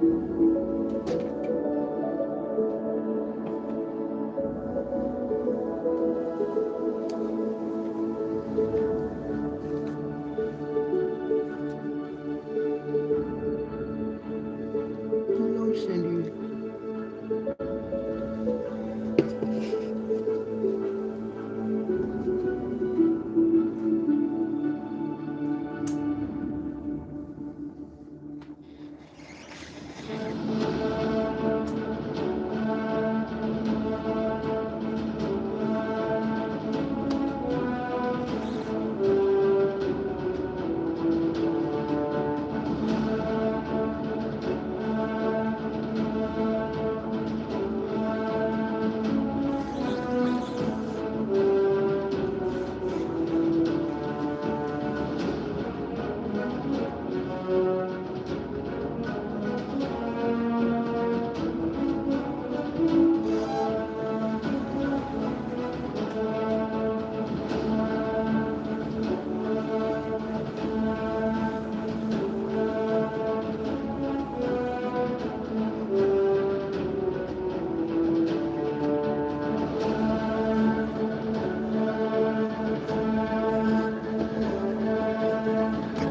Hello, Cindy.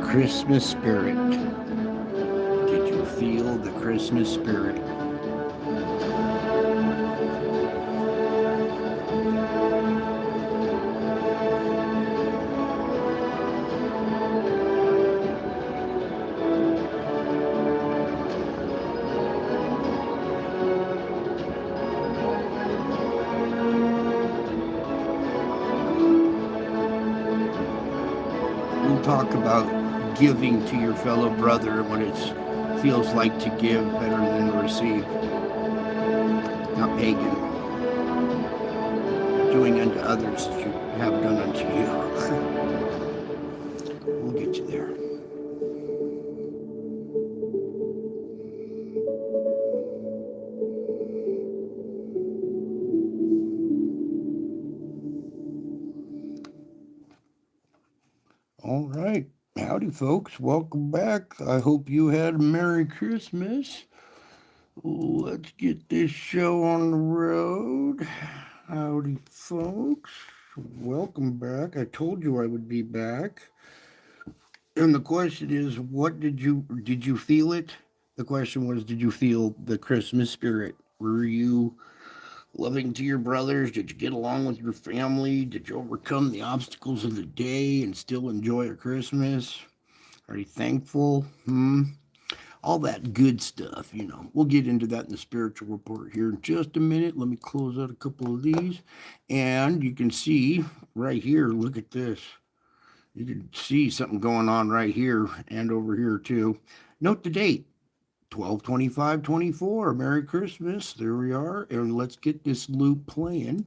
Christmas spirit. Did you feel the Christmas spirit? We'll talk about giving to your fellow brother, what it feels like to give better than to receive. Not pagan. Doing unto others as you have done unto you. We'll get you there. All right. Howdy, folks. Welcome back. I hope you had a Merry Christmas. Let's get this show on the road. Howdy, folks. Welcome back. I told you I would be back. And the question is, what did you feel it? The question was, did you feel the Christmas spirit? Were you loving to your brothers? Did you get along with your family? Did you overcome the obstacles of the day and still enjoy a Christmas? Are you thankful? All that good stuff, you know. We'll get into that in the spiritual report here in just a minute. Let me close out a couple of these. And you can see right here, look at this. You can see something going on right here and over here too. Note the date. 12/25/24. Merry Christmas. There we are. And let's get this loop playing.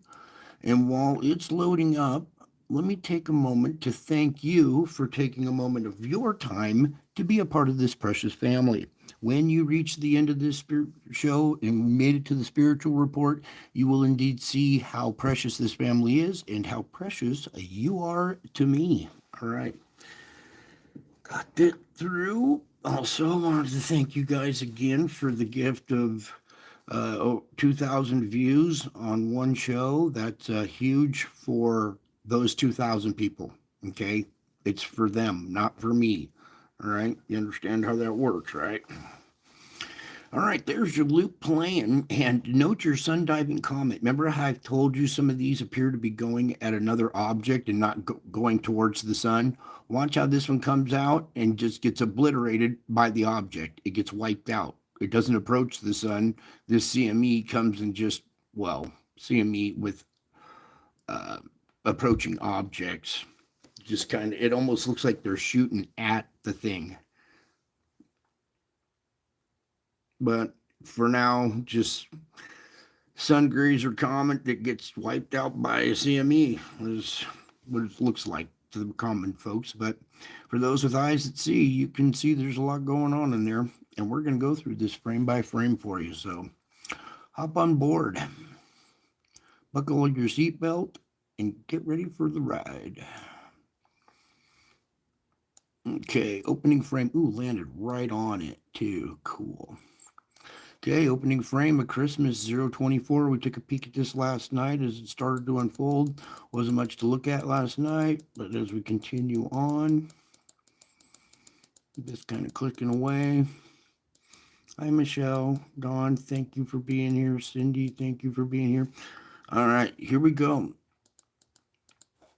And while it's loading up, let me take a moment to thank you for taking a moment of your time to be a part of this precious family. When you reach the end of this show and made it to the spiritual report, you will indeed see how precious this family is and how precious you are to me. All right. Got it through. Also, I wanted to thank you guys again for the gift of 2,000 views on one show. That's huge for those 2,000 people. Okay, it's for them, not for me. All right, you understand how that works, right? All right, there's your loop playing, and note your sun diving comet. Remember how I've told you some of these appear to be going at another object and not going towards the sun? Watch how this one comes out and just gets obliterated by the object. It gets wiped out. It doesn't approach the sun. This CME comes and just, well, CME with approaching objects. Just kind of, it almost looks like they're shooting at the thing. But for now, just sun grazer comet that gets wiped out by a CME is what it looks like to the common folks. But for those with eyes that see, you can see there's a lot going on in there. And we're going to go through this frame by frame for you. So hop on board, buckle your seatbelt, and get ready for the ride. Okay, opening frame. Ooh, landed right on it too. Cool. Okay, opening frame of Christmas 024. We took a peek at this last night as it started to unfold. Wasn't much to look at last night, but as we continue on, just kind of clicking away. Hi, Michelle. Dawn, thank you for being here. Cindy, thank you for being here. All right, here we go.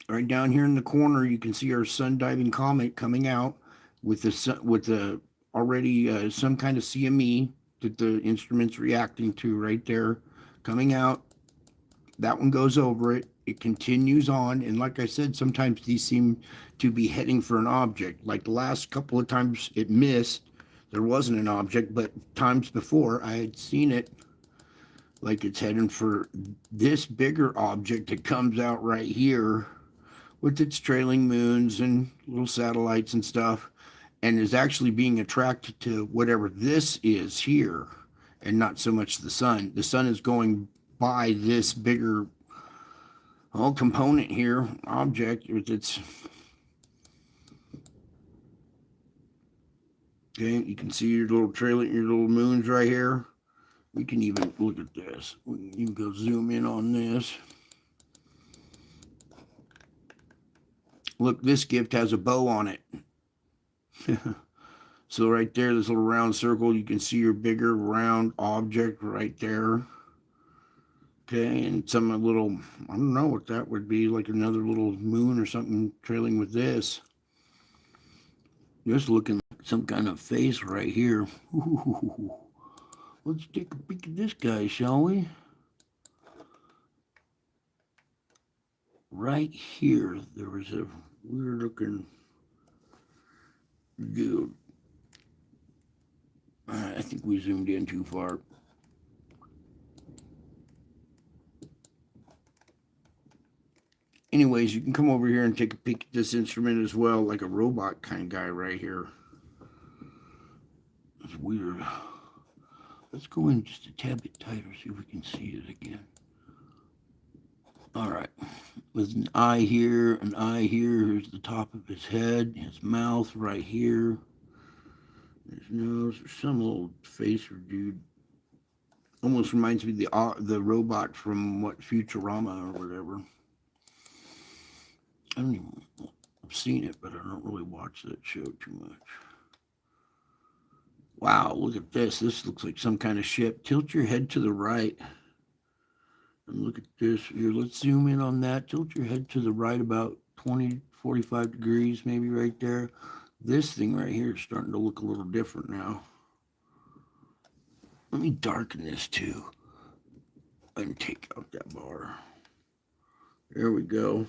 Right down here in the corner, you can see our sun diving comet coming out with the already some kind of CME that the instrument's reacting to right there, coming out. That one goes over it. It continues on, and like I said, sometimes these seem to be heading for an object. Like the last couple of times it missed, there wasn't an object, but times before I had seen it like it's heading for this bigger object that comes out right here with its trailing moons and little satellites and stuff, and is actually being attracted to whatever this is here, and not so much the sun. The sun is going by this bigger component here, object with its. Okay, you can see your little trailing, your little moons right here. We can even look at this. We can even go zoom in on this. Look, this gift has a bow on it. So right there, this little round circle, you can see your bigger round object right there. Okay, and some little, I don't know what that would be, like another little moon or something trailing with this. Just looking like some kind of face right here. Ooh. Let's take a peek at this guy, shall we? Right here, there was a weird looking dude. I think we zoomed in too far. Anyways, you can come over here and take a peek at this instrument as well, like a robot kind of guy right here. It's weird. Let's go in just a tad bit tighter, see if we can see it again. All right, with an eye here, here's the top of his head, his mouth right here, his nose, or some little face or dude. Almost reminds me of the robot from what, Futurama or whatever. I've seen it, but I don't really watch that show too much. Wow, look at this. This looks like some kind of ship. Tilt your head to the right. And look at this here. Let's zoom in on that. Tilt your head to the right about 20, 45 degrees, maybe right there. This thing right here is starting to look a little different now. Let me darken this too. And take out that bar. There we go.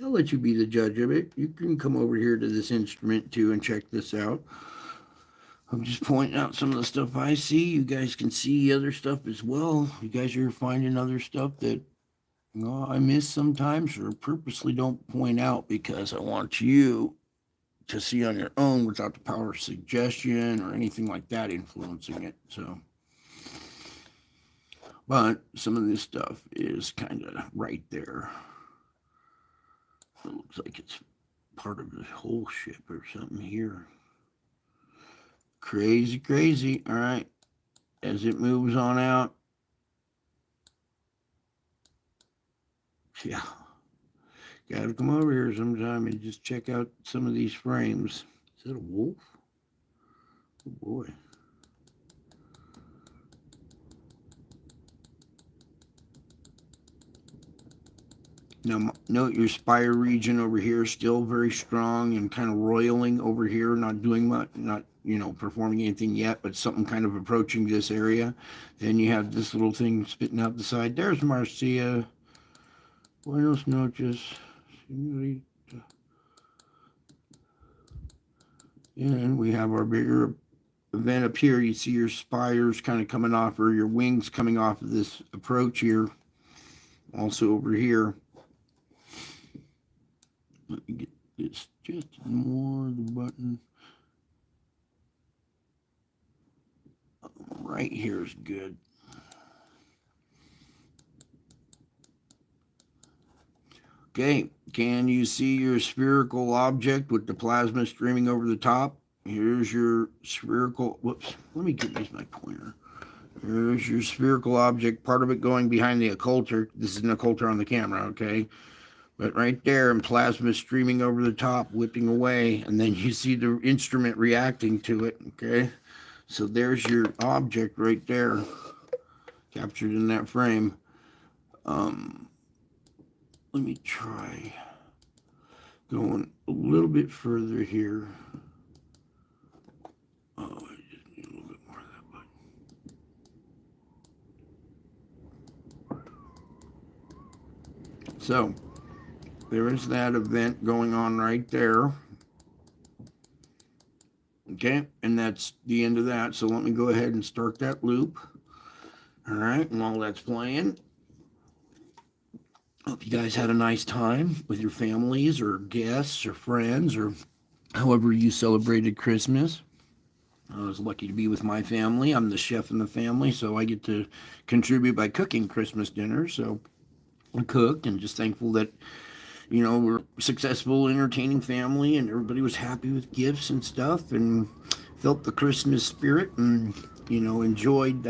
I'll let you be the judge of it. You can come over here to this instrument too and check this out. I'm just pointing out some of the stuff I see. You guys can see other stuff as well. You guys are finding other stuff that I miss sometimes or purposely don't point out because I want you to see on your own without the power of suggestion or anything like that influencing it. So, but some of this stuff is kind of right there. It looks like it's part of the whole ship or something here. Crazy, crazy. All right. As it moves on out. Yeah. Gotta come over here sometime and just check out some of these frames. Is that a wolf? Oh boy. Now, note your spire region over here still very strong and kind of roiling over here, not doing much, not, performing anything yet, but something kind of approaching this area. Then you have this little thing spitting out the side. There's Marcia. Buenos noches, señorita. And we have our bigger event up here. You see your spires kind of coming off, or your wings coming off of this approach here. Also over here. Let me get this just more, the button. Right here is good. Okay, can you see your spherical object with the plasma streaming over the top? Here's your spherical, whoops, let me use my pointer. Here's your spherical object, part of it going behind the occulter. This is an occulter on the camera, okay? But right there, and plasma streaming over the top, whipping away, and then you see the instrument reacting to it, okay? So there's your object right there, captured in that frame. Let me try going a little bit further here. Oh, I just need a little bit more of that button. So, there is that event going on right there. Okay, and that's the end of that. So let me go ahead and start that loop. All right, and while that's playing, hope you guys had a nice time with your families or guests or friends or however you celebrated Christmas. I was lucky to be with my family. I'm the chef in the family, so I get to contribute by cooking Christmas dinner. So I cooked, and just thankful that, you know, we're a successful, entertaining family, and everybody was happy with gifts and stuff, and felt the Christmas spirit, and, you know, enjoyed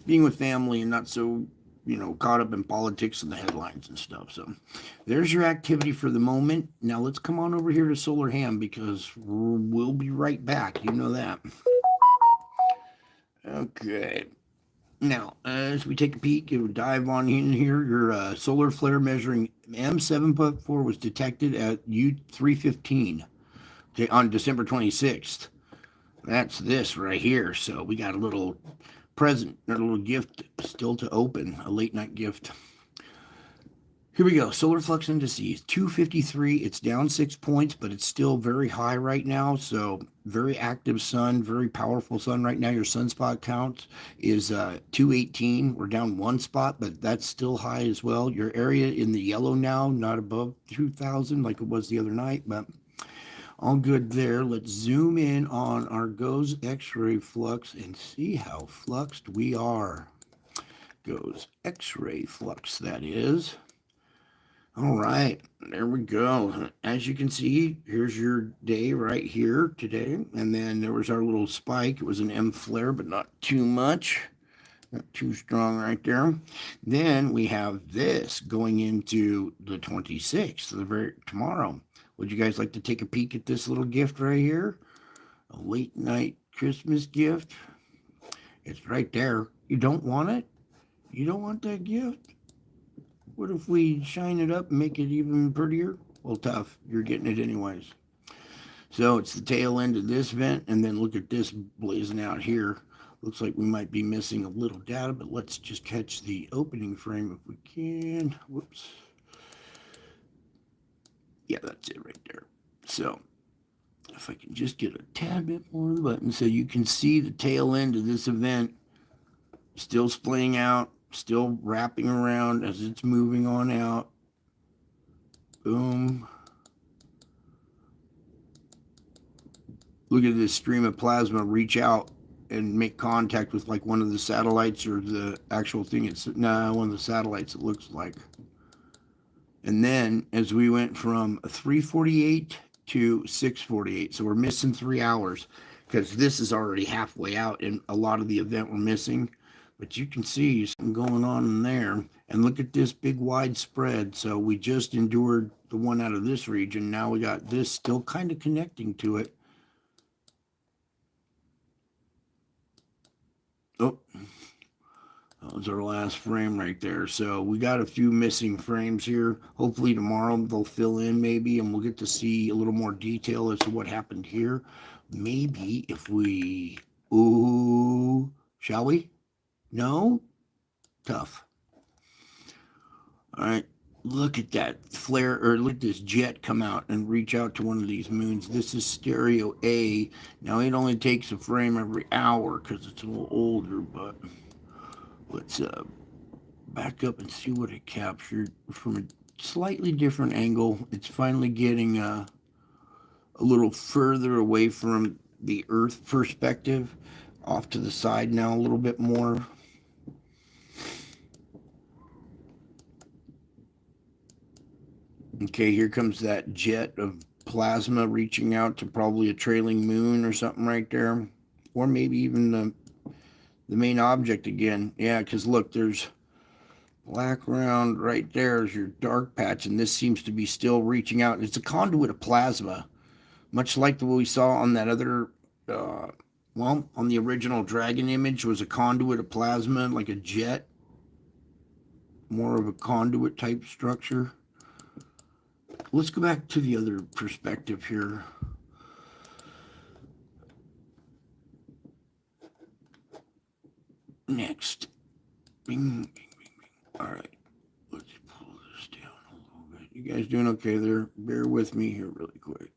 being with family and not so, you know, caught up in politics and the headlines and stuff. So there's your activity for the moment. Now let's come on over here to Solar Ham, because we'll be right back. You know that. Okay. Now, as we take a peek, we'll dive on in here. Your solar flare measuring M7.4 was detected at U315, okay, on December 26th. That's this right here. So we got a little present, a little gift still to open, a late night gift. Here we go. Solar flux indices 253. It's down 6 points, but it's still very high right now. So very active sun, very powerful sun right now. Your sunspot count is 218. We're down 1 spot, but that's still high as well. Your area in the yellow now, not above 2,000 like it was the other night, but all good there. Let's zoom in on our GOES X-ray flux and see how fluxed we are. GOES X-ray flux, that is. All right, there we go. As you can see, here's your day right here today. And then there was our little spike. It was an M flare, but not too much. Not too strong right there. Then we have this going into the 26th, tomorrow. Would you guys like to take a peek at this little gift right here? A late night Christmas gift. It's right there. You don't want it? You don't want that gift? What if we shine it up and make it even prettier? Well, tough. You're getting it anyways. So it's the tail end of this vent, and then look at this blazing out here. Looks like we might be missing a little data, but let's just catch the opening frame if we can. Whoops. Yeah, that's it right there. So if I can just get a tad bit more of the button so you can see the tail end of this event still splaying out, still wrapping around as it's moving on out. Boom. Look at this stream of plasma reach out and make contact with like one of the satellites, or the actual thing. It's one of the satellites, it looks like. And then as we went from 3:48 to 6:48, so we're missing 3 hours, because this is already halfway out and a lot of the event we're missing. But you can see something going on in there. And look at this big wide spread. So we just endured the one out of this region. Now we got this still kind of connecting to it. Oh, that was our last frame right there. So we got a few missing frames here. Hopefully tomorrow they'll fill in maybe, and we'll get to see a little more detail as to what happened here. Maybe if we, shall we? No? Tough. All right, look at that flare, or look at this jet come out and reach out to one of these moons. This is stereo A. Now it only takes a frame every hour because it's a little older, but let's back up and see what it captured from a slightly different angle. It's finally getting a little further away from the Earth perspective, off to the side now a little bit more. Okay, here comes that jet of plasma reaching out to probably a trailing moon or something right there. Or maybe even the main object again. Yeah, because look, there's black round right there is your dark patch, and this seems to be still reaching out. It's a conduit of plasma, much like the way we saw on that other, on the original dragon image was a conduit of plasma, like a jet, more of a conduit type structure. Let's go back to the other perspective here. Next. Bing, bing, bing, bing. All right. Let's pull this down a little bit. You guys doing okay there? Bear with me here really quick.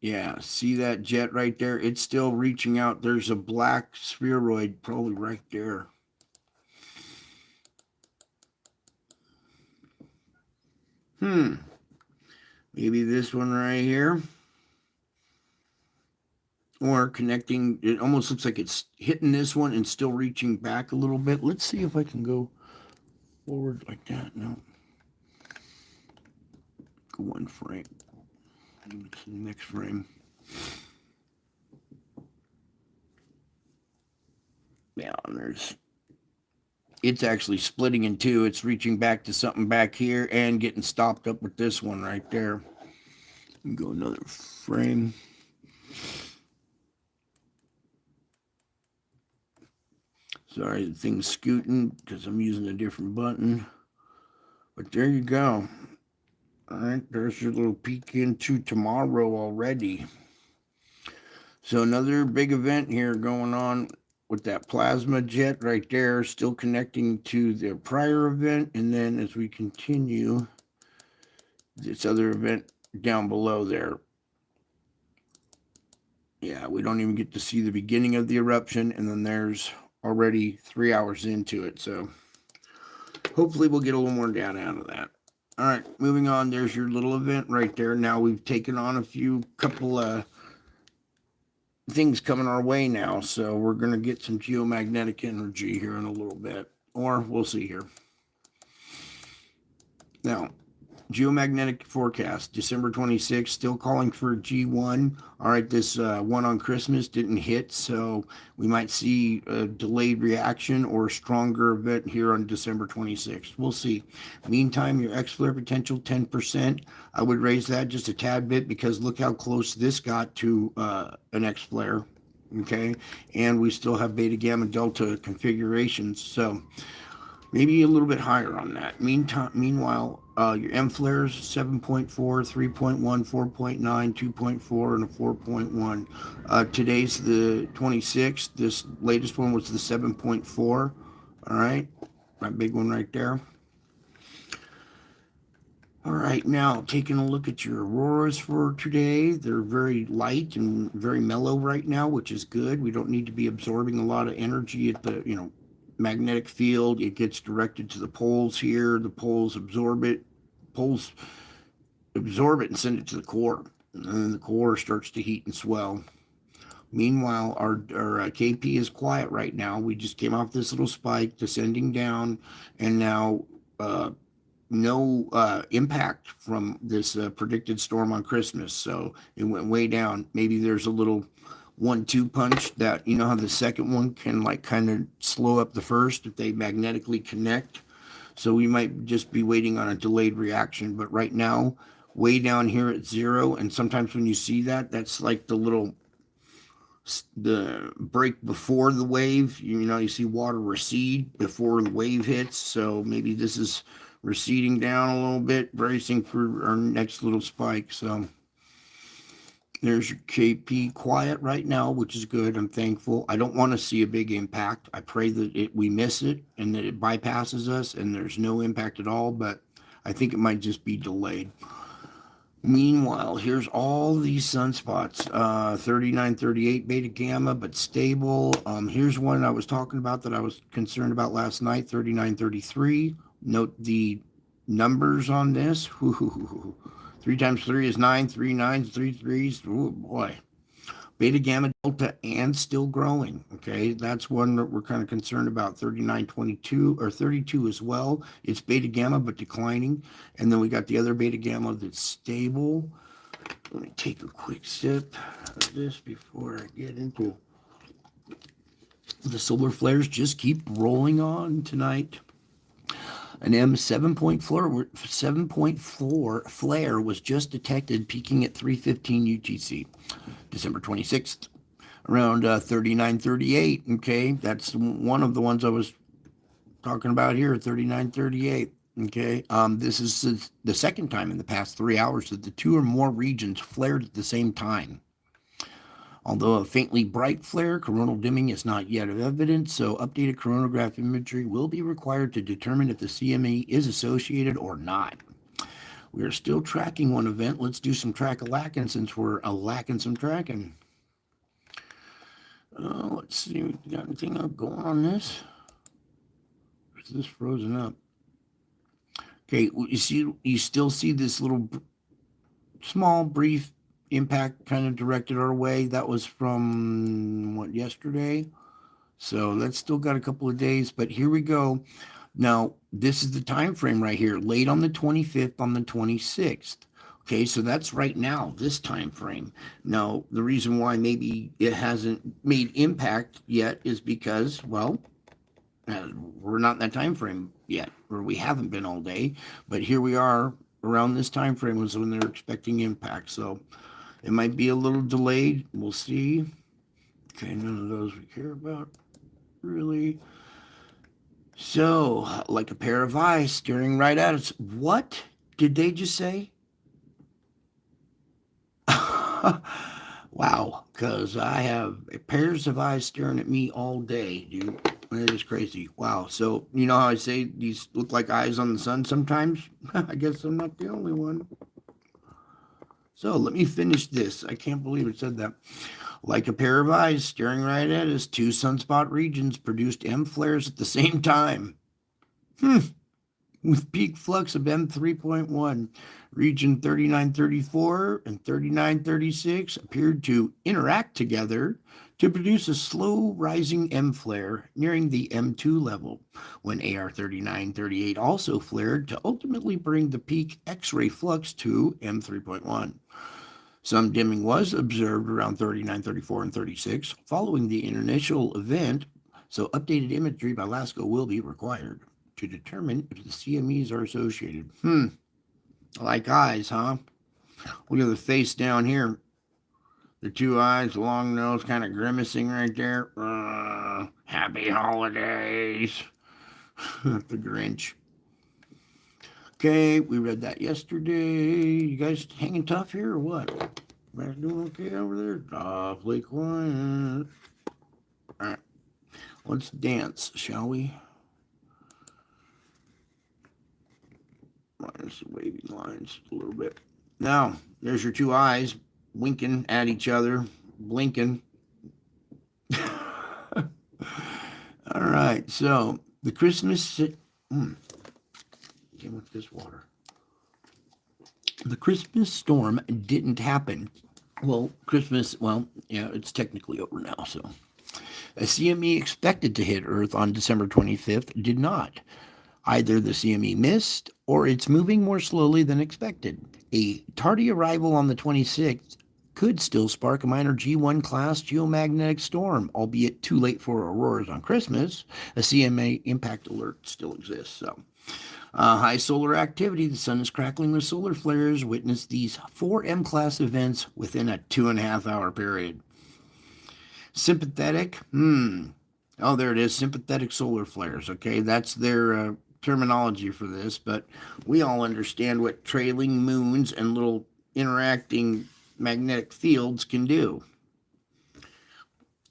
Yeah, see that jet right there? It's still reaching out. There's a black spheroid probably right there. Maybe this one right here. Or connecting, it almost looks like it's hitting this one and still reaching back a little bit. Let's see if I can go forward like that. No. Go one frame. Next frame. Yeah, and it's actually splitting in two. It's reaching back to something back here and getting stopped up with this one right there. Go another frame. Sorry, the thing's scooting because I'm using a different button. But there you go. All right, there's your little peek into tomorrow already. So another big event here going on with that plasma jet right there, still connecting to the prior event. And then as we continue, this other event down below there. Yeah, we don't even get to see the beginning of the eruption. And then there's already 3 hours into it. So hopefully we'll get a little more data out of that. All right, moving on. There's your little event right there. Now we've taken on a couple things coming our way now. So we're going to get some geomagnetic energy here in a little bit. Or we'll see here. Now, geomagnetic forecast, December 26th, still calling for G1. All right, this one on Christmas didn't hit, so we might see a delayed reaction or a stronger event here on December 26th. We'll see. Meantime, your X-flare potential, 10%. I would raise that just a tad bit because look how close this got to an X-flare, okay? And we still have beta, gamma, delta configurations, so maybe a little bit higher on that. Meanwhile, your M flares 7.4, 3.1, 4.9, 2.4, and a 4.1. Today's the 26th. This latest one was the 7.4. All right, that big one right there. All right, now taking a look at your auroras for today. They're very light and very mellow right now, which is good. We don't need to be absorbing a lot of energy at the, magnetic field. It gets directed to the poles here. The poles absorb it. Poles absorb it and send it to the core. And then the core starts to heat and swell. Meanwhile, our KP is quiet right now. We just came off this little spike descending down, and now no impact from this predicted storm on Christmas. So it went way down. Maybe there's a little 1-2 punch that, how the second one can kind of slow up the first if they magnetically connect. So we might just be waiting on a delayed reaction. But right now, way down here at 0, and sometimes when you see that, that's like the break before the wave. You see water recede before the wave hits. So maybe this is receding down a little bit, bracing for our next little spike. So there's your KP quiet right now, which is good. I'm thankful. I don't want to see a big impact. I pray that we miss it and that it bypasses us and there's no impact at all, but I think it might just be delayed. Meanwhile, here's all these sunspots, 39, 38 beta gamma, but stable. Here's one I was talking about that I was concerned about last night, 39, 33. Note the numbers on this. 3 times 3 is 9, 3 9s, 3 3s. Oh boy. beta, gamma, delta, and still growing. Okay, that's one that we're kind of concerned about. 3922 or 32 as well. It's beta, gamma, but declining. And then we got the other beta, gamma that's stable. Let me take a quick sip of this before I get into the solar flares. Just keep rolling on tonight. An M7.4 flare was just detected, peaking at 3:15 UTC, December 26th, around 3938. Okay, that's one of the ones I was talking about here, 3938. Okay, this is the second time in the past 3 hours that the two or more regions flared at the same time. Although a faintly bright flare, coronal dimming is not yet of evidence, so updated coronagraph imagery will be required to determine if the CME is associated or not. We are still tracking one event. Let's do some track-a-lacking since we're lacking some tracking. Let's see, we got anything up going on this? Is this frozen up? Okay, you still see this little small, brief impact kind of directed our way. That was from yesterday, so that's still got a couple of days, but here we go. Now this is the time frame right here, late on the 25th, on the 26th. Okay, so that's right now, this time frame. Now the reason why maybe it hasn't made impact yet is because, well, we're not in that time frame yet, or we haven't been all day, but here we are around this time frame was when they're expecting impact. So it might be a little delayed. We'll see. Okay, none of those we care about, really. So, like a pair of eyes staring right at us. What did they just say? Wow, because I have pairs of eyes staring at me all day, dude. It is crazy. Wow. So, you know how I say these look like eyes on the sun sometimes? I guess I'm not the only one. So let me finish this. I can't believe it said that. Like a pair of eyes staring right at us, two sunspot regions produced M flares at the same time. With peak flux of M3.1. Region 3934 and 3936 appeared to interact together to produce a slow rising M flare nearing the M2 level, when AR 3938 also flared to ultimately bring the peak X-ray flux to M3.1. Some dimming was observed around 3934 and 36 following the initial event, so updated imagery by LASCO will be required to determine if the CMEs are associated. Like eyes, huh? Look at the face down here. The two eyes, long nose, kind of grimacing right there. Happy holidays. The Grinch. Okay, we read that yesterday. You guys hanging tough here or what? You guys doing okay over there? Awfully quiet. All right, let's dance, shall we? Minus the wavy lines a little bit. Now, there's your two eyes winking at each other, blinking. All right, so the Christmas... Came with this water. The Christmas storm didn't happen. Well, it's technically over now, so. A CME expected to hit Earth on December 25th did not. Either the CME missed, or it's moving more slowly than expected. A tardy arrival on the 26th could still spark a minor G1 class geomagnetic storm, albeit too late for auroras on Christmas. A CME impact alert still exists, so. High solar activity. The sun is crackling with solar flares. Witness these 4 M-class events within a 2.5-hour period. Sympathetic. Oh, there it is. Sympathetic solar flares. Okay, that's their terminology for this, but we all understand what trailing moons and little interacting magnetic fields can do.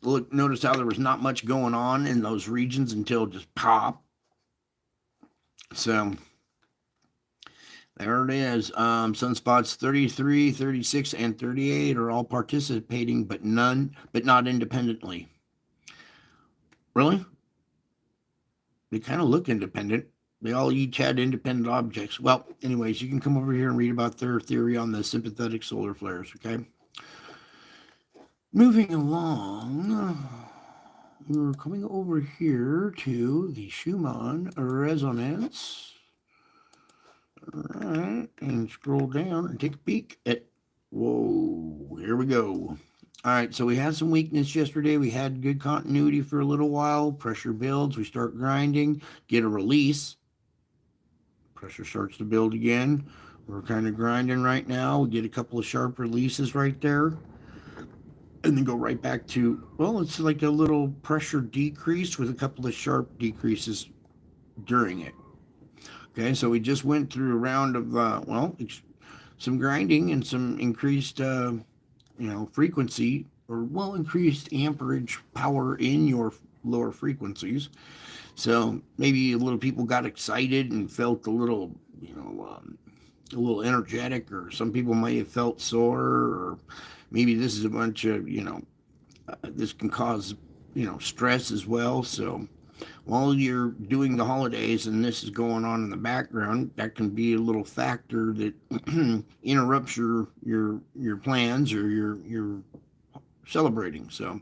Look, notice how there was not much going on in those regions until just pop. So there it is. Sunspots 33, 36, and 38 are all participating, but not independently. Really? They kind of look independent. They all each had independent objects. Well, anyways, you can come over here and read about their theory on the sympathetic solar flares, okay? Moving along, we're coming over here to the Schumann resonance. All right, and scroll down and take a peek at, whoa, here we go. All right, so we had some weakness yesterday. We had good continuity for a little while. Pressure builds. We start grinding, get a release. Pressure starts to build again. We're kind of grinding right now. We get a couple of sharp releases right there. And then go right back to, well, it's like a little pressure decrease with a couple of sharp decreases during it. Okay, so we just went through a round of, some grinding and some increased, frequency, or well, increased amperage power in your lower frequencies. So maybe a little people got excited and felt a little, a little energetic, or some people might have felt sore, or maybe this is a bunch of, this can cause, stress as well. So while you're doing the holidays and this is going on in the background, that can be a little factor that interrupts your plans or your celebrating. So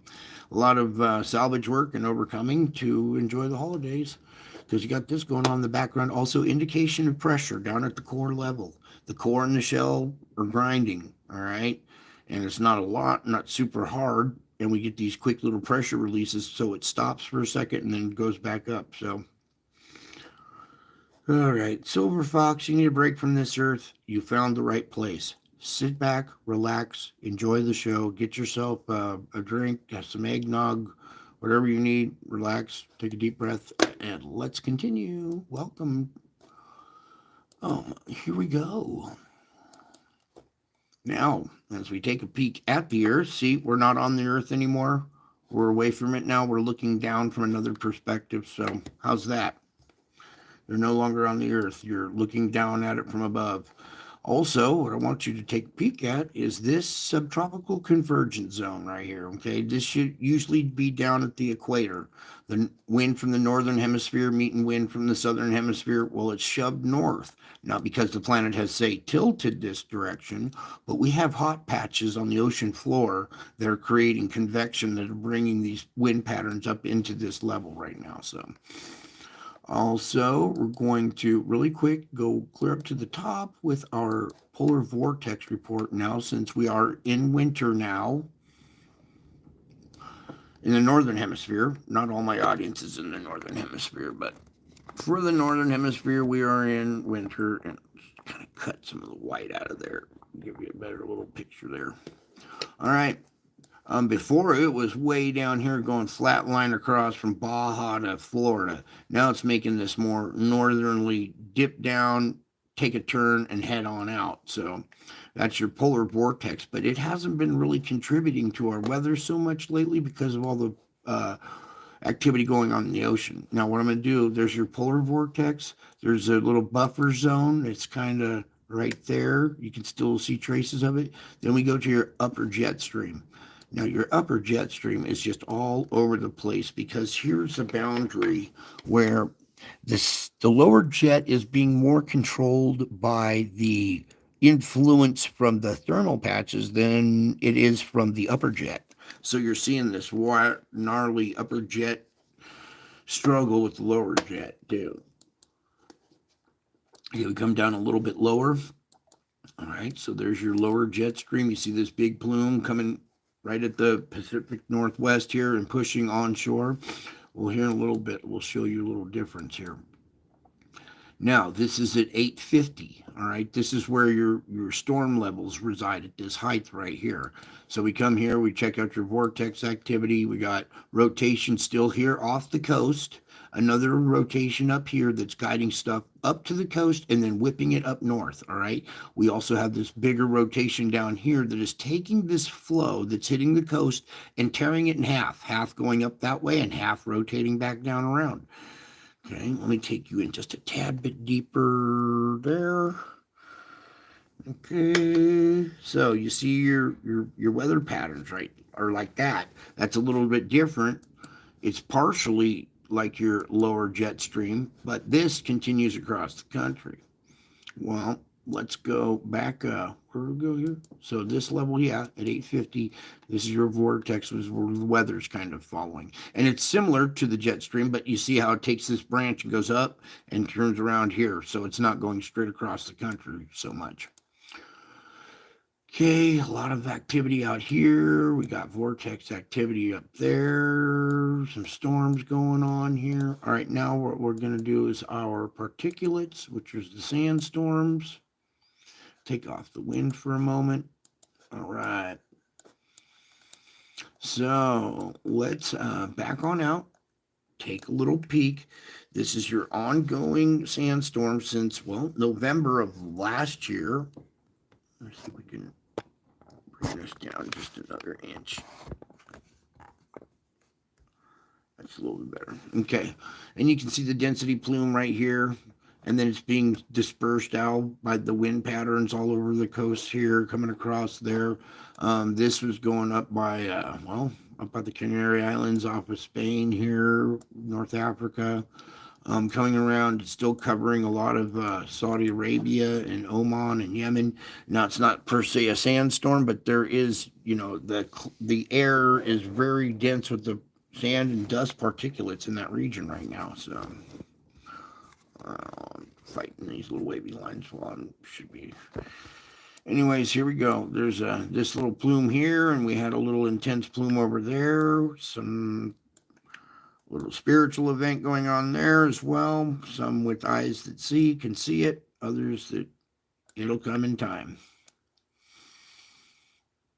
a lot of salvage work and overcoming to enjoy the holidays, because you got this going on in the background. Also, indication of pressure down at the core level. The core and the shell are grinding, all right? And it's not a lot, not super hard. And we get these quick little pressure releases, so it stops for a second and then goes back up. So, all right, Silver Fox, you need a break from this earth. You found the right place. Sit back, relax, enjoy the show. Get yourself a drink, have some eggnog, whatever you need. Relax, take a deep breath, and let's continue. Welcome. Here we go. Now, as we take a peek at the Earth, see, we're not on the Earth anymore. We're away from it now. We're looking down from another perspective. So, how's that? You're no longer on the Earth. You're looking down at it from above. Also, what I want you to take a peek at is this subtropical convergence zone right here, okay? This should usually be down at the equator. The wind from the northern hemisphere meeting wind from the southern hemisphere, well, it's shoved north. Not because the planet has, say, tilted this direction, but we have hot patches on the ocean floor that are creating convection that are bringing these wind patterns up into this level right now, so... Also, we're going to really quick go clear up to the top with our polar vortex report now, since we are in winter now in the northern hemisphere. Not all my audience is in the northern hemisphere, but for the northern hemisphere, we are in winter. And kind of cut some of the white out of there, give you a better little picture there. All right. Before it was way down here going flat line across from Baja to Florida. Now it's making this more northerly dip down, take a turn, and head on out. So that's your polar vortex. But it hasn't been really contributing to our weather so much lately because of all the activity going on in the ocean. Now what I'm going to do, there's your polar vortex. There's a little buffer zone. It's kind of right there. You can still see traces of it. Then we go to your upper jet stream. Now, your upper jet stream is just all over the place, because here's the boundary where the lower jet is being more controlled by the influence from the thermal patches than it is from the upper jet. So you're seeing this gnarly upper jet struggle with the lower jet, too. Okay, we come down a little bit lower. All right, so there's your lower jet stream. You see this big plume coming right at the Pacific Northwest here and pushing onshore. Well, here in a little bit, we'll show you a little difference here. Now, this is at 850, all right? This is where your storm levels reside, at this height right here. So we come here, we check out your vortex activity. We got rotation still here off the coast. Another rotation up here that's guiding stuff up to the coast and then whipping it up north, all right? We also have this bigger rotation down here that is taking this flow that's hitting the coast and tearing it in half going up that way and half rotating back down around. Okay, let me take you in just a tad bit deeper there. Okay, so you see your weather patterns, right, are like that. That's a little bit different. It's partially like your lower jet stream, but this continues across the country. Well, let's go back. Where do we go here? So this level, yeah, at 850, this is your vortex, was where the weather's kind of following. And it's similar to the jet stream, but you see how it takes this branch and goes up and turns around here. So it's not going straight across the country so much. Okay, a lot of activity out here. We got vortex activity up there. Some storms going on here. All right, now what we're going to do is our particulates, which is the sandstorms. Take off the wind for a moment. All right. So let's back on out. Take a little peek. This is your ongoing sandstorm since, well, November of last year. Let's see if we can bring this down just another inch. That's a little bit better. Okay. And you can see the density plume right here. And then it's being dispersed out by the wind patterns all over the coast here, coming across there. This was going up by, well, up by the Canary Islands off of Spain here, North Africa. Coming around, it's still covering a lot of Saudi Arabia and Oman and Yemen. Now, it's not per se a sandstorm, but there is, you know, the air is very dense with the sand and dust particulates in that region right now. So, fighting these little wavy lines while I should be. Anyways, here we go. There's this little plume here, and we had a little intense plume over there. Some little spiritual event going on there as well. Some with eyes that see can see it. Others that it'll come in time.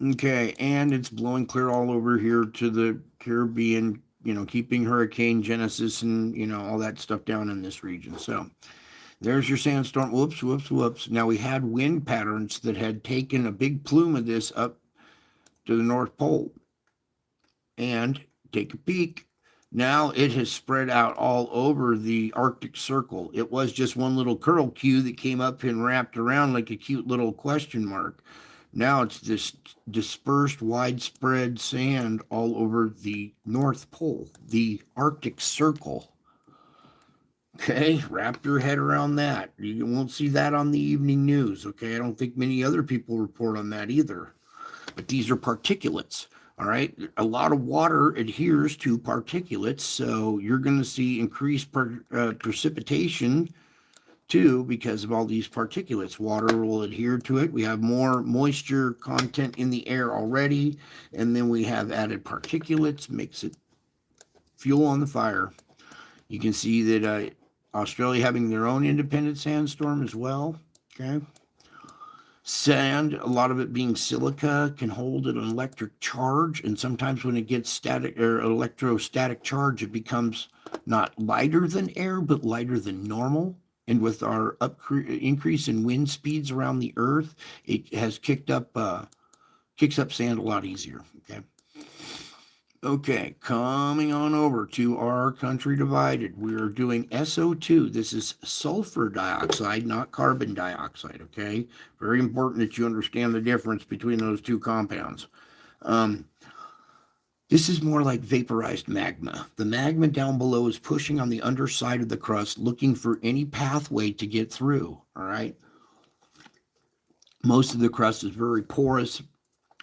Okay, and it's blowing clear all over here to the Caribbean, you know, keeping Hurricane Genesis and, you know, all that stuff down in this region. So there's your sandstorm. Whoops, whoops, whoops. Now we had wind patterns that had taken a big plume of this up to the North Pole. And take a peek. Now it has spread out all over the Arctic Circle. It was just one little curlicue that came up and wrapped around like a cute little question mark. Now it's this dispersed, widespread sand all over the North Pole, the Arctic Circle. Okay, wrap your head around that. You won't see that on the evening news, okay? I don't think many other people report on that either. But these are particulates, all right? A lot of water adheres to particulates, so you're going to see increased precipitation too because of all these particulates. Water will adhere to it. We have more moisture content in the air already, and then we have added particulates, makes it fuel on the fire. You can see that Australia having their own independent sandstorm as well, okay? Sand, a lot of it being silica, can hold an electric charge, and sometimes when it gets static or electrostatic charge, it becomes not lighter than air, but lighter than normal. And with our increase in wind speeds around the Earth, it has kicks up sand a lot easier. Okay. Okay, coming on over to our country divided. We're doing SO2. This is sulfur dioxide, not carbon dioxide, okay? Very important that you understand the difference between those two compounds. This is more like vaporized magma. The magma down below is pushing on the underside of the crust, looking for any pathway to get through, all right? Most of the crust is very porous,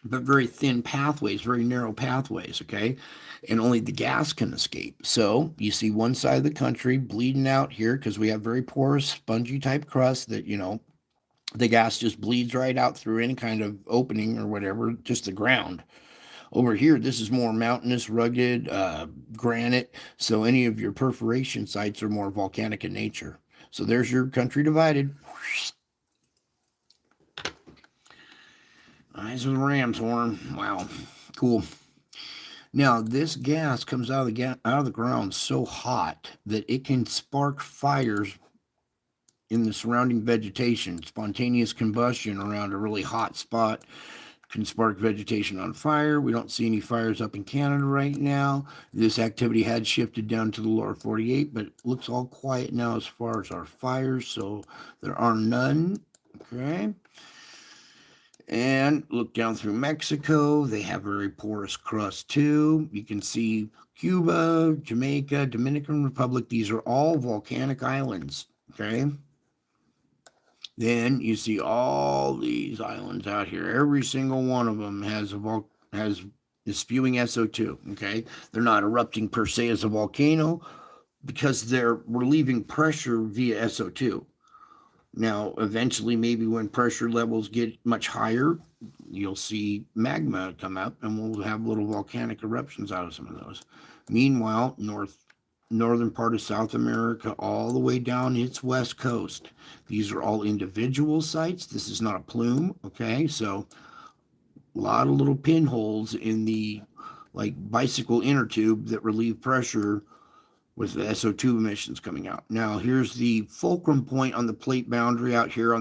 but very thin pathways, very narrow pathways, okay? And only the gas can escape. So you see one side of the country bleeding out here because we have very porous, spongy type crust that, you know, the gas just bleeds right out through any kind of opening or whatever, just the ground. Over here, this is more mountainous, rugged, granite. So any of your perforation sites are more volcanic in nature. So there's your country divided. Eyes of the ram's horn. Wow, cool. Now this gas comes out of the ground so hot that it can spark fires in the surrounding vegetation. Spontaneous combustion around a really hot spot can spark vegetation on fire. We don't see any fires up in Canada right now. This activity had shifted down to the lower 48, but it looks all quiet now as far as our fires, so there are none. Okay. And look down through Mexico. They have very porous crust too. You can see Cuba, Jamaica, Dominican Republic. These are all volcanic islands, okay? Then you see all these islands out here. Every single one of them is spewing SO2. Okay, they're not erupting per se as a volcano because they're relieving pressure via SO2. Now, eventually, maybe when pressure levels get much higher, you'll see magma come up, and we'll have little volcanic eruptions out of some of those. Meanwhile, northern part of South America, all the way down its west coast. These are all individual sites. This is not a plume, okay? So a lot of little pinholes in the like bicycle inner tube that relieve pressure with the SO2 emissions coming out. Now here's the fulcrum point on the plate boundary out here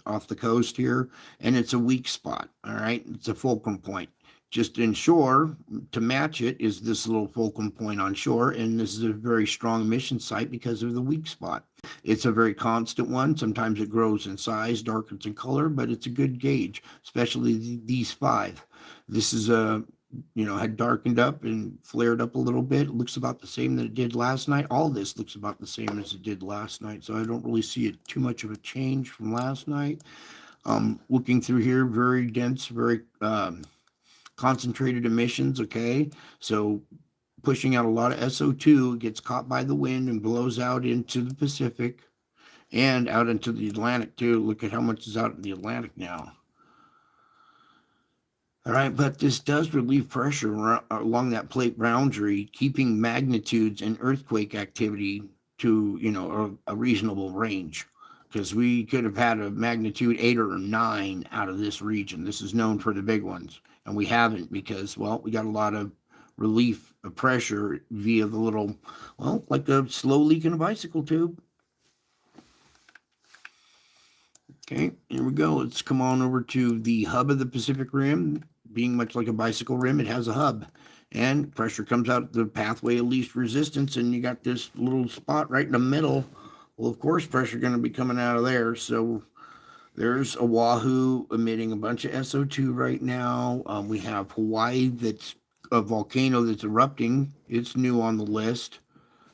off the coast here, and it's a weak spot. All right, it's a fulcrum point. Just inshore, to match it, is this little fulcrum point on shore, and this is a very strong emission site because of the weak spot. It's a very constant one. Sometimes it grows in size, darkens in color, but it's a good gauge, especially these five. This is a had darkened up and flared up a little bit. It looks about the same that it did last night. All this looks about the same as it did last night, so I don't really see it too much of a change from last night. Looking through here, very dense, very concentrated emissions, okay? So pushing out a lot of SO2, gets caught by the wind and blows out into the Pacific and out into the Atlantic too. Look at how much is out in the Atlantic now. All right, but this does relieve pressure along that plate boundary, keeping magnitudes and earthquake activity to, a reasonable range. Because we could have had a magnitude 8 or 9 out of this region. This is known for the big ones. And we haven't because, well, we got a lot of relief of pressure via the little, well, like a slow leak in a bicycle tube. Okay, here we go. Let's come on over to the hub of the Pacific Rim. Being much like a bicycle rim, it has a hub. And pressure comes out the pathway of least resistance, and you got this little spot right in the middle. Well, of course, pressure going to be coming out of there. So there's Oahu emitting a bunch of SO2 right now. We have Hawaii, that's a volcano that's erupting. It's new on the list.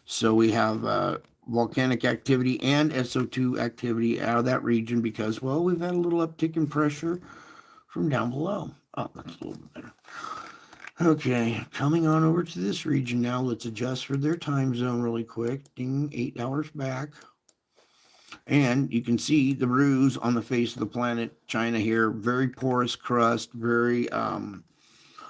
So we have volcanic activity and SO2 activity out of that region because, well, we've had a little uptick in pressure from down below. Oh, that's a little bit better. Okay, coming on over to this region now. Let's adjust for their time zone really quick. Ding, 8 hours back. And you can see the ruse on the face of the planet, China here. Very porous crust, very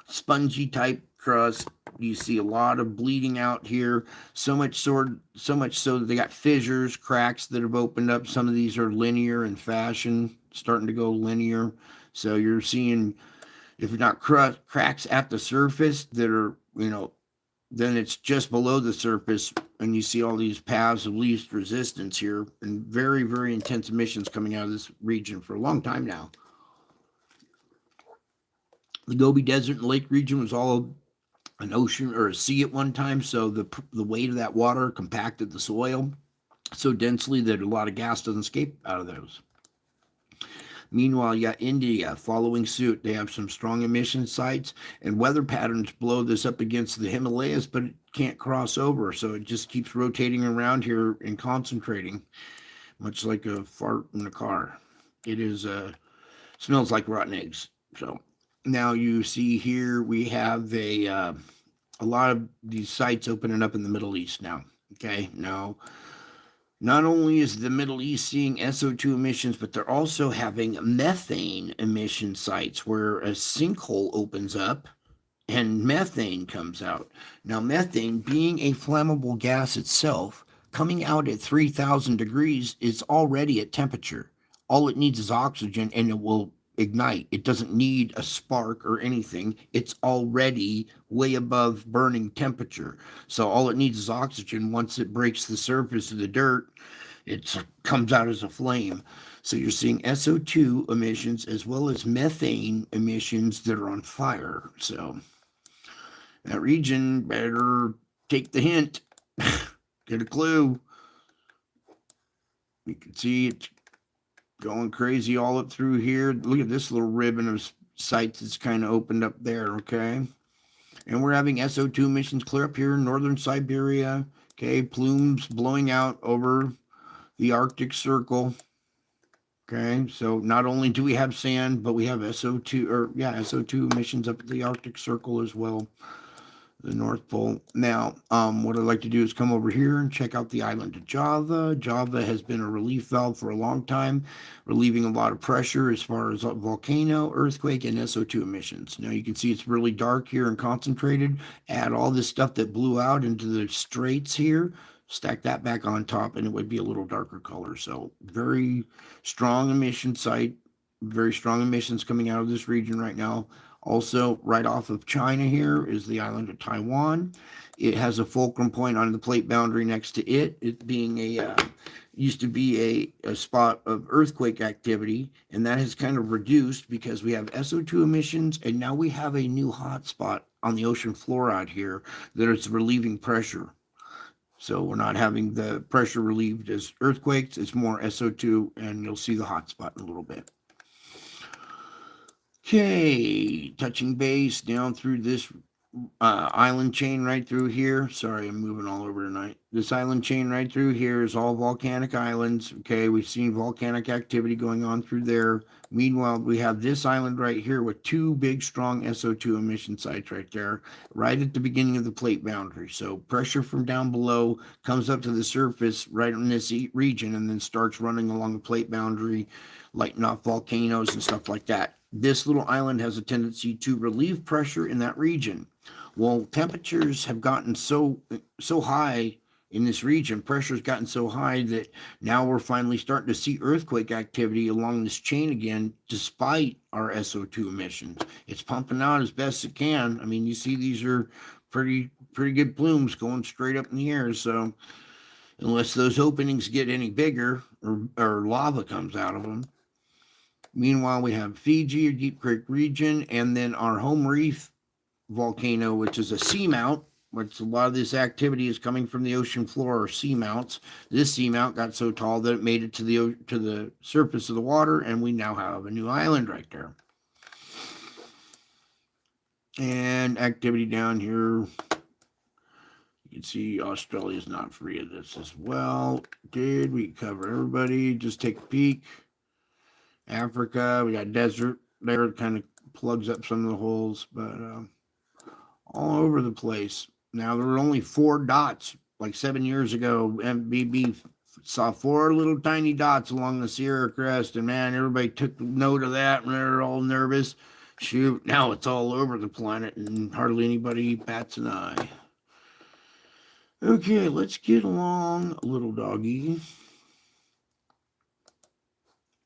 spongy type crust. You see a lot of bleeding out here. So much so that they got fissures, cracks that have opened up. Some of these are linear in fashion, starting to go linear. So you're seeing, if not cracks at the surface that are, then it's just below the surface, and you see all these paths of least resistance here, and very, very intense emissions coming out of this region for a long time now. The Gobi Desert and Lake region was all an ocean or a sea at one time, so the weight of that water compacted the soil so densely that a lot of gas doesn't escape out of those. Meanwhile, you got India following suit. They have some strong emission sites, and weather patterns blow this up against the Himalayas, but it can't cross over, so it just keeps rotating around here and concentrating, much like a fart in a car. It is smells like rotten eggs. So now you see here we have a lot of these sites opening up in the Middle East now. Okay, now not only is the Middle East seeing SO2 emissions, but they're also having methane emission sites where a sinkhole opens up and methane comes out. Now, methane, being a flammable gas itself, coming out at 3,000 degrees is already at temperature. All it needs is oxygen and it will ignite. It doesn't need a spark or anything. It's already way above burning temperature. So all it needs is oxygen. Once it breaks the surface of the dirt, it comes out as a flame. So you're seeing SO2 emissions as well as methane emissions that are on fire. So that region better take the hint. Get a clue. You can see it's going crazy all up through here. Look at this little ribbon of sites that's kind of opened up there, okay? And we're having SO2 emissions clear up here in northern Siberia, okay? Plumes blowing out over the Arctic Circle. Okay, so not only do we have sand, but we have SO2 emissions up at the Arctic Circle as well, the North Pole. Now, what I'd like to do is come over here and check out the island of Java. Java has been a relief valve for a long time, relieving a lot of pressure as far as volcano, earthquake, and SO2 emissions. Now you can see it's really dark here and concentrated. Add all this stuff that blew out into the straits here, stack that back on top, and it would be a little darker color. So very strong emission site, very strong emissions coming out of this region right now. Also, right off of China here is the island of Taiwan. It has a fulcrum point on the plate boundary next to it. It being used to be a spot of earthquake activity, and that has kind of reduced because we have SO2 emissions, and now we have a new hot spot on the ocean floor out here that is relieving pressure. So we're not having the pressure relieved as earthquakes, it's more SO2, and you'll see the hot spot in a little bit. Okay, touching base down through this island chain right through here. Sorry, I'm moving all over tonight. This island chain right through here is all volcanic islands. Okay, we've seen volcanic activity going on through there. Meanwhile, we have this island right here with two big, strong SO2 emission sites right there, right at the beginning of the plate boundary. So pressure from down below comes up to the surface right in this region and then starts running along the plate boundary, lighting off volcanoes and stuff like that. This little island has a tendency to relieve pressure in that region. Well, temperatures have gotten so high in this region, pressure's gotten so high that now we're finally starting to see earthquake activity along this chain again, despite our SO2 emissions. It's pumping out as best it can. I mean, you see these are pretty good plumes going straight up in the air. So unless those openings get any bigger or lava comes out of them. Meanwhile, we have Fiji, or Deep Creek region, and then our home reef volcano, which is a seamount, which a lot of this activity is coming from the ocean floor or seamounts. This seamount got so tall that it made it to the surface of the water, and we now have a new island right there. And activity down here, you can see Australia is not free of this as well. Did we cover everybody? Just take a peek. Africa, we got desert there, it kind of plugs up some of the holes, but all over the place. Now, there were only 4 dots, like 7 years ago. MBB saw 4 little tiny dots along the Sierra Crest, and man, everybody took note of that, and they're all nervous. Shoot, now it's all over the planet, and hardly anybody bats an eye. Okay, let's get along, little doggy.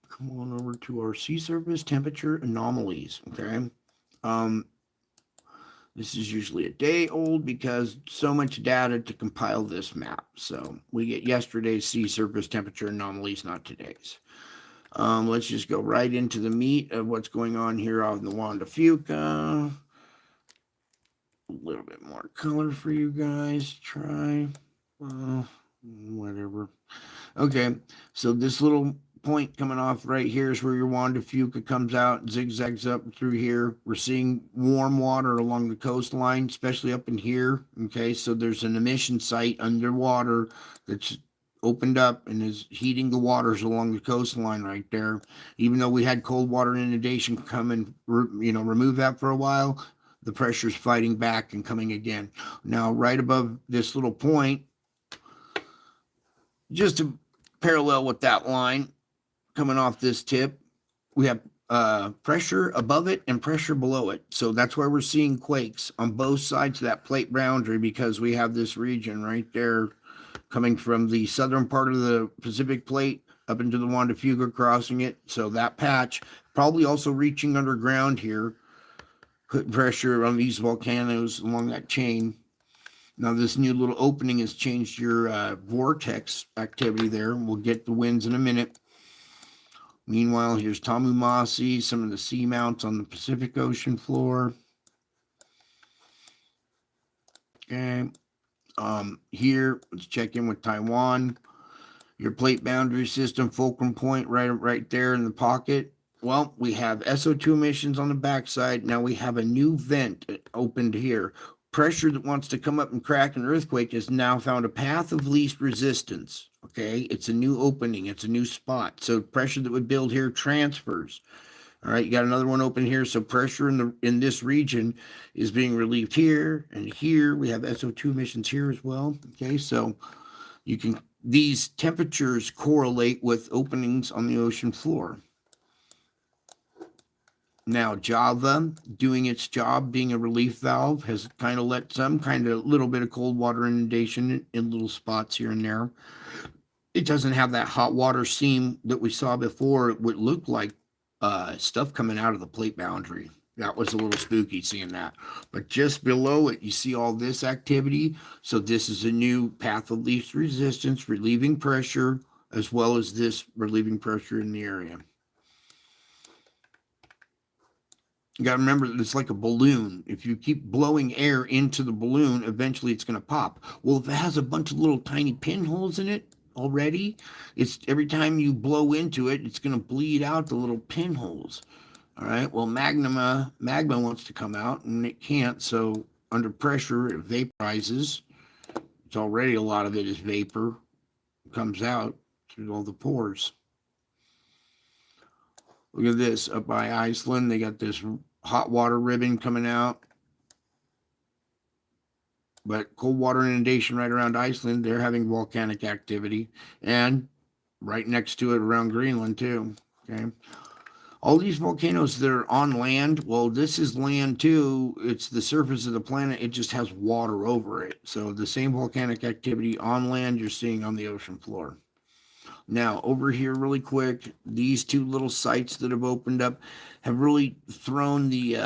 Come on over to our sea surface temperature anomalies, okay? This is usually a day old because so much data to compile this map. So we get yesterday's sea surface temperature anomalies, not today's. Let's just go right into the meat of what's going on here on the Juan de Fuca. A little bit more color for you guys. Try. Whatever. Okay, so this little point coming off right here is where your Juan de Fuca comes out, zigzags up through here. We're seeing warm water along the coastline, especially up in here. Okay, so there's an emission site underwater that's opened up and is heating the waters along the coastline right there. Even though we had cold water inundation come and remove that for a while, the pressure's fighting back and coming again. Now, right above this little point, just to parallel with that line coming off this tip, we have pressure above it and pressure below it. So that's why we're seeing quakes on both sides of that plate boundary, because we have this region right there coming from the southern part of the Pacific plate up into the Juan de Fuca, crossing it. So that patch probably also reaching underground here, put pressure on these volcanoes along that chain. Now, this new little opening has changed your vortex activity there. We'll get the winds in a minute. Meanwhile, here's Tamumasi, some of the seamounts on the Pacific Ocean floor. Okay. Here, let's check in with Taiwan. Your plate boundary system, fulcrum point right there in the pocket. Well, we have SO2 emissions on the backside. Now we have a new vent opened here. pressure that wants to come up and crack an earthquake has now found a path of least resistance. Okay, it's a new opening, it's a new spot. So pressure that would build here transfers. All right, you got another one open here. So pressure in this region is being relieved here and here. We have SO2 emissions here as well. Okay, so these temperatures correlate with openings on the ocean floor. Now, Java, doing its job, being a relief valve, has kind of let some kind of little bit of cold water inundation in little spots here and there. It doesn't have that hot water seam that we saw before. It would look like stuff coming out of the plate boundary. That was a little spooky seeing that. But just below it, you see all this activity. So this is a new path of least resistance, relieving pressure, as well as this relieving pressure in the area. You got to remember that it's like a balloon. If you keep blowing air into the balloon, eventually it's going to pop. Well, if it has a bunch of little tiny pinholes in it already, it's every time you blow into it, it's going to bleed out the little pinholes. All right. Well, magma wants to come out and it can't. So under pressure, it vaporizes. It's already a lot of it is vapor. It comes out through all the pores. Look at this up by Iceland. They got this hot water ribbon coming out. But cold water inundation right around Iceland, they're having volcanic activity. And right next to it around Greenland too. Okay. All these volcanoes that are on land, well, this is land too. It's the surface of the planet. It just has water over it. So the same volcanic activity on land you're seeing on the ocean floor. Now, over here really quick, these two little sites that have opened up have really thrown the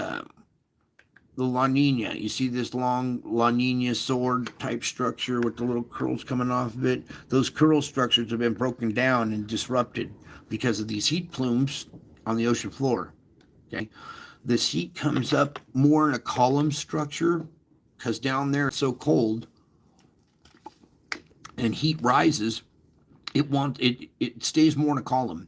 La Nina. You see this long La Nina sword type structure with the little curls coming off of it? Those curl structures have been broken down and disrupted because of these heat plumes on the ocean floor. Okay, this heat comes up more in a column structure because down there it's so cold and heat rises. It stays more in a column,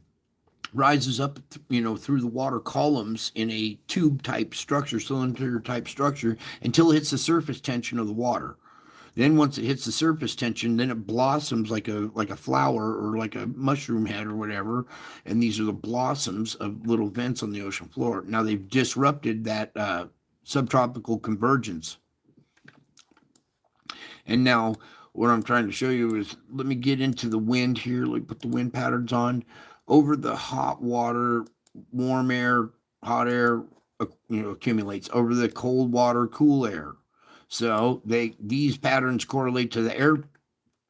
rises up, through the water columns in a tube type structure, cylinder type structure, until it hits the surface tension of the water. Then once it hits the surface tension, then it blossoms like a flower or like a mushroom head or whatever. And these are the blossoms of little vents on the ocean floor. Now they've disrupted that subtropical convergence. And now what I'm trying to show you is, let me get into the wind here. Let me put the wind patterns on. Over the hot water, warm air, hot air, accumulates. Over the cold water, cool air. So these patterns correlate to the air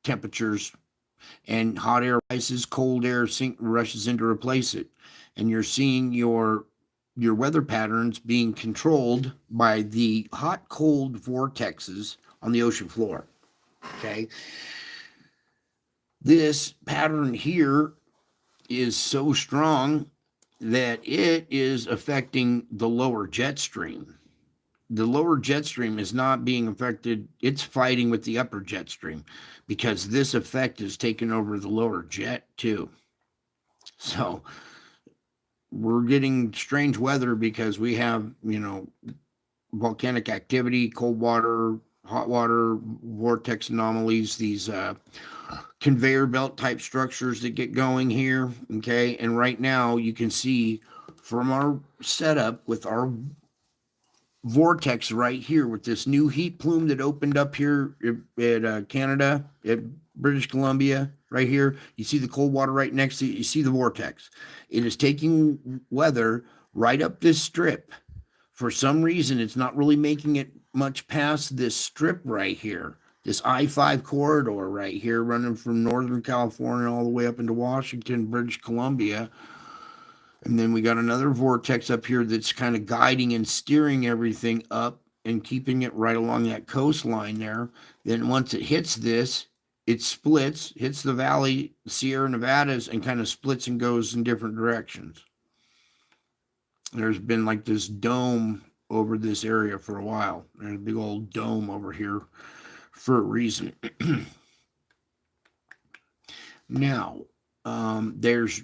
temperatures, and hot air rises, cold air rushes in to replace it. And you're seeing your weather patterns being controlled by the hot-cold vortexes on the ocean floor. Okay. This pattern here is so strong that it is affecting the lower jet stream. The lower jet stream is not being affected. It's fighting with the upper jet stream because this effect is taking over the lower jet too. So we're getting strange weather because we have, volcanic activity, cold water, hot water, vortex anomalies, these conveyor belt type structures that get going here. Okay. And right now you can see from our setup with our vortex right here with this new heat plume that opened up here at Canada, at British Columbia, right here. You see the cold water right next to it. You see the vortex. It is taking weather right up this strip. For some reason, it's not really making it much past this strip right here, this I-5 corridor right here, running from Northern California all the way up into Washington, British Columbia. And then we got another vortex up here that's kind of guiding and steering everything up and keeping it right along that coastline there. Then once it hits this, it splits, hits the valley, Sierra Nevadas, and kind of splits and goes in different directions. There's been like this dome over this area for a while. There's a big old dome over here for a reason. Now, there's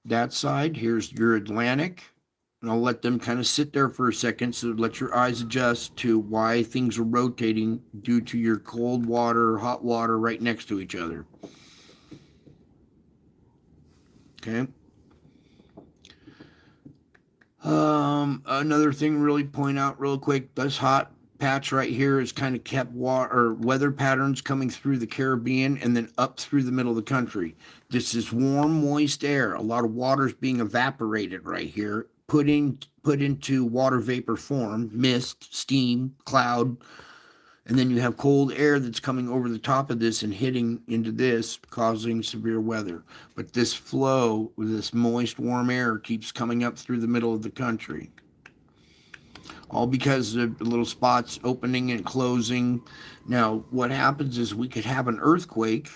that side. Here's your Atlantic. And I'll let them kind of sit there for a second, so let your eyes adjust to why things are rotating due to your cold water, hot water right next to each other. Okay. Another thing really point out real quick, this hot patch right here is kind of kept weather patterns coming through the Caribbean and then up through the middle of the country. This is warm, moist air. A lot of water is being evaporated right here, put into water vapor form, mist, steam, cloud, and then you have cold air that's coming over the top of this and hitting into this, causing severe weather. But this flow, this moist, warm air, keeps coming up through the middle of the country. All because of little spots opening and closing. Now, what happens is we could have an earthquake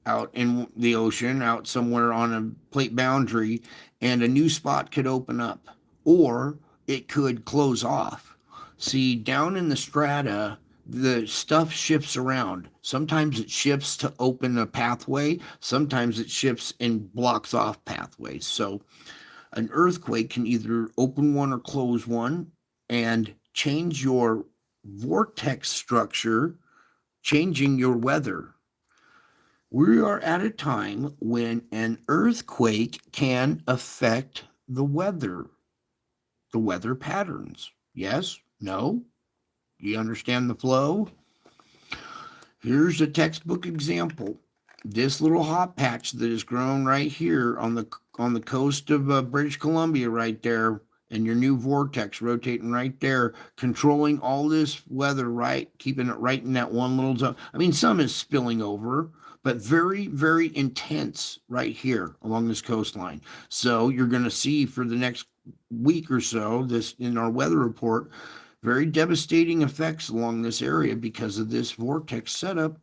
out in the ocean, out somewhere on a plate boundary, and a new spot could open up, or it could close off. See, down in the strata, the stuff shifts around. Sometimes it shifts to open a pathway, sometimes it shifts and blocks off pathways. So an earthquake can either open one or close one and change your vortex structure, changing your weather. We are at a time when an earthquake can affect the weather patterns. Yes? No? Do you understand the flow? Here's a textbook example. This little hot patch that is grown right here on the coast of British Columbia right there, and your new vortex rotating right there, controlling all this weather, right, keeping it right in that one little zone. I mean, some is spilling over, but very, very intense right here along this coastline. So you're going to see for the next week or so, this in our weather report, very devastating effects along this area because of this vortex setup.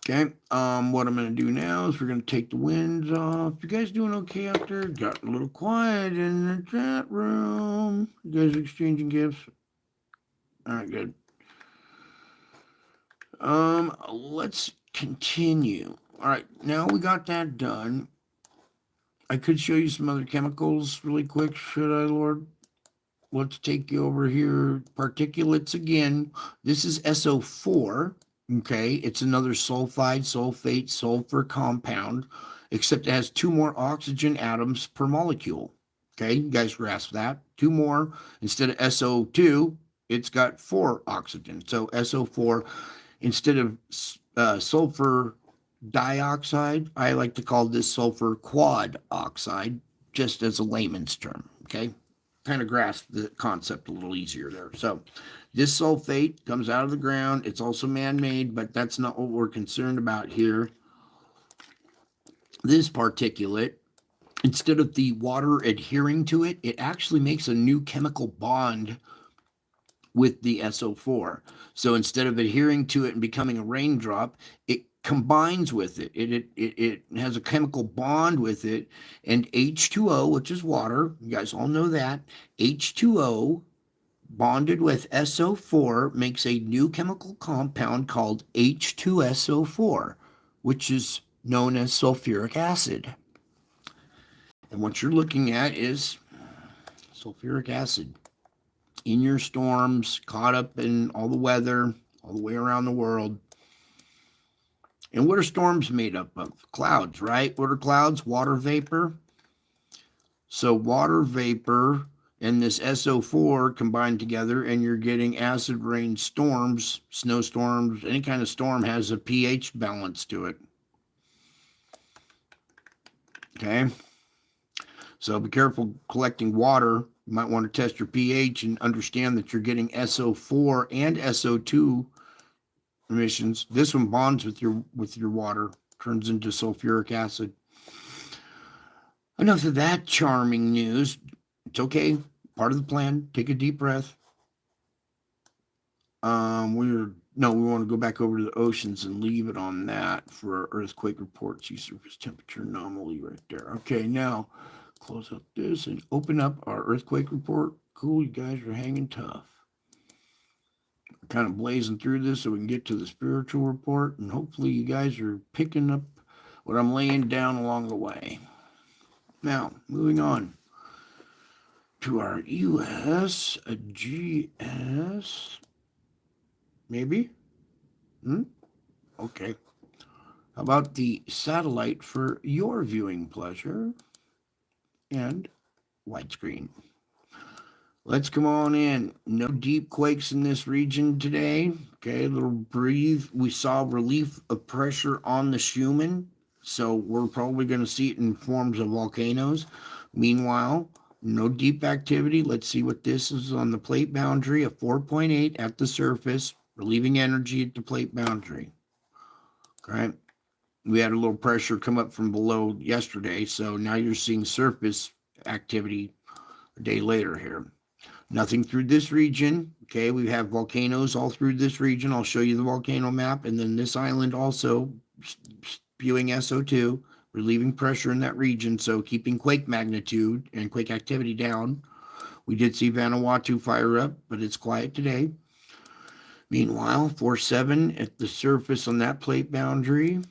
Okay, what I'm going to do now is we're going to take the winds off. You guys doing okay out there? Got a little quiet in the chat room. You guys exchanging gifts? All right, good. Let's continue. All right, now we got that done. I could show you some other chemicals really quick, should I, Lord? Let's take you over here. Particulates again. This is SO4. Okay, it's another sulfide, sulfate, sulfur compound, except it has 2 more oxygen atoms per molecule. Okay, you guys grasp that? 2 more. Instead of SO2, it's got 4 oxygen. So SO4, instead of sulfur dioxide, I like to call this sulfur quad oxide, just as a layman's term. Okay, kind of grasp the concept a little easier there. So this sulfate comes out of the ground. It's also man-made, but that's not what we're concerned about here. This particulate, instead of the water adhering to it, it actually makes a new chemical bond with the SO4. So instead of adhering to it and becoming a raindrop, it combines with it. It has a chemical bond with it, and H2O, which is water, you guys all know that, H2O bonded with SO4 makes a new chemical compound called H2SO4, which is known as sulfuric acid. And what you're looking at is sulfuric acid in your storms, caught up in all the weather, all the way around the world. And what are storms made up of? Clouds, right? What are clouds? Water vapor. So water vapor and this SO4 combined together, and you're getting acid rain storms, snowstorms. Any kind of storm has a pH balance to it. Okay? So be careful collecting water. You might want to test your pH and understand that you're getting SO4 and SO2 emissions. This one bonds with your water, turns into sulfuric acid. Enough of that charming news. It's okay. Part of the plan. Take a deep breath. We want to go back over to the oceans and leave it on that for our earthquake report. Sea surface temperature anomaly right there. Okay, now close up this and open up our earthquake report. Cool, you guys are hanging tough. We're kind of blazing through this so we can get to the spiritual report, and hopefully you guys are picking up what I'm laying down along the way. Now, moving on to our US GS. Maybe? Okay. How about the satellite for your viewing pleasure? And widescreen. Let's come on in. No deep quakes in this region today. Okay, a little breathe. We saw relief of pressure on the Schumann, so we're probably going to see it in forms of volcanoes. Meanwhile, no deep activity. Let's see what this is on the plate boundary, a 4.8 at the surface, relieving energy at the plate boundary. Okay, we had a little pressure come up from below yesterday, so now you're seeing surface activity a day later here. Nothing through this region. Okay, we have volcanoes all through this region. I'll show you the volcano map. And then this island also spewing SO2, relieving pressure in that region. So keeping quake magnitude and quake activity down. We did see Vanuatu fire up, but it's quiet today. Meanwhile, 4.7 at the surface on that plate boundary.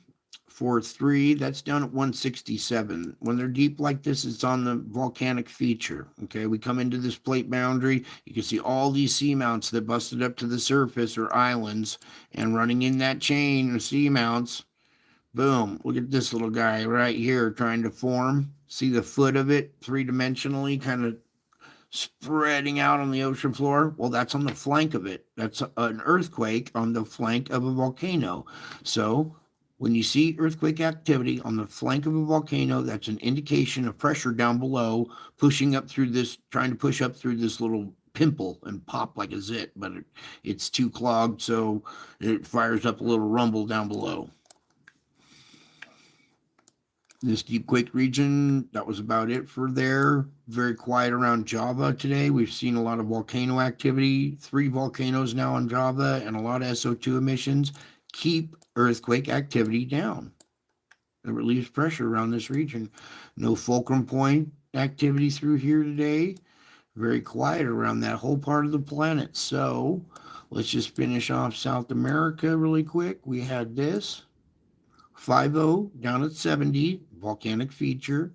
4.3, that's down at 167. When they're deep like this, it's on the volcanic feature. Okay, we come into this plate boundary. You can see all these seamounts that busted up to the surface or islands, and running in that chain of seamounts, boom, look at this little guy right here trying to form. See the foot of it three-dimensionally kind of spreading out on the ocean floor? Well, that's on the flank of it. That's an earthquake on the flank of a volcano. So when you see earthquake activity on the flank of a volcano, that's an indication of pressure down below, pushing up through this, trying to push up through this little pimple and pop like a zit, but it's too clogged, so it fires up a little rumble down below. This deep quake region, that was about it for there. Very quiet around Java today. We've seen a lot of volcano activity, 3 volcanoes now on Java, and a lot of SO2 emissions. Keep earthquake activity down. It relieves pressure around this region. No fulcrum point activity through here today. Very quiet around that whole part of the planet. So let's just finish off South America really quick. We had this 5.0 down at 70, volcanic feature.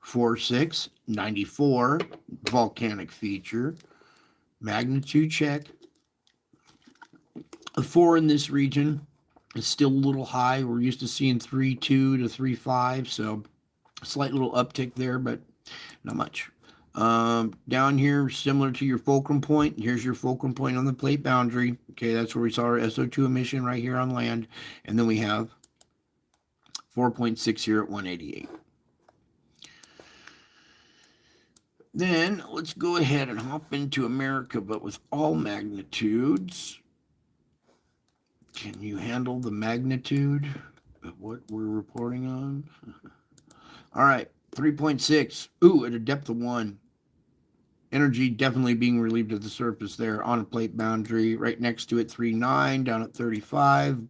4.6, 94, volcanic feature. Magnitude check. A 4 in this region is still a little high. We're used to seeing 3.2 to 3.5, so a slight little uptick there, but not much. Down here, similar to your fulcrum point, here's your fulcrum point on the plate boundary. Okay, that's where we saw our SO2 emission right here on land. And then we have 4.6 here at 188. Then let's go ahead and hop into America, but with all magnitudes. Can you handle the magnitude of what we're reporting on? All right, 3.6. Ooh, at a depth of 1. Energy definitely being relieved at the surface there on a plate boundary. Right next to it, 3.9, down at 35.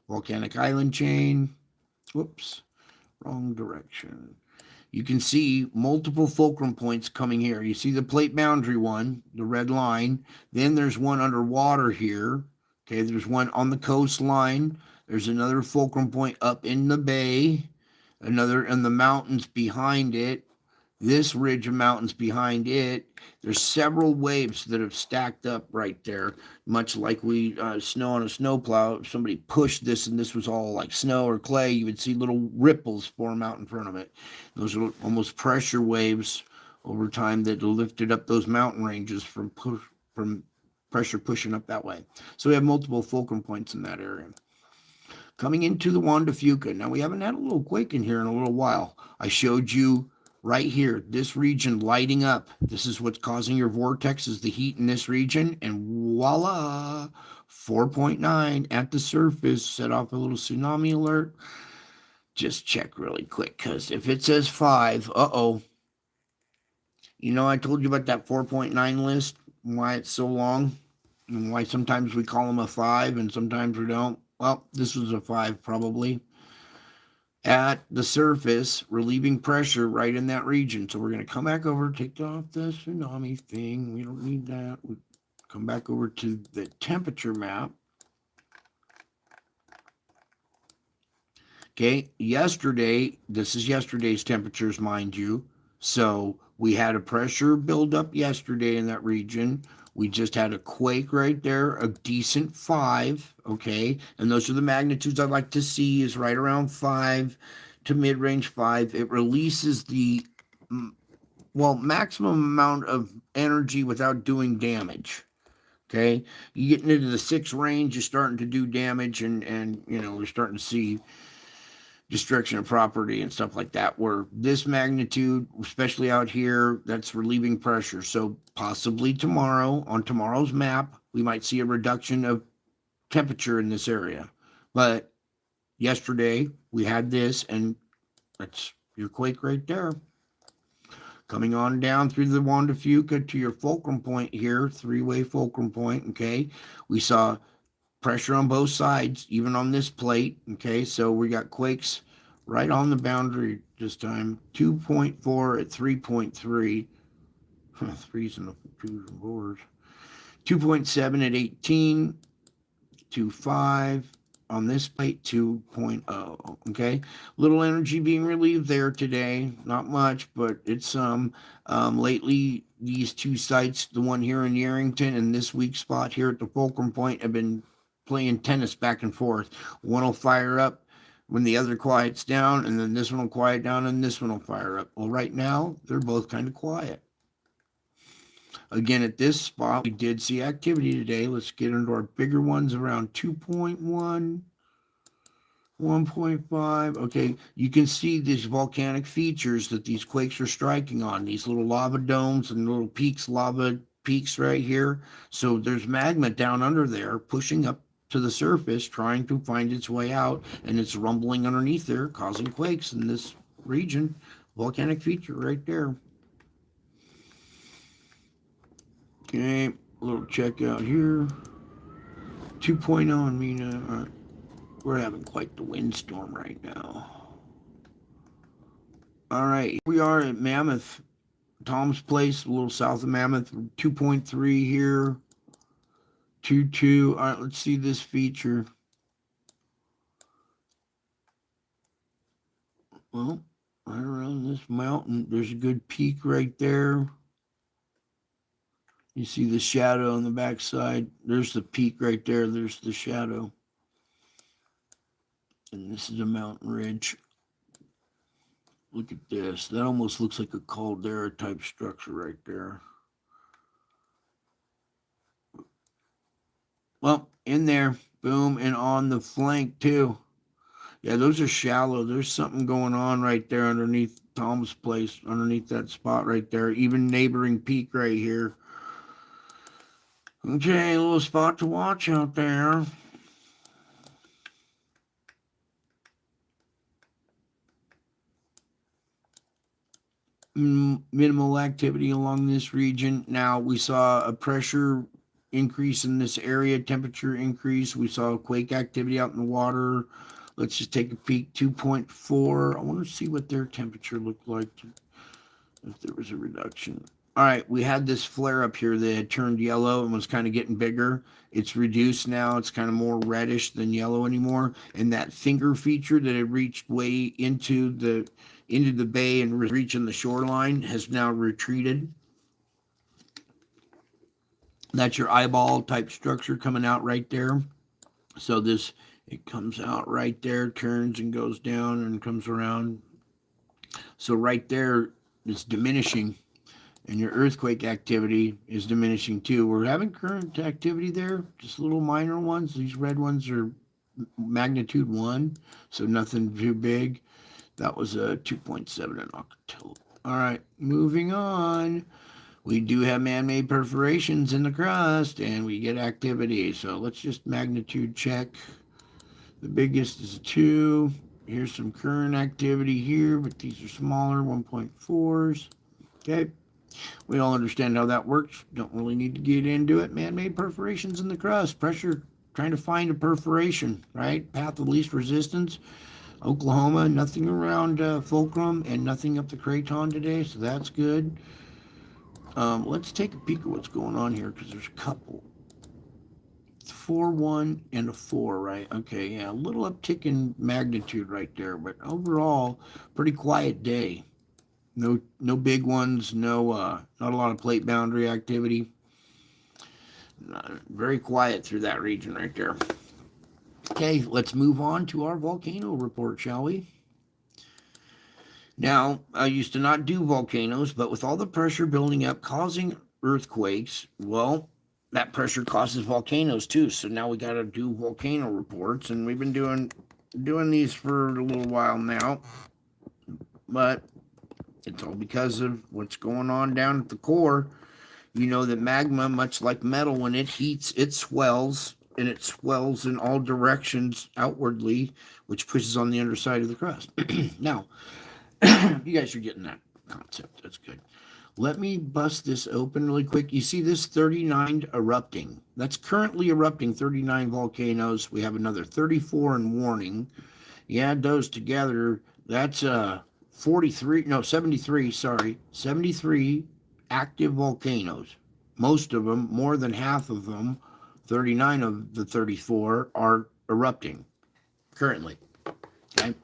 Volcanic island chain. Whoops, wrong direction. You can see multiple fulcrum points coming here. You see the plate boundary one, the red line. Then there's one underwater here. Okay, there's one on the coastline. There's another fulcrum point up in the bay. Another in the mountains behind it. This ridge of mountains behind it. There's several waves that have stacked up right there, much like we snow on a snowplow. If somebody pushed this and this was all like snow or clay, you would see little ripples form out in front of it. Those are almost pressure waves over time that lifted up those mountain ranges from pressure pushing up that way. So we have multiple fulcrum points in that area. Coming into the Juan de Fuca. Now, we haven't had a little quake in here in a little while. I showed you right here, this region lighting up. This is what's causing your vortex, is the heat in this region. And voila, 4.9 at the surface, set off a little tsunami alert. Just check really quick, because if it says 5, You know, I told you about that 4.9 list, why it's so long, and why sometimes we call them a 5 and sometimes we don't. Well, this was a 5 probably. At the surface, relieving pressure right in that region. So we're going to come back over, take off the tsunami thing. We don't need that. We come back over to the temperature map. Okay, yesterday, this is yesterday's temperatures, mind you. So we had a pressure buildup yesterday in that region. We just had a quake right there, a decent 5, okay? And those are the magnitudes I like to see, is right around 5 to mid-range 5. It releases the, maximum amount of energy without doing damage. Okay, you getting into the 6 range, you're starting to do damage, and we're starting to see destruction of property and stuff like that. Where this magnitude, especially out here, that's relieving pressure. So possibly tomorrow, on tomorrow's map, we might see a reduction of temperature in this area. But yesterday we had this, and that's your quake right there. Coming on down through the Juan de Fuca to your fulcrum point here, 3-way fulcrum point, okay? We saw pressure on both sides, even on this plate, okay? So we got quakes right on the boundary this time. 2.4 at 3.3. 3's and 2's and 4's. 2.7 at 18. 2.5 on this plate, 2.0, okay? Little energy being relieved there today. Not much, but it's some. Lately, these two sites, the one here in Yerington and this weak spot here at the fulcrum point, have been playing tennis back and forth. One will fire up when the other quiets down, and then this one will quiet down, and this one will fire up. Well, right now, they're both kind of quiet. Again, at this spot, we did see activity today. Let's get into our bigger ones around 2.1, 1.5. Okay, you can see these volcanic features that these quakes are striking on. These little lava domes and little peaks, lava peaks right here. So there's magma down under there pushing up to the surface, trying to find its way out, and it's rumbling underneath there, causing quakes in this region. Volcanic feature right there. Okay, a little check out here. 2.0 on Mina. All right. We're having quite the windstorm right now. All right, we are at Mammoth, Tom's Place, a little south of Mammoth. 2.3 here. 2.2. All right, let's see this feature. Well, right around this mountain, there's a good peak right there. You see the shadow on the backside. There's the peak right there. There's the shadow. And this is a mountain ridge. Look at this. That almost looks like a caldera type structure right there. Well, in there. Boom. And on the flank too. Yeah, those are shallow. There's something going on right there underneath Tom's Place, underneath that spot right there. Even neighboring peak right here. Okay, a little spot to watch out there. Minimal activity along this region. Now, we saw a pressure increase in this area, temperature increase. We saw quake activity out in the water. Let's just take a peek. 2.4. I want to see what their temperature looked like, if there was a reduction. All right, we had this flare up here that had turned yellow and was kind of getting bigger. It's reduced now. It's kind of more reddish than yellow anymore. And that finger feature that had reached way into the bay and reaching the shoreline has now retreated. That's your eyeball type structure coming out right there. So it comes out right there, turns and goes down and comes around. So right there, it's diminishing. And your earthquake activity is diminishing too. We're having current activity there, just little minor ones. These red ones are magnitude 1, so nothing too big. That was a 2.7 in octillion. All right, moving on. We do have man-made perforations in the crust, and we get activity. So let's just magnitude check. The biggest is a 2. Here's some current activity here, but these are smaller, 1.4s. Okay. We all understand how that works. Don't really need to get into it. Man-made perforations in the crust. Pressure, trying to find a perforation, right? Path of least resistance. Oklahoma, nothing around Fulcrum and nothing up the Craton today, so that's good. Let's take a peek at what's going on here, because there's a couple. 4.1 and a 4, right? Okay, yeah, a little uptick in magnitude right there, but overall, pretty quiet day. No big ones, not a lot of plate boundary activity. Very quiet through that region right there. Okay, let's move on to our volcano report, shall we? Now, I used to not do volcanoes, but with all the pressure building up causing earthquakes, well, that pressure causes volcanoes too. So now we got to do volcano reports, and we've been doing these for a little while now. But it's all because of what's going on down at the core. You know that magma, much like metal, when it heats, it swells, and it swells in all directions outwardly, which pushes on the underside of the crust. Now, you guys are getting that concept. That's good. Let me bust this open really quick. You see this 39 erupting. That's currently erupting 39 volcanoes. We have another 34 in warning. You add those together, that's 73 active volcanoes. Most of them, more than half of them, 39 of the 34 are erupting currently. Okay.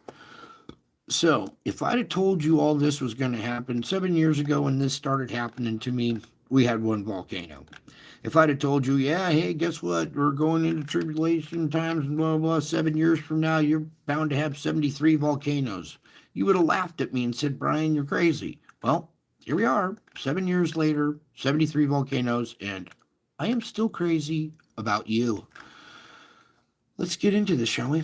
So, if I'd have told you all this was going to happen 7 years ago when this started happening to me, we had one volcano. If I'd have told you, yeah, hey, guess what? We're going into tribulation times and blah, blah, 7 years from now, you're bound to have 73 volcanoes. You would have laughed at me and said, Brian, you're crazy. Well, here we are, 7 years later, 73 volcanoes, and I am still crazy about you. Let's get into this, shall we?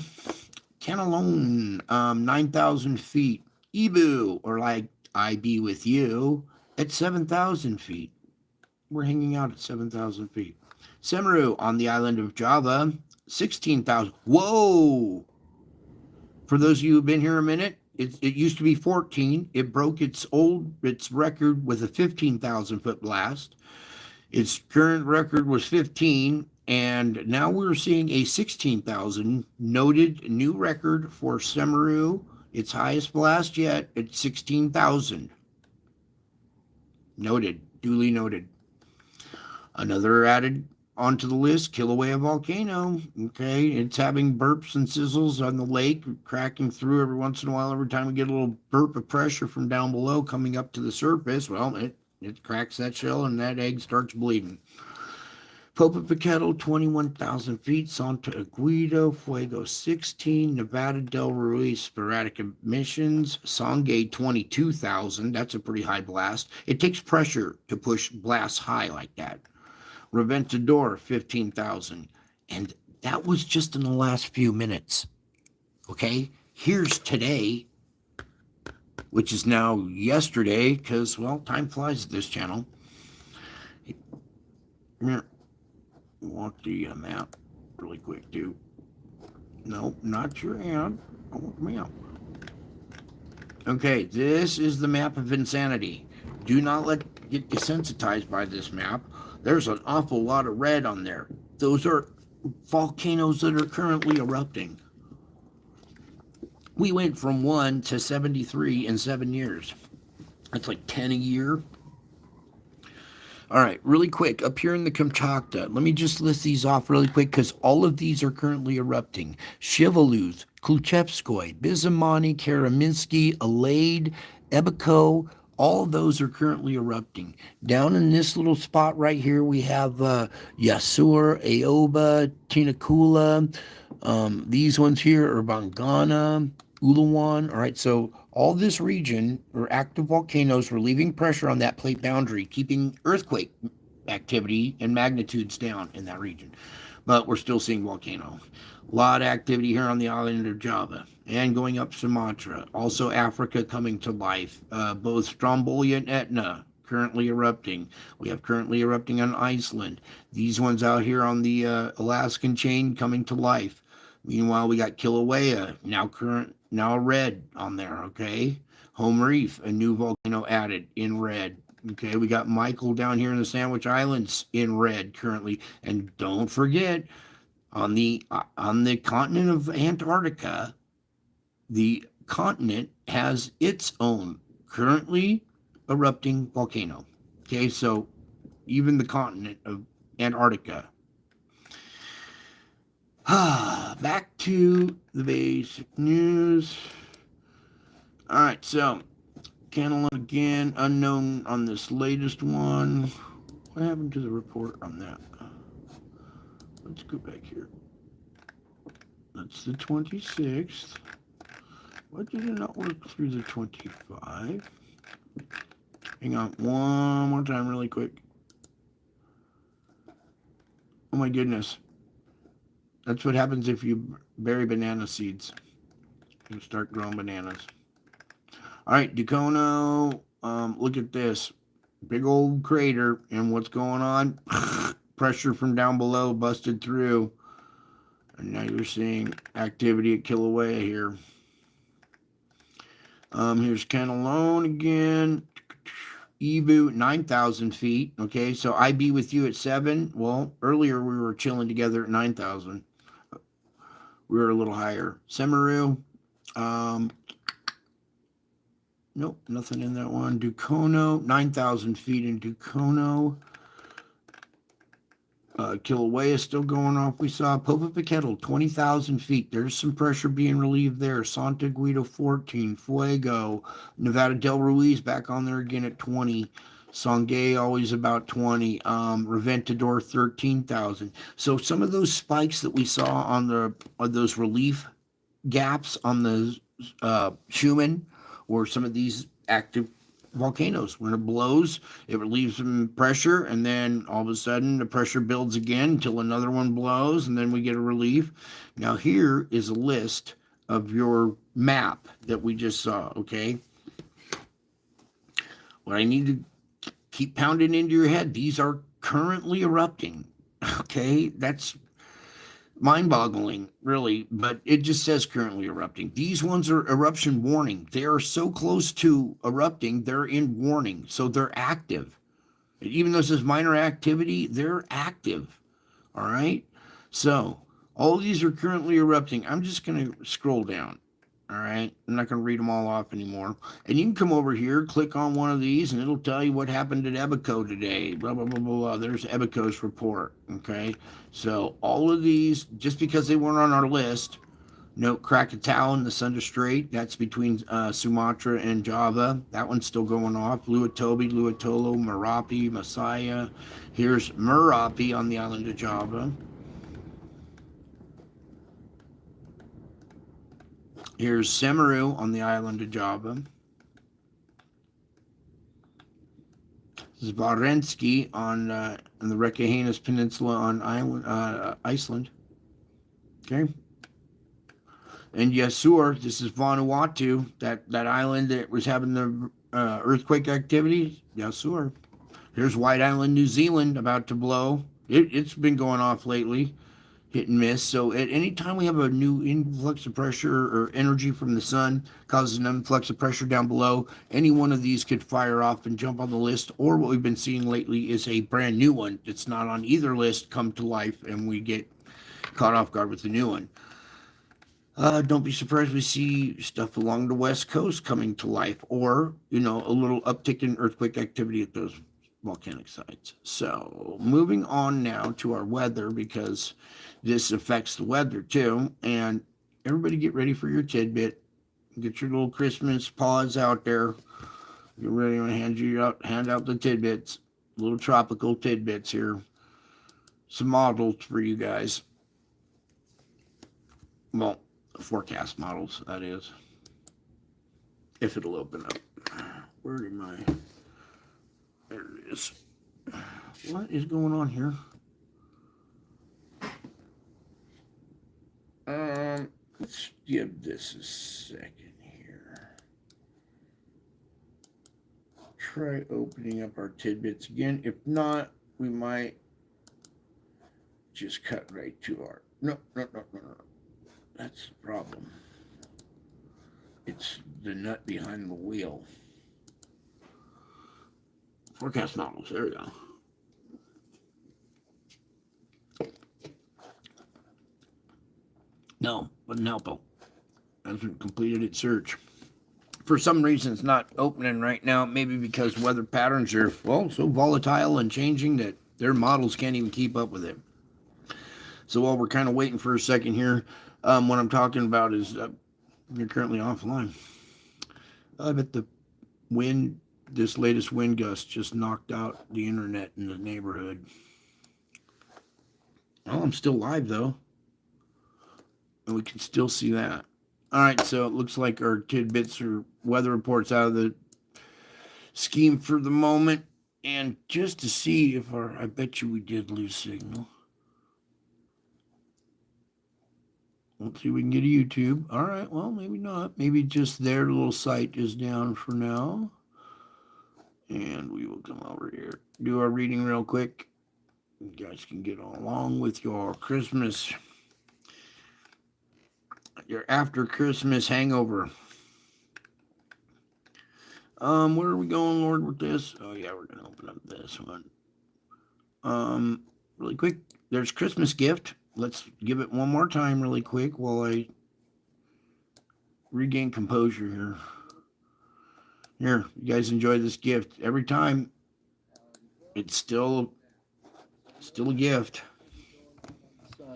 Canalone, 9,000 feet. Ibu, or like I be with you, at 7,000 feet. We're hanging out at 7,000 feet. Semeru on the island of Java, 16,000. Whoa! For those of you who've been here a minute, it used to be 14. It broke its record with a 15,000 foot blast. Its current record was 15. And now we're seeing a 16,000 noted new record for Semeru, its highest blast yet at 16,000. Noted, duly noted. Another added onto the list, Kilauea Volcano. Okay, it's having burps and sizzles on the lake, cracking through every once in a while. Every time we get a little burp of pressure from down below coming up to the surface, well, it cracks that shell and that egg starts bleeding. Popocatépetl, 21,000 feet. Santa Aguida, Fuego, 16. Nevada del Ruiz, sporadic emissions. Sangay, 22,000. That's a pretty high blast. It takes pressure to push blasts high like that. Reventador, 15,000. And that was just in the last few minutes. Okay? Here's today, which is now yesterday, because, well, time flies at this channel. I want the map really quick, too. No, not your hand. I want the map. Okay, this is the map of insanity. Do not get desensitized by this map. There's an awful lot of red on there. Those are volcanoes that are currently erupting. We went from 1 to 73 in 7 years. That's like 10 a year. All right, really quick, up here in the Kamchatka, let me just list these off really quick because all of these are currently erupting. Shivaluz, Kluchevskoy, Bizimani, Karaminsky, Alade, Ebiko, all of those are currently erupting. Down in this little spot right here, we have Yasur, Aoba, Tinakula. These ones here are Bangana, Ulawan. All right, so all this region are active volcanoes relieving pressure on that plate boundary, keeping earthquake activity and magnitudes down in that region. But we're still seeing volcano. A lot of activity here on the island of Java and going up Sumatra. Also Africa coming to life. Both Stromboli and Etna currently erupting. We have currently erupting on Iceland. These ones out here on the Alaskan chain coming to life. Meanwhile, we got Kilauea, now red on there, okay? Home Reef, a new volcano added in red. Okay, we got Michael down here in the Sandwich Islands in red currently. And don't forget, on the continent of Antarctica, the continent has its own currently erupting volcano. Okay, so even the continent of Antarctica. Back to the basic news. All right, so Cantaloupe again, unknown on this latest one. What happened to the report on that? Let's go back here. That's the 26th. Why did it not work through the 25? Hang on one more time really quick. Oh my goodness. That's what happens if you bury banana seeds. You start growing bananas. All right, Ducono, look at this. Big old crater, and what's going on? Pressure from down below busted through. And now you're seeing activity at Kilauea here. Here's Canalone again. Ebu, 9,000 feet. Okay, so I be with you at 7. Well, earlier we were chilling together at 9,000. We were a little higher. Semaru, nope, nothing in that one. Ducono, 9,000 feet in Ducono. Kilauea still going off. We saw Popocatépetl, 20,000 feet. There's some pressure being relieved there. Santa Guido, 14. Fuego. Nevada del Ruiz back on there again at 20. Sangay always about 20. Reventador, 13,000. So some of those spikes that we saw on those relief gaps on the Schumann, or some of these active volcanoes. When it blows, it relieves some pressure, and then all of a sudden the pressure builds again until another one blows, and then we get a relief. Now here is a list of your map that we just saw, okay? What I need to keep pounding into your head, these are currently erupting, okay? That's mind-boggling, really, but it just says currently erupting. These ones are eruption warning. They are so close to erupting, they're in warning, so they're active. Even though this is minor activity, they're active, all right? So all of these are currently erupting. I'm just going to scroll down, all right? I'm not going to read them all off anymore. And you can come over here, click on one of these, and it'll tell you what happened at Ebico today, blah, blah, blah, blah, blah. There's Ebico's report, okay? So all of these, just because they weren't on our list, note Krakatau and the Sunda Strait, that's between Sumatra and Java. That one's still going off. Luatobi, Luatolo, Merapi, Masaya. Here's Merapi on the island of Java. Here's Semaru on the island of Java. This is Varensky on the Reykjanes Peninsula on Iceland. Okay. And Yasur, this is Vanuatu, that island that was having the earthquake activity. Yasur. Here's White Island, New Zealand, about to blow. It's been going off lately. Hit and miss. So at any time we have a new influx of pressure or energy from the sun causes an influx of pressure down below, any one of these could fire off and jump on the list. Or what we've been seeing lately is a brand new one that's not on either list come to life, and we get caught off guard with the new one. Don't be surprised we see stuff along the west coast coming to life, or a little uptick in earthquake activity at those volcanic sites. So moving on now to our weather, because this affects the weather too. And everybody get ready for your tidbit. Get your little Christmas paws out there. You're ready to hand out the tidbits, little tropical tidbits here. Some models for you guys. Well, forecast models, that is. If it'll open up. Where am I? There it is. What is going on here? Let's give this a second here. Try opening up our tidbits again. If not, we might just cut right to our... No. That's the problem. It's the nut behind the wheel. Forecast models, there we go. No, wouldn't help it. Hasn't completed its search. For some reason, it's not opening right now. Maybe because weather patterns are, so volatile and changing that their models can't even keep up with it. So while we're kind of waiting for a second here, what I'm talking about is you're currently offline. I bet the wind, this latest wind gust just knocked out the internet in the neighborhood. Oh, I'm still live though. And we can still see that. All right, so it looks like our tidbits or weather reports out of the scheme for the moment. And just to see if I bet you we did lose signal. Let's see if we can get a YouTube. All right, well, maybe not. Maybe just their little site is down for now. And we will come over here, do our reading real quick. You guys can get along with your Christmas, your after Christmas hangover. Where are we going, Lord, with this? Oh yeah, we're gonna open up this one. Really quick. There's Christmas gift. Let's give it one more time, really quick, while I regain composure here. Here, you guys enjoy this gift. Every time, it's still a gift.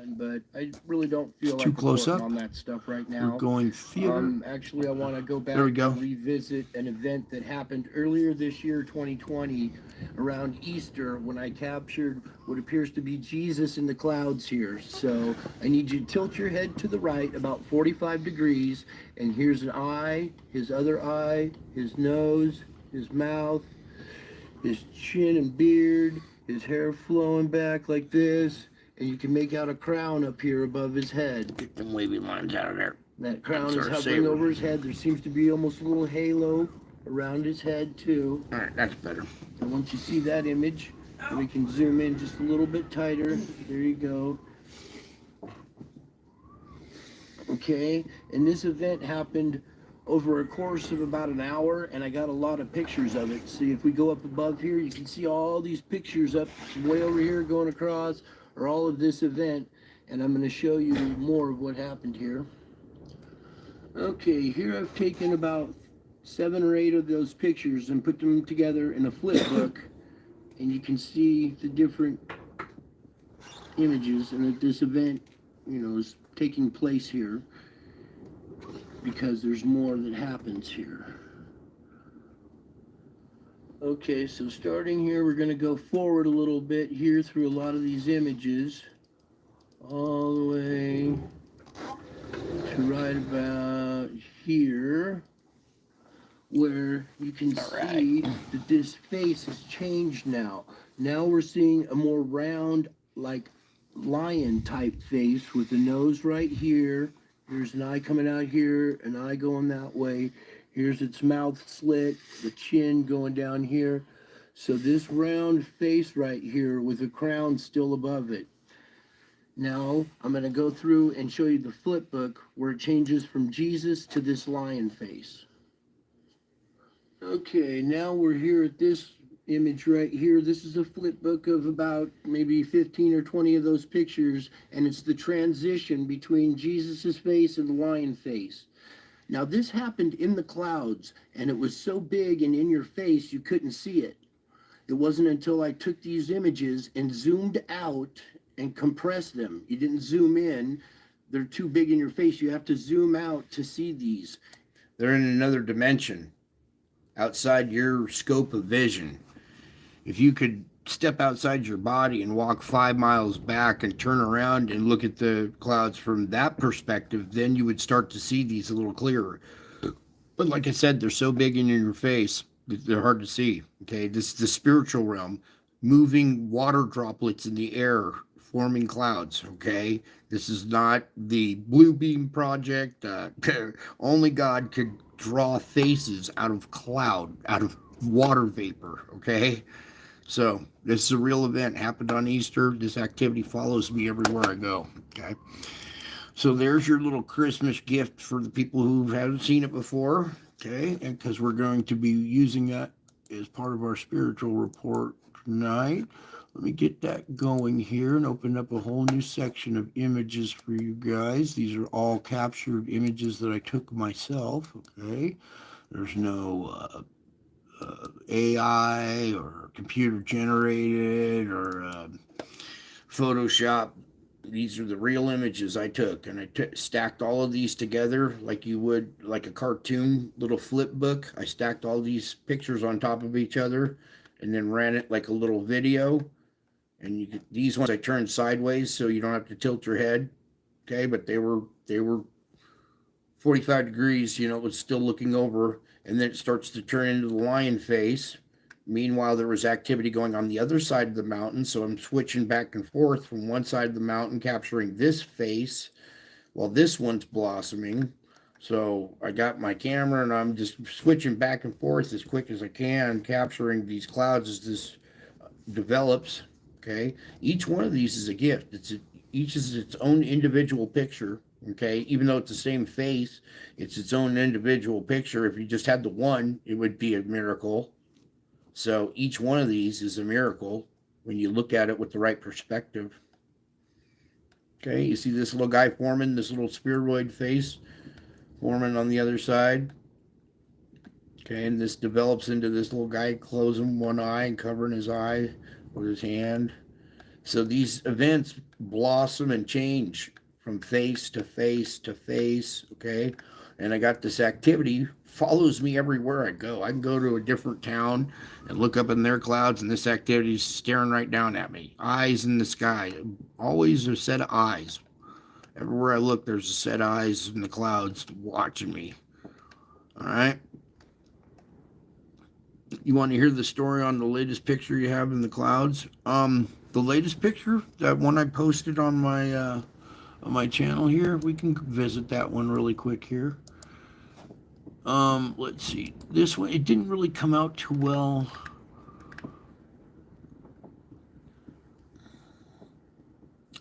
But I really don't feel Too like close up on that stuff right now. We're going theater. Actually, I want to go back There we go. and revisit an event that happened earlier this year, 2020, around Easter, when I captured what appears to be Jesus in the clouds here. So I need you to tilt your head to the right about 45 degrees, and here's an eye, his other eye, his nose, his mouth, his chin and beard, his hair flowing back like this. And you can make out a crown up here above his head. Get them wavy lines out of there. That crown is hovering over his head. There seems to be almost a little halo around his head, too. All right, that's better. And once you see that image, we can zoom in just a little bit tighter. There you go. Okay, and this event happened over a course of about an hour, and I got a lot of pictures of it. See, if we go up above here, you can see all these pictures up way over here going across, or all of this event, and I'm going to show you more of what happened here. Okay, here I've taken about 7 or 8 of those pictures and put them together in a flip book, and you can see the different images, and that this event, you know, is taking place here because there's more that happens here. Okay, so starting here, we're going to go forward a little bit here through a lot of these images, all the way to right about here, where you can see that this face has changed now. Now we're seeing a more round, like lion type face with the nose right here. There's an eye coming out here, an eye going that way. Here's its mouth slit, the chin going down here. So this round face right here with a crown still above it. Now I'm going to go through and show you the flip book where it changes from Jesus to this lion face. Okay, now we're here at this image right here. This is a flip book of about maybe 15 or 20 of those pictures, and it's the transition between Jesus's face and the lion face. Now this happened in the clouds, and it was so big and in your face you couldn't see it. It wasn't until I took these images and zoomed out and compressed them. You didn't zoom in. They're too big in your face. You have to zoom out to see these. They're in another dimension, outside your scope of vision. If you could step outside your body and walk 5 miles back and turn around and look at the clouds from that perspective, then you would start to see these a little clearer. But like I said, they're so big in your face that they're hard to see. Okay, this is the spiritual realm, moving water droplets in the air, forming clouds. Okay, this is not the Blue Beam Project. Only God could draw faces out of cloud, out of water vapor. Okay. So this is a real event, happened on Easter. This activity follows me everywhere I go, okay? So there's your little Christmas gift for the people who haven't seen it before, okay? And because we're going to be using that as part of our spiritual report tonight. Let me get that going here and open up a whole new section of images for you guys. These are all captured images that I took myself, okay? There's no AI or computer generated or Photoshop These are the real images I took, and I stacked all of these together like you would like a cartoon little flip book. I stacked all these pictures on top of each other and then ran it like a little video. And these ones I turned sideways so you don't have to tilt your head. Okay, but they were 45 degrees, it was still looking over, and then it starts to turn into the lion face. Meanwhile, there was activity going on the other side of the mountain, so I'm switching back and forth from one side of the mountain, capturing this face, while this one's blossoming. So I got my camera, and I'm just switching back and forth as quick as I can, capturing these clouds as this develops. Okay, each one of these is a gift. Each is its own individual picture. Okay, even though it's the same face, it's its own individual picture. If you just had the one, it would be a miracle. So each one of these is a miracle when you look at it with the right perspective. Okay, you see this little guy forming, this little spheroid face forming on the other side. Okay, and this develops into this little guy closing one eye and covering his eye with his hand. So these events blossom and change from face to face to face, okay? And I got this activity, follows me everywhere I go. I can go to a different town and look up in their clouds, and this activity is staring right down at me. Eyes in the sky, always a set of eyes. Everywhere I look, there's a set of eyes in the clouds watching me. All right? You want to hear the story on the latest picture you have in the clouds? The latest picture, that one I posted on my channel here, we can visit that one really quick here. Let's see. This one, it didn't really come out too well.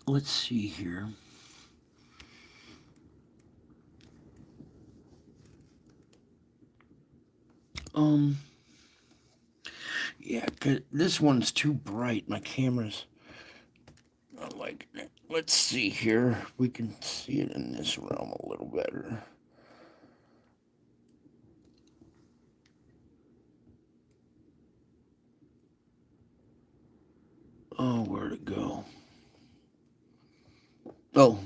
Let's see here. Yeah, 'cause this one's too bright. My camera's not like it. Let's see here. We can see it in this realm a little better. Oh, where'd it go? Oh.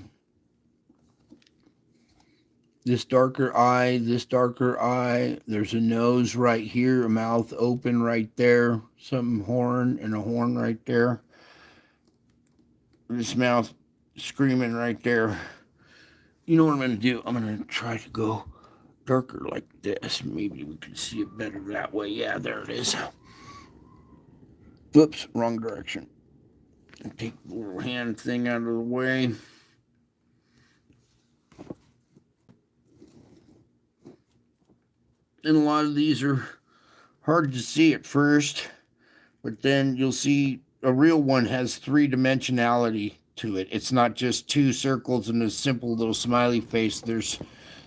This darker eye, there's a nose right here, a mouth open right there, some horn and a horn right there. This mouth screaming right there. You know what I'm going to do? I'm going to try to go darker like this. Maybe we can see it better that way. Yeah, there it is. Whoops, wrong direction. Take the little hand thing out of the way. And a lot of these are hard to see at first, but then you'll see a real one has three-dimensionality to it. It's not just two circles and a simple little smiley face. There's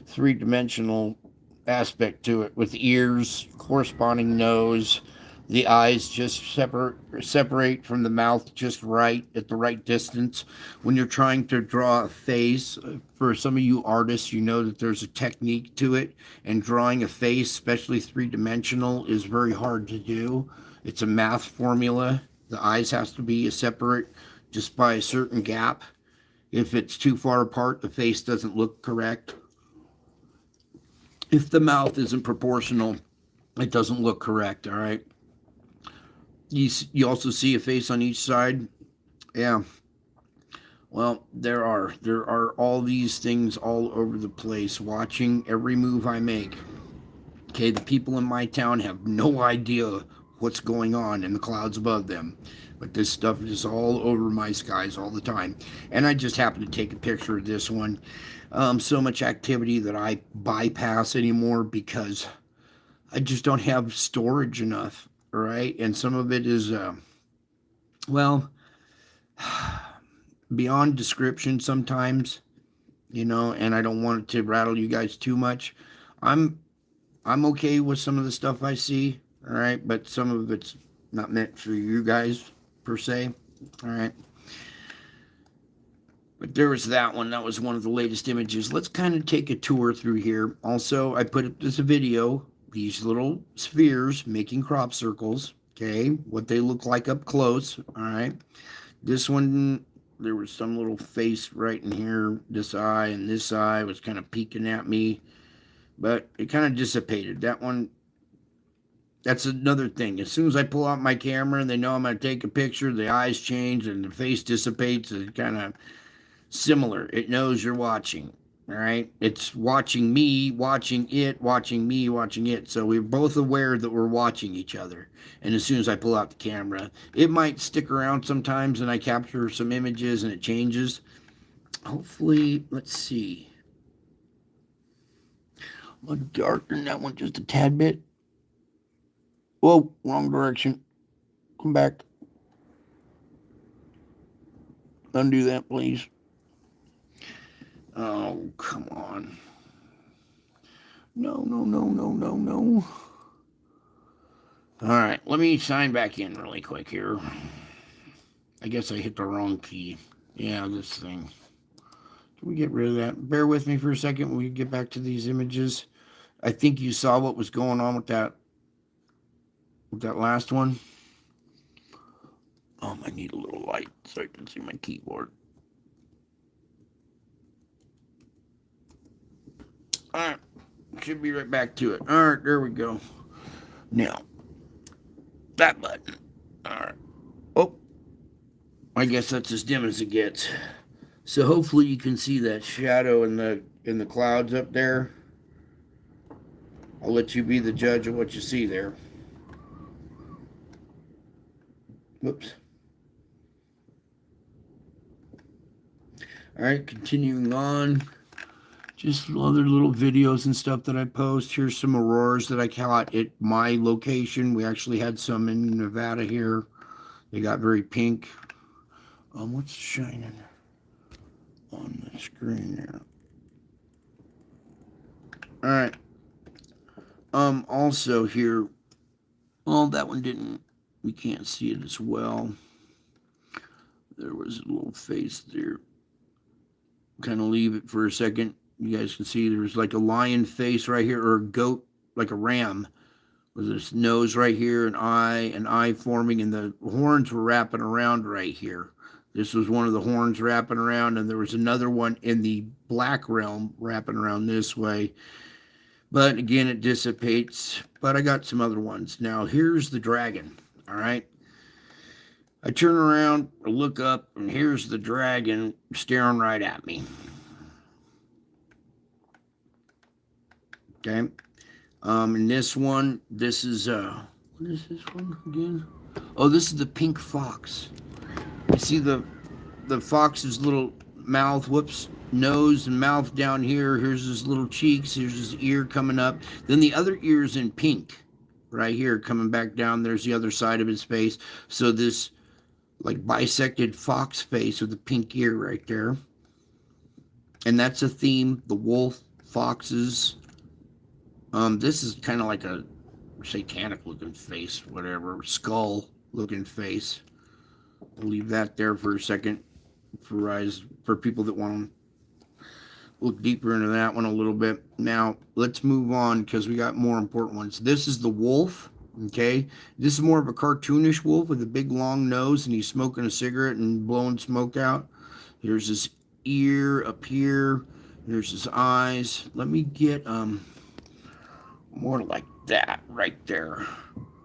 three-dimensional aspect to it with ears, corresponding nose. The eyes just separate from the mouth just right at the right distance. When you're trying to draw a face, for some of you artists, you know that there's a technique to it. And drawing a face, especially three-dimensional, is very hard to do. It's a math formula. The eyes has to be separate just by a certain gap. If it's too far apart, the face doesn't look correct. If the mouth isn't proportional, it doesn't look correct, all right? You also see a face on each side. Yeah. Well, there are all these things all over the place, watching every move I make. Okay, the people in my town have no idea what's going on in the clouds above them, but this stuff is all over my skies all the time. And I just happened to take a picture of this one. So much activity that I bypass anymore because I just don't have storage enough. Right, and some of it is, well, beyond description sometimes, and I don't want it to rattle you guys too much. I'm okay with some of the stuff I see, all right, but some of it's not meant for you guys per se, all right. But there was that one. That was one of the latest images. Let's kind of take a tour through here. Also, I put this video. These little spheres making crop circles, okay, what they look like up close, all right. This one there was some little face right in here. This eye and this eye was kind of peeking at me, but it kind of dissipated. That one, that's another thing. As soon as I pull out my camera and they know I'm going to take a picture, the eyes change and the face dissipates. It's kind of similar. It knows you're watching. All right. It's watching me, watching it, watching me, watching it. So we're both aware that we're watching each other. And as soon as I pull out the camera, it might stick around sometimes and I capture some images and it changes. Hopefully, let's see. I'm going to darken that one just a tad bit. Whoa, wrong direction. Come back. Undo that, please. Oh, come on. No. All right, let me sign back in really quick here. I guess I hit the wrong key. Yeah, this thing. Can we get rid of that? Bear with me for a second when we get back to these images. I think you saw what was going on with that last one. I need a little light so I can see my keyboard. Alright, should be right back to it. Alright, there we go. Now, that button. Alright. Oh, I guess that's as dim as it gets. So hopefully you can see that shadow in the clouds up there. I'll let you be the judge of what you see there. Whoops. Alright, continuing on. Just other little videos and stuff that I post. Here's some auroras that I caught at my location. We actually had some in Nevada here. They got very pink. What's shining on the screen there? Alright. Also here. Oh, that one didn't. We can't see it as well. There was a little face there. Kind of leave it for a second. You guys can see there's like a lion face right here, or a goat, like a ram, with this nose right here, an eye forming, and the horns were wrapping around right here. This was one of the horns wrapping around, and there was another one in the black realm wrapping around this way. But again, it dissipates. But I got some other ones. Now, here's the dragon, all right? I turn around, I look up, and here's the dragon staring right at me. Okay. And this one, this is, what is this one again? Oh, this is the pink fox. You see the fox's little mouth, nose and mouth down here. Here's his little cheeks. Here's his ear coming up. Then the other ear's in pink right here coming back down. There's the other side of his face. So this like bisected fox face with the pink ear right there. And that's a theme. The wolf, foxes. This is kind of like a satanic looking face, whatever, skull looking face. I'll leave that there for a second for people that want to look deeper into that one a little bit. Now, let's move on because we got more important ones. This is the wolf, okay? This is more of a cartoonish wolf with a big long nose, and he's smoking a cigarette and blowing smoke out. Here's his ear up here. Here's his eyes. Let me get more like that right there.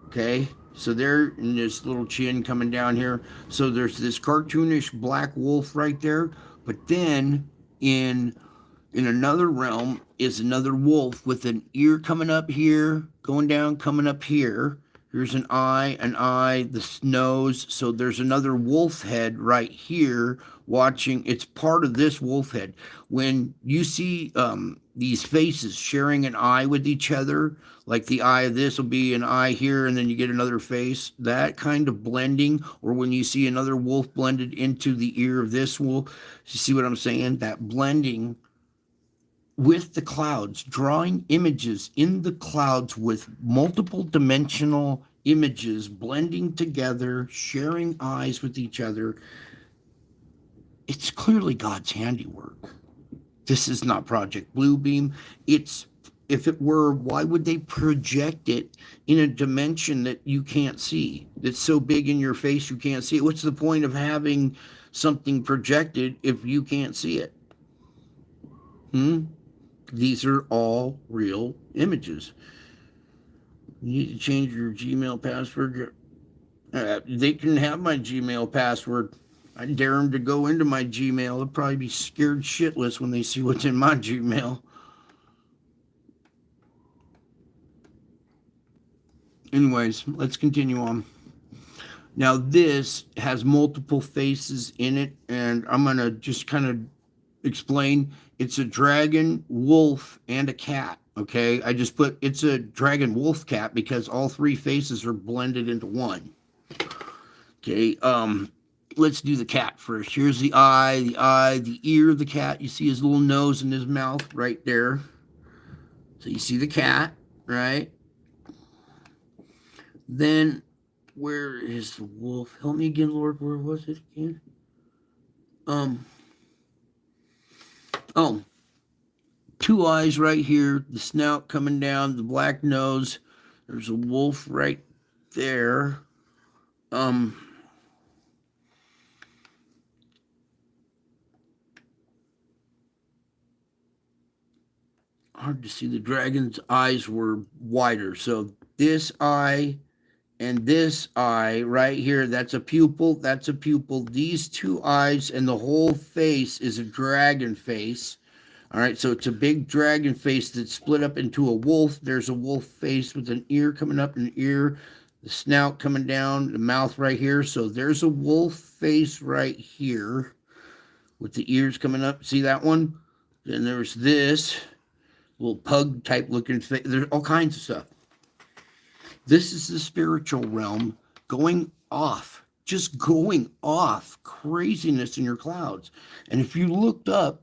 Okay, so there, and this little chin coming down here. So there's this cartoonish black wolf right there, but then in another realm is another wolf with an ear coming up here, going down, coming up here. Here's an eye, the nose. So there's another wolf head right here watching. It's part of this wolf head. When you see these faces sharing an eye with each other, like the eye of this will be an eye here, and then you get another face, that kind of blending, or when you see another wolf blended into the ear of this wolf, you see what I'm saying? That blending with the clouds, drawing images in the clouds with multiple dimensional images blending together, sharing eyes with each other. It's clearly God's handiwork. This is not Project Bluebeam. It's if it were, why would they project it in a dimension that you can't see? That's so big in your face you can't see it. What's the point of having something projected if you can't see it? These are all real images. You need to change your Gmail password. They can have my Gmail password. I dare them to go into my Gmail. They'll probably be scared shitless when they see what's in my Gmail. Anyways, let's continue on. Now, this has multiple faces in it, and I'm going to just kind of explain. It's a dragon, wolf, and a cat. Okay, I just put it's a dragon wolf cat because all three faces are blended into one. Okay, let's do the cat first. Here's the eye, the ear of the cat. You see his little nose and his mouth right there. So you see the cat, right? Then, where is the wolf? Help me again, Lord. Where was it again? Oh, two eyes right here, the snout coming down, the black nose. There's a wolf right there. Hard to see. The dragon's eyes were wider. So this eye and this eye right here, that's a pupil, that's a pupil. These two eyes and the whole face is a dragon face. All right, so it's a big dragon face that's split up into a wolf. There's a wolf face with an ear coming up, an ear, the snout coming down, the mouth right here. So there's a wolf face right here with the ears coming up. See that one? Then there's this little pug type looking face. There's all kinds of stuff. This is the spiritual realm going off, just going off, craziness in your clouds. And if you looked up,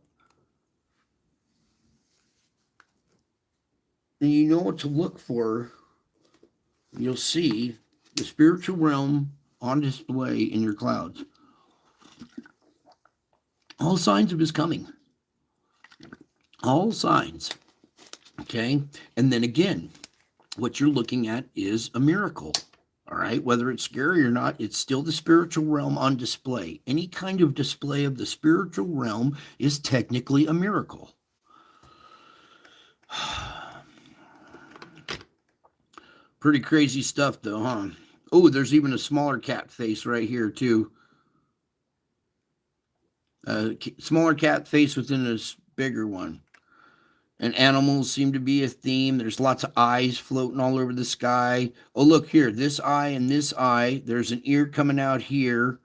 and you know what to look for, you'll see the spiritual realm on display in your clouds. All signs of his coming. All signs. Okay? And then again, what you're looking at is a miracle. All right? Whether it's scary or not, it's still the spiritual realm on display. Any kind of display of the spiritual realm is technically a miracle. Pretty crazy stuff, though, huh? Oh, there's even a smaller cat face right here, too. Smaller cat face within this bigger one. And animals seem to be a theme. There's lots of eyes floating all over the sky. Oh, look here. This eye and this eye. There's an ear coming out here.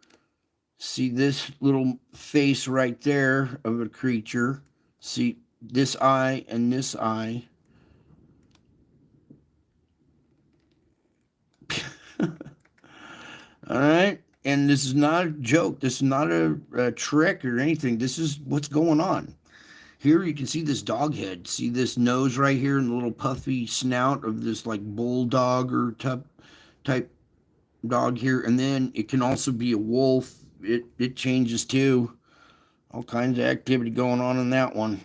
See this little face right there of a creature. See this eye and this eye. All right. And this is not a joke. This is not a trick or anything. This is what's going on. Here you can see this dog head. See this nose right here and the little puffy snout of this like bulldog or type dog here. And then it can also be a wolf. It changes too. All kinds of activity going on in that one.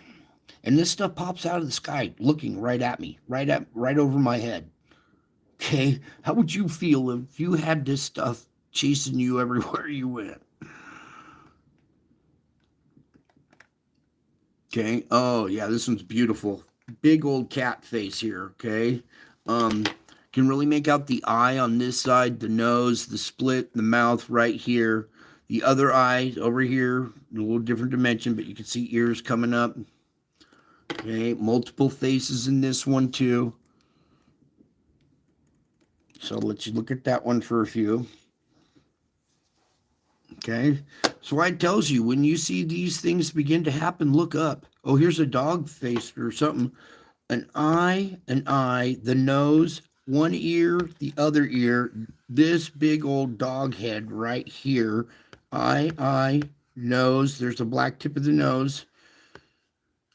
And this stuff pops out of the sky looking right at me, right over my head. Okay, how would you feel if you had this stuff chasing you everywhere you went? Okay, oh yeah, this one's beautiful. Big old cat face here, okay? Can really make out the eye on this side, the nose, the split, the mouth right here. The other eye over here, a little different dimension, but you can see ears coming up. Okay, multiple faces in this one too. So I'll let you look at that one for a few. Okay, so it tells you when you see these things begin to happen, look up. Oh, here's a dog face or something. An eye, the nose, one ear, the other ear, this big old dog head right here. Eye, nose, there's a black tip of the nose.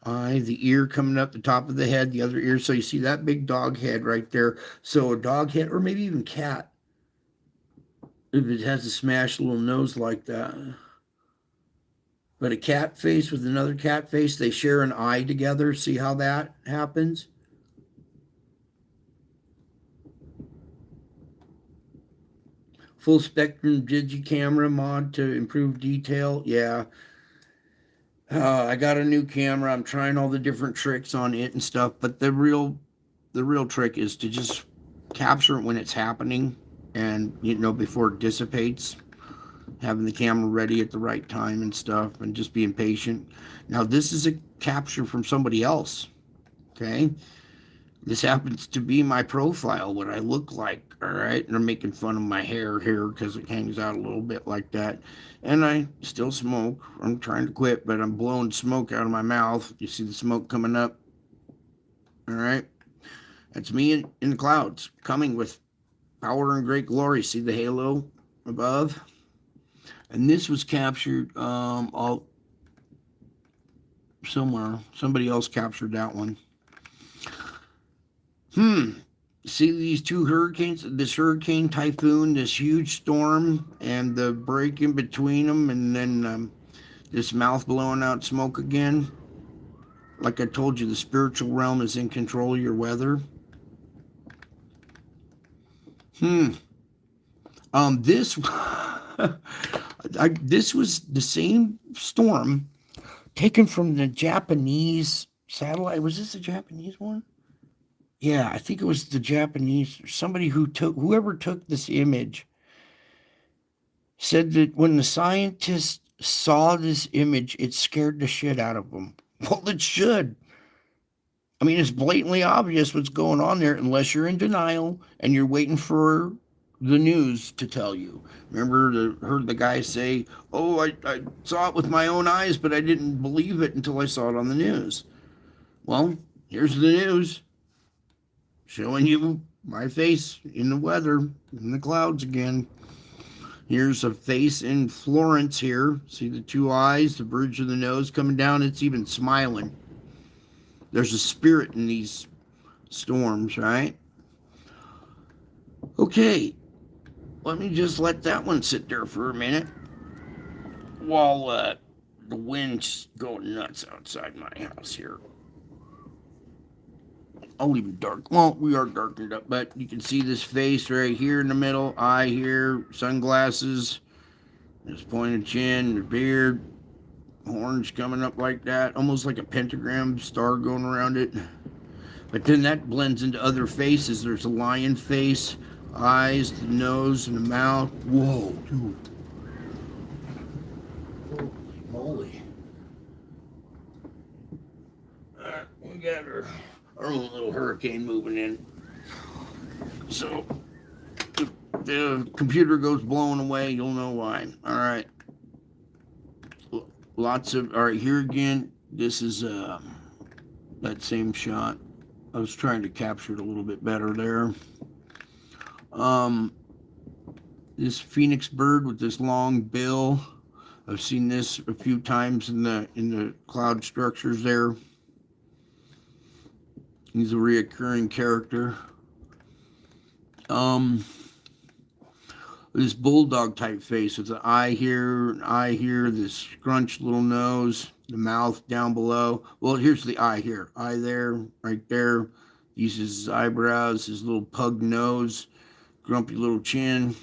Eye, the ear coming up the top of the head, the other ear. So you see that big dog head right there. So a dog head, or maybe even cat, if it has a smashed little nose like that. But a cat face with another cat face, they share an eye together. See how that happens? full spectrum digicamera mod to improve detail. Yeah. I got a new camera. I'm trying all the different tricks on it and stuff, but the real trick is to just capture it when it's happening, and before it dissipates, having the camera ready at the right time and stuff, and just being patient. Now this is a capture from somebody else. Okay, this happens to be my profile, what I look like. All right, and they're making fun of my hair here because it hangs out a little bit like that, and I still smoke. I'm trying to quit, but I'm blowing smoke out of my mouth. You see the smoke coming up? All right, that's me in the clouds, coming with power and great glory. See the halo above? And this was captured all somewhere. Somebody else captured that one. See these two hurricanes? This hurricane, typhoon, this huge storm, and the break in between them, and then this mouth blowing out smoke again. Like I told you, the spiritual realm is in control of your weather. This this was the same storm taken from the Japanese satellite. Was this a Japanese one? Yeah, I think it was the Japanese. Somebody whoever took this image said that when the scientists saw this image, it scared the shit out of them. Well, it should. I mean, it's blatantly obvious what's going on there, unless you're in denial and you're waiting for the news to tell you. Remember, heard the guy say, "Oh, I saw it with my own eyes, but I didn't believe it until I saw it on the news." Well, here's the news, showing you my face in the weather, in the clouds again. Here's a face in Florence here. See the two eyes, the bridge of the nose coming down. It's even smiling. There's a spirit in these storms, right? Okay, let me just let that one sit there for a minute while the wind's going nuts outside my house here. I'll leave it dark. Well, we are darkened up, but you can see this face right here in the middle. Eye here, sunglasses, this pointed chin, the beard, horns coming up like that, almost like a pentagram star going around it. But then that blends into other faces. There's a lion face, eyes, the nose, and the mouth. Whoa, dude. Holy moly. Alright, we got our own little hurricane moving in. So, if the computer goes blowing away, you'll know why. Alright. Lots of, alright, here again, this is that same shot. I was trying to capture it a little bit better there. This phoenix bird with this long bill. I've seen this a few times in the cloud structures there. He's a reoccurring character. This bulldog type face with an eye here, this scrunched little nose, the mouth down below. Well, here's the eye here. Eye there, right there. Uses his eyebrows, his little pug nose, grumpy little chin.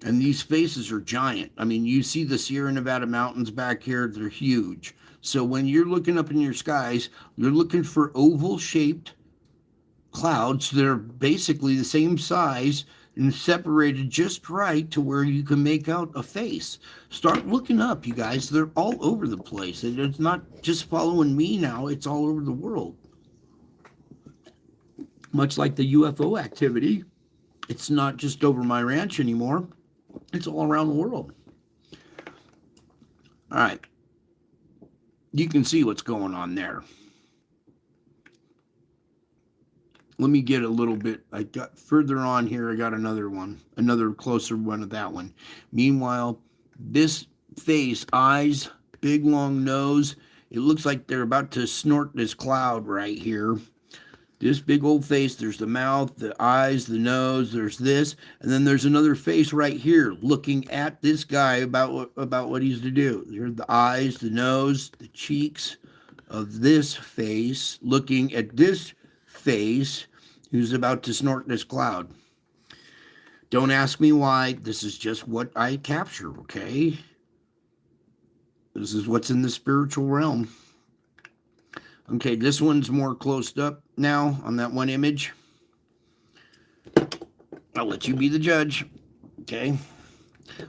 And these faces are giant. I mean, you see the Sierra Nevada mountains back here, they're huge. So when you're looking up in your skies, you're looking for oval-shaped clouds that are basically the same size and separated just right to where you can make out a face. Start looking up, you guys. They're all over the place. It's not just following me now. It's all over the world. Much like the UFO activity, it's not just over my ranch anymore. It's all around the world. All right. You can see what's going on there. Let me get a little bit, I got further on here, I got another one, another closer one of that one. Meanwhile, this face, eyes, big long nose, it looks like they're about to snort this cloud right here. This big old face, there's the mouth, the eyes, the nose, there's this, and then there's another face right here looking at this guy about what he's to do. There's the eyes, the nose, the cheeks of this face looking at this face who's about to snort this cloud. Don't ask me why. This is just what I capture, okay? This is what's in the spiritual realm. Okay, this one's more closed up now on that one image. I'll let you be the judge. Okay.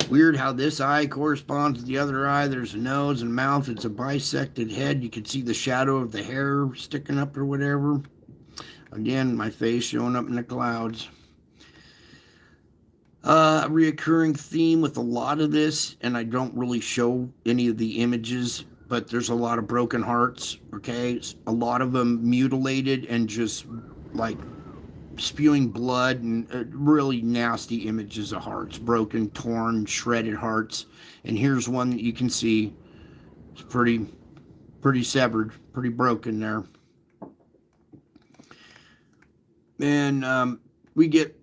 Weird how this eye corresponds to the other eye. There's a nose and mouth. It's a bisected head. You can see the shadow of the hair sticking up or whatever. Again, my face showing up in the clouds. A reoccurring theme with a lot of this, and I don't really show any of the images, but there's a lot of broken hearts, okay? A lot of them mutilated and just like spewing blood, and really nasty images of hearts, broken, torn, shredded hearts. And here's one that you can see. It's pretty severed, pretty broken there. And we get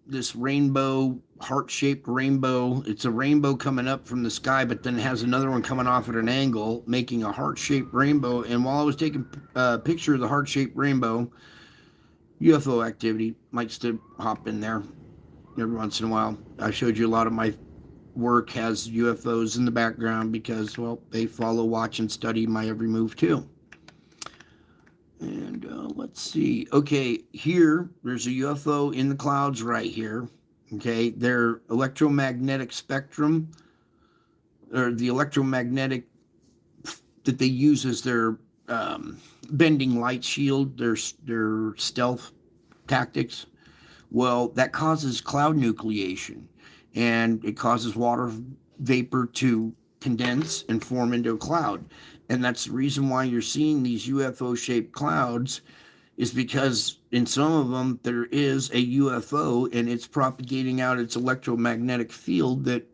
this rainbow, heart-shaped rainbow. It's a rainbow coming up from the sky, but then it has another one coming off at an angle, making a heart-shaped rainbow. And while I was taking a picture of the heart-shaped rainbow, UFO activity likes to hop in there every once in a while. I showed you a lot of my work has UFOs in the background because, well, they follow, watch, and study my every move too. And let's see. Okay, here, there's a UFO in the clouds right here. Okay, their electromagnetic spectrum, or the electromagnetic that they use as their bending light shield, their stealth tactics. Well, that causes cloud nucleation, and it causes water vapor to condense and form into a cloud. And that's the reason why you're seeing these UFO-shaped clouds, is because in some of them there is a UFO and it's propagating out its electromagnetic field, that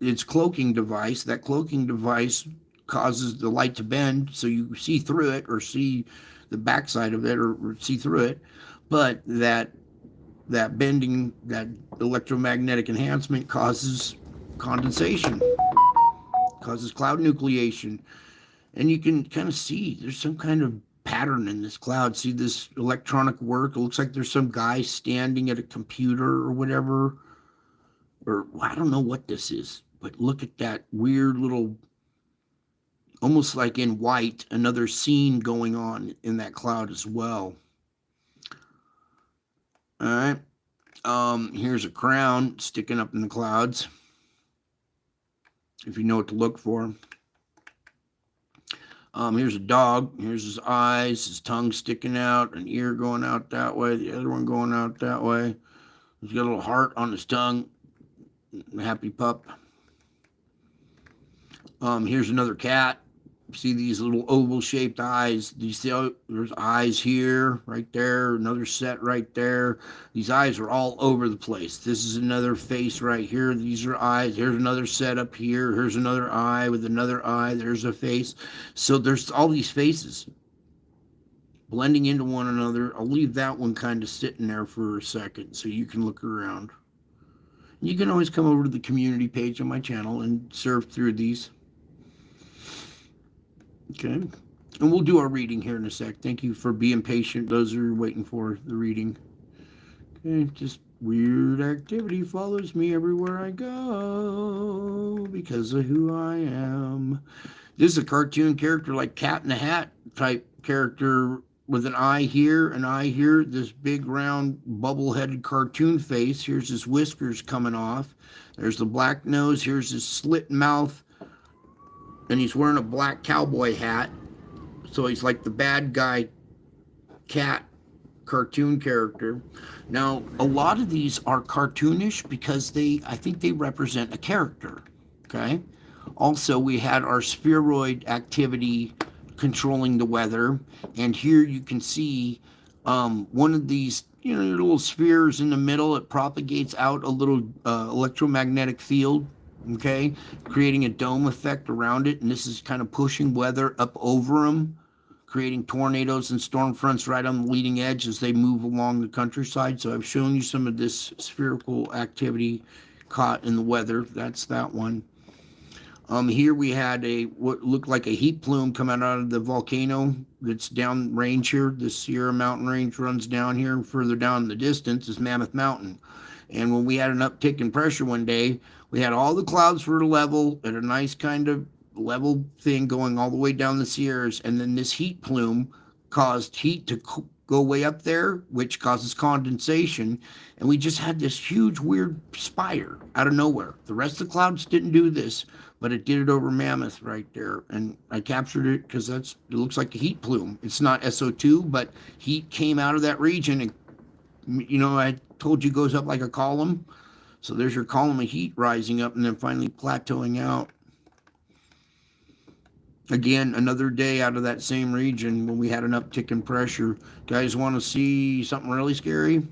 its cloaking device, that cloaking device causes the light to bend so you see through it, or see the backside of it, or see through it. But that bending, that electromagnetic enhancement causes condensation, causes cloud nucleation. And you can kind of see there's some kind of pattern in this cloud. See this electronic work? It looks like there's some guy standing at a computer or whatever. Or I don't know what this is, but look at that weird little, almost like in white, another scene going on in that cloud as well. All right. Here's a crown sticking up in the clouds, if you know what to look for. Here's a dog. Here's his eyes, his tongue sticking out, an ear going out that way, the other one going out that way. He's got a little heart on his tongue. A happy pup. Here's another cat. See these little oval-shaped eyes. You see there's eyes here, right there, another set right there. These eyes are all over the place. This is another face right here. These are eyes. Here's another set up here. Here's another eye with another eye. There's a face. So there's all these faces blending into one another. I'll leave that one kind of sitting there for a second so you can look around. You can always come over to the community page on my channel and surf through these. Okay, and we'll do our reading here in a sec. Thank you for being patient, those who are waiting for the reading. Okay, just weird activity follows me everywhere I go because of who I am. This is a cartoon character, like Cat in the Hat type character, with an eye here, an eye here, this big round bubble-headed cartoon face. Here's his whiskers coming off. There's the black nose. Here's his slit mouth. And he's wearing a black cowboy hat. So he's like the bad guy cat cartoon character. Now, a lot of these are cartoonish because I think they represent a character, okay? Also, we had our spheroid activity controlling the weather. And here you can see one of these, little spheres in the middle. It propagates out a little electromagnetic field, okay, creating a dome effect around it, and this is kind of pushing weather up over them, creating tornadoes and storm fronts right on the leading edge as they move along the countryside. So I've shown you some of this spherical activity caught in the weather. That's that one. Here we had what looked like a heat plume coming out of the volcano that's down range here. The Sierra mountain range runs down here, and further down in the distance is Mammoth Mountain. And when we had an uptick in pressure one day, we had all the clouds were level at a nice kind of level thing going all the way down the Sierras. And then this heat plume caused heat to go way up there, which causes condensation. And we just had this huge, weird spire out of nowhere. The rest of the clouds didn't do this, but it did it over Mammoth right there. And I captured it because it looks like a heat plume. It's not SO2, but heat came out of that region. And, I told you it goes up like a column. So there's your column of heat rising up and then finally plateauing out. Again, another day out of that same region when we had an uptick in pressure. Guys want to see something really scary?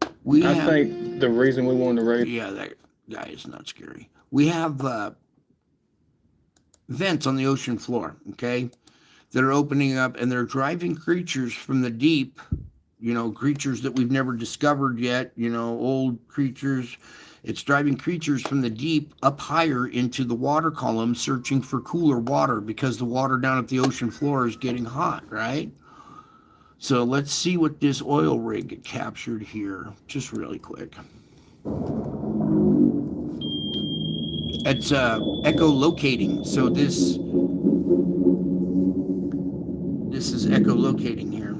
I think the reason we wanted to raise... Yeah, that guy is not scary. We have vents on the ocean floor, okay, that are opening up, and they're driving creatures from the deep, creatures that we've never discovered yet, old creatures. It's driving creatures from the deep up higher into the water column, searching for cooler water because the water down at the ocean floor is getting hot, right? So let's see what this oil rig captured here, just really quick. It's echolocating. So this is echolocating here.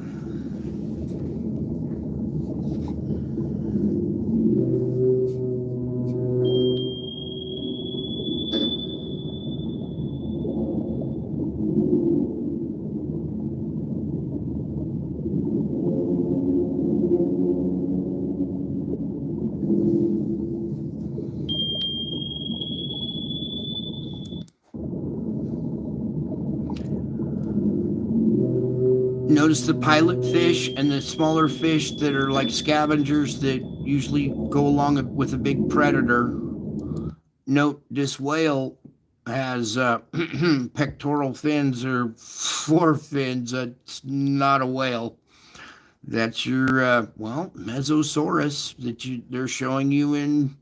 Notice the pilot fish and the smaller fish that are like scavengers that usually go along with a big predator. Note this whale has pectoral fins or forefins. That's not a whale. That's your Mesosaurus that they're showing you in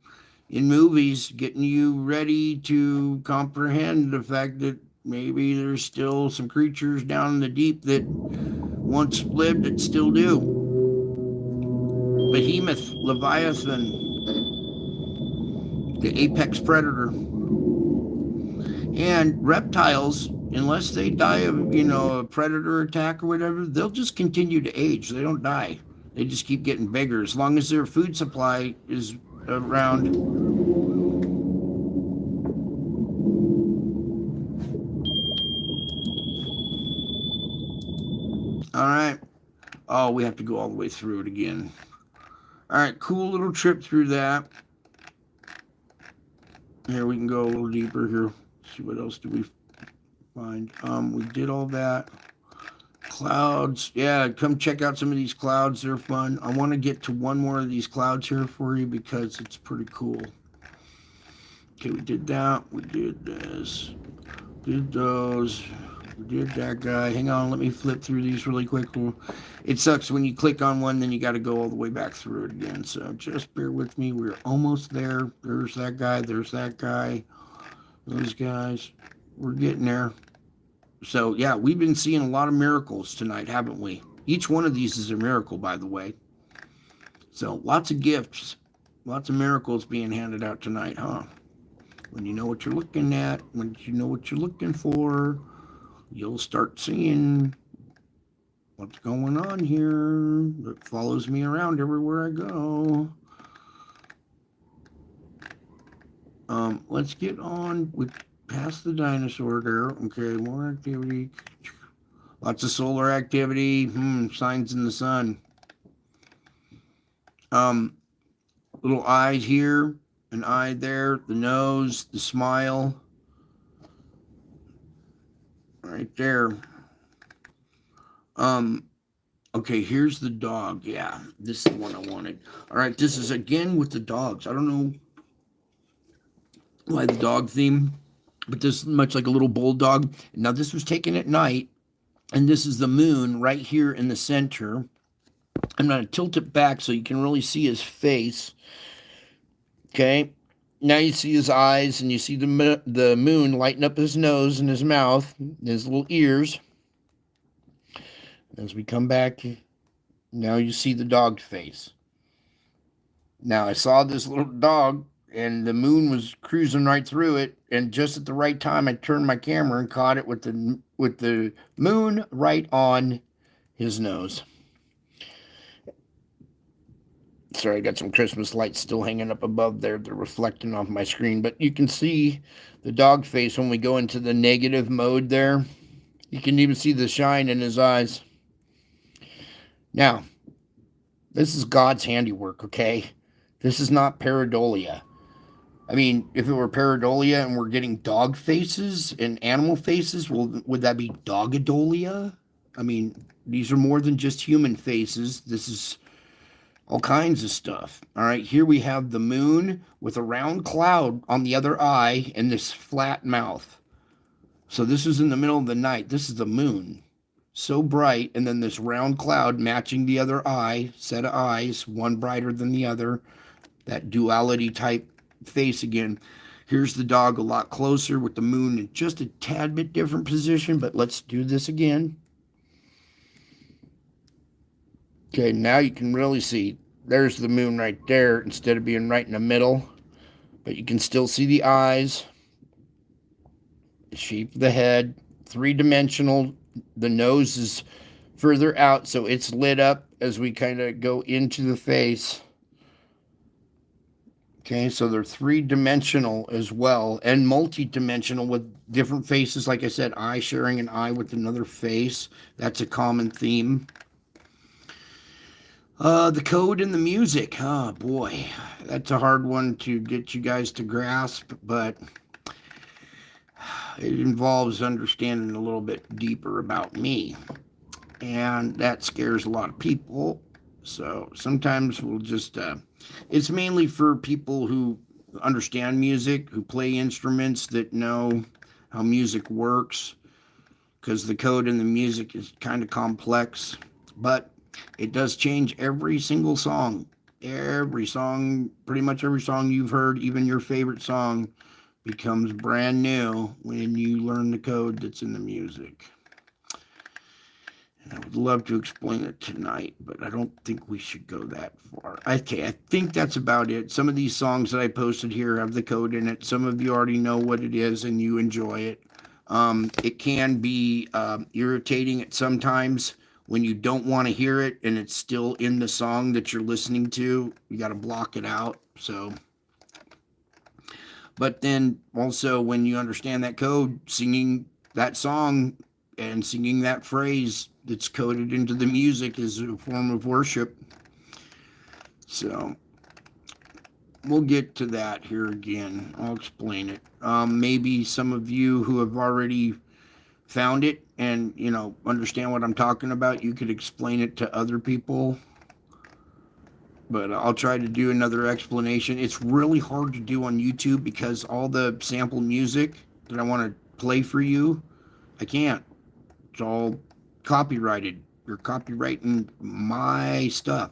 movies, getting you ready to comprehend the fact that maybe there's still some creatures down in the deep that once lived that still do. Behemoth, Leviathan, the apex predator. And reptiles, unless they die of, a predator attack or whatever, they'll just continue to age. They don't die. They just keep getting bigger as long as their food supply is around. All right. Oh, we have to go all the way through it again. All right, cool little trip through that. Here, we can go a little deeper here. See what else do we find. We did all that. Clouds. Yeah, come check out some of these clouds. They're fun. I want to get to one more of these clouds here for you because it's pretty cool. Okay, we did that. We did this. Did those. Did that guy. Hang on, let me flip through these really quick. It sucks when you click on one, then you got to go all the way back through it again. So just bear with me. We're almost there. There's that guy. There's that guy. Those guys. We're getting there. So, yeah, we've been seeing a lot of miracles tonight, haven't we? Each one of these is a miracle, by the way. So, lots of gifts. Lots of miracles being handed out tonight, huh? When you know what you're looking at, when you know what you're looking for, you'll start seeing what's going on here. It follows me around everywhere I go. Let's get on with past the dinosaur there. Okay, more activity. Lots of solar activity. Signs in the sun. Little eyes here, an eye there, the nose, the smile. Right there. Okay, here's the dog. Yeah, this is the one I wanted. All right, this is again with the dogs. I don't know why the dog theme, but this is much like a little bulldog. Now, this was taken at night, and this is the moon right here in the center. I'm going to tilt it back so you can really see his face. Okay. Now you see his eyes, and you see the moon lighting up his nose and his mouth, and his little ears. As we come back, now you see the dog face. Now I saw this little dog, and the moon was cruising right through it, and just at the right time, I turned my camera and caught it with the moon right on his nose. Sorry, I got some Christmas lights still hanging up above there. They're reflecting off my screen, but you can see the dog face when we go into the negative mode there. You can even see the shine in his eyes. Now, this is God's handiwork, okay? This is not pareidolia. I mean, if it were pareidolia and we're getting dog faces and animal faces, well, would that be dogadolia? I mean, these are more than just human faces. This is all kinds of stuff. All right, here we have the moon with a round cloud on the other eye and this flat mouth. So this is in the middle of the night. This is the moon. So bright, and then this round cloud matching the other eye, set of eyes, one brighter than the other. That duality type face again. Here's the dog a lot closer with the moon in just a tad bit different position, but let's do this again. Okay, now you can really see there's the moon right there instead of being right in the middle, but you can still see the eyes, the shape of the head, three-dimensional. The nose is further out, so it's lit up as we kind of go into the face. Okay, so they're three-dimensional as well, and multi-dimensional with different faces. Like I said, eye sharing an eye with another face. That's a common theme. The code and the music. Oh, boy. That's a hard one to get you guys to grasp, but it involves understanding a little bit deeper about me. And that scares a lot of people. So sometimes we'll just, it's mainly for people who understand music, who play instruments, that know how music works, because the code in the music is kind of complex, but it does change every single song. Every song, pretty much every song you've heard, even your favorite song, becomes brand new when you learn the code that's in the music. I would love to explain it tonight, but I don't think we should go that far. Okay, I think that's about it. Some of these songs that I posted here have the code in it. Some of you already know what it is and you enjoy it. It can be irritating at sometimes when you don't want to hear it and it's still in the song that you're listening to. You got to block it out. So, but then also when you understand that code, singing that song and singing that phrase that's coded into the music is a form of worship. So we'll get to that here again. I'll explain it. Maybe some of you who have already found it and, you know, understand what I'm talking about, you could explain it to other people. But I'll try to do another explanation. It's really hard to do on YouTube because all the sample music that I want to play for you, I can't. It's all copyrighted. You're copyrighting my stuff.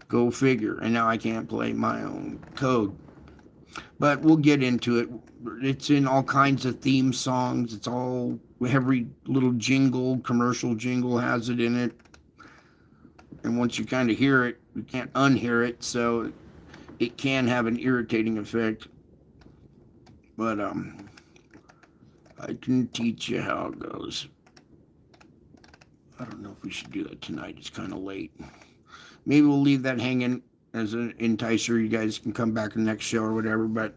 Go figure. And now I can't play my own code. But we'll get into it. It's in all kinds of theme songs. It's all, every little jingle, commercial jingle has it in it. And once you kind of hear it, you can't unhear it. So it can have an irritating effect. But I can teach you how it goes. I don't know if we should do that tonight. It's kind of late. Maybe we'll leave that hanging as an enticer. You guys can come back in the next show or whatever. But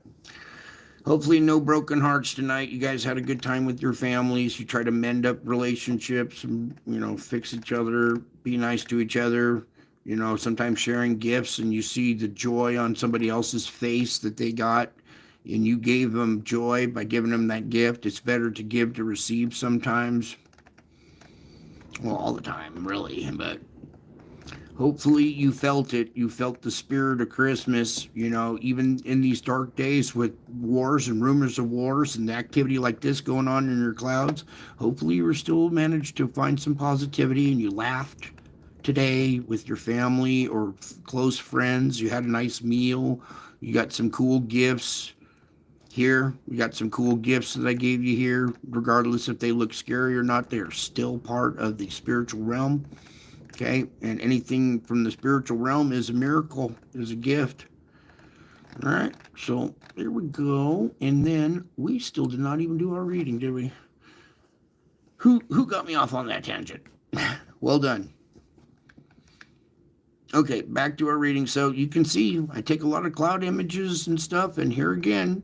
hopefully no broken hearts tonight. You guys had a good time with your families. You try to mend up relationships and, you know, fix each other, be nice to each other. You know, sometimes sharing gifts and you see the joy on somebody else's face that they got and you gave them joy by giving them that gift. It's better to give to receive sometimes. Well, all the time, really. But hopefully you felt it. You felt the spirit of Christmas, you know, even in these dark days with wars and rumors of wars and activity like this going on in your clouds. Hopefully you were still managed to find some positivity and you laughed today with your family or close friends. You had a nice meal. You got some cool gifts here. We got some cool gifts that I gave you here. Regardless if they look scary or not, they are still part of the spiritual realm. Okay, and anything from the spiritual realm is a miracle, is a gift. All right, so there we go. And then we still did not even do our reading, did we? Who got me off on that tangent? Well done. Okay, back to our reading. So you can see I take a lot of cloud images and stuff, and here again,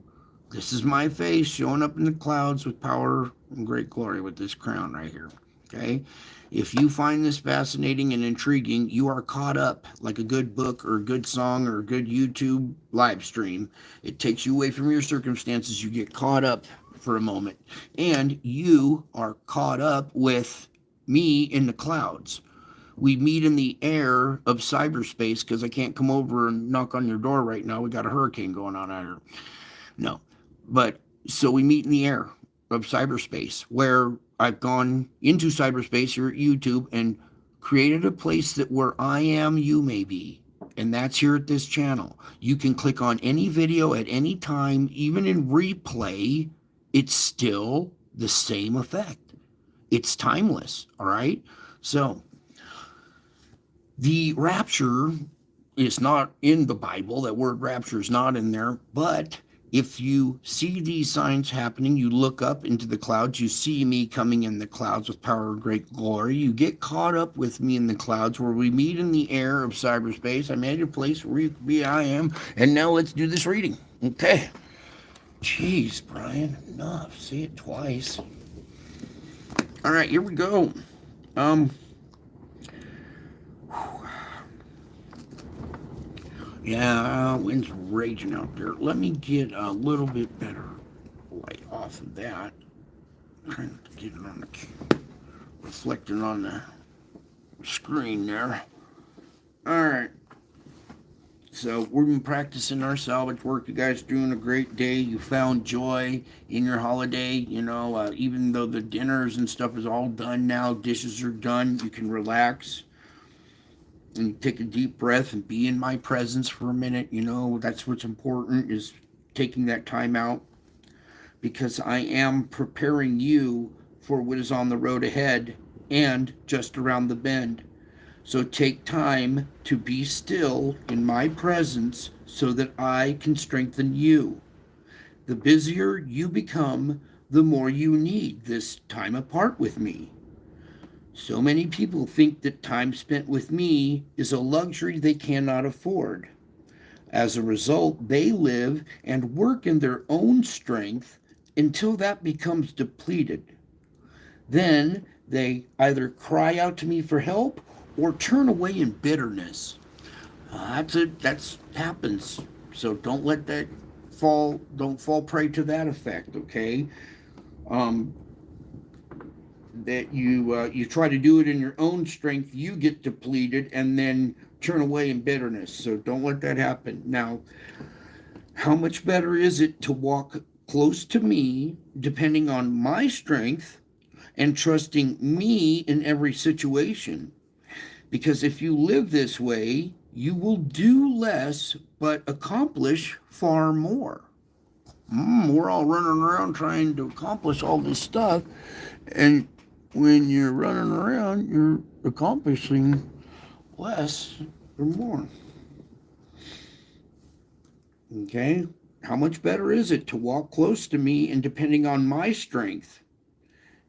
this is my face showing up in the clouds with power and great glory with this crown right here. Okay, if you find this fascinating and intriguing, you are caught up like a good book or a good song or a good YouTube live stream. It takes you away from your circumstances. You get caught up for a moment, and you are caught up with me in the clouds. We meet in the air of cyberspace, because I can't come over and knock on your door right now. We got a hurricane going on out here. No. But so we meet in the air of cyberspace, where I've gone into cyberspace here at YouTube and created a place that where I am, you may be. And that's here at this channel. You can click on any video at any time, even in replay. It's still the same effect. It's timeless. All right. So the rapture is not in the Bible. That word rapture is not in there. But if you see these signs happening, you look up into the clouds, you see me coming in the clouds with power and great glory. You get caught up with me in the clouds, where we meet in the air of cyberspace. I made a place where you could be, I am. And now let's do this reading. Okay. Jeez, Brian, enough. Say it twice. All right, here we go. Yeah, wind's raging out there. Let me get a little bit better light off of that. I'm trying to get it on the reflecting on the screen there. All right. So we've been practicing our salvage work. You guys doing a great day. You found joy in your holiday. You know, even though the dinners and stuff is all done now, dishes are done, you can relax and take a deep breath and be in my presence for a minute. You know, that's what's important, is taking that time out, because I am preparing you for what is on the road ahead and just around the bend. So take time to be still in my presence so that I can strengthen you. The busier you become, the more you need this time apart with me. So many people think that time spent with me is a luxury they cannot afford. As a result, they live and work in their own strength until that becomes depleted. Then they either cry out to me for help or turn away in bitterness. That happens. So don't let that don't fall prey to that effect, okay? That you try to do it in your own strength, you get depleted and then turn away in bitterness. So don't let that happen. Now, how much better is it to walk close to me, depending on my strength and trusting me in every situation? Because if you live this way, you will do less but accomplish far more. We're all running around trying to accomplish all this stuff, and when you're running around, you're accomplishing less or more. Okay? How much better is it to walk close to me and depending on my strength?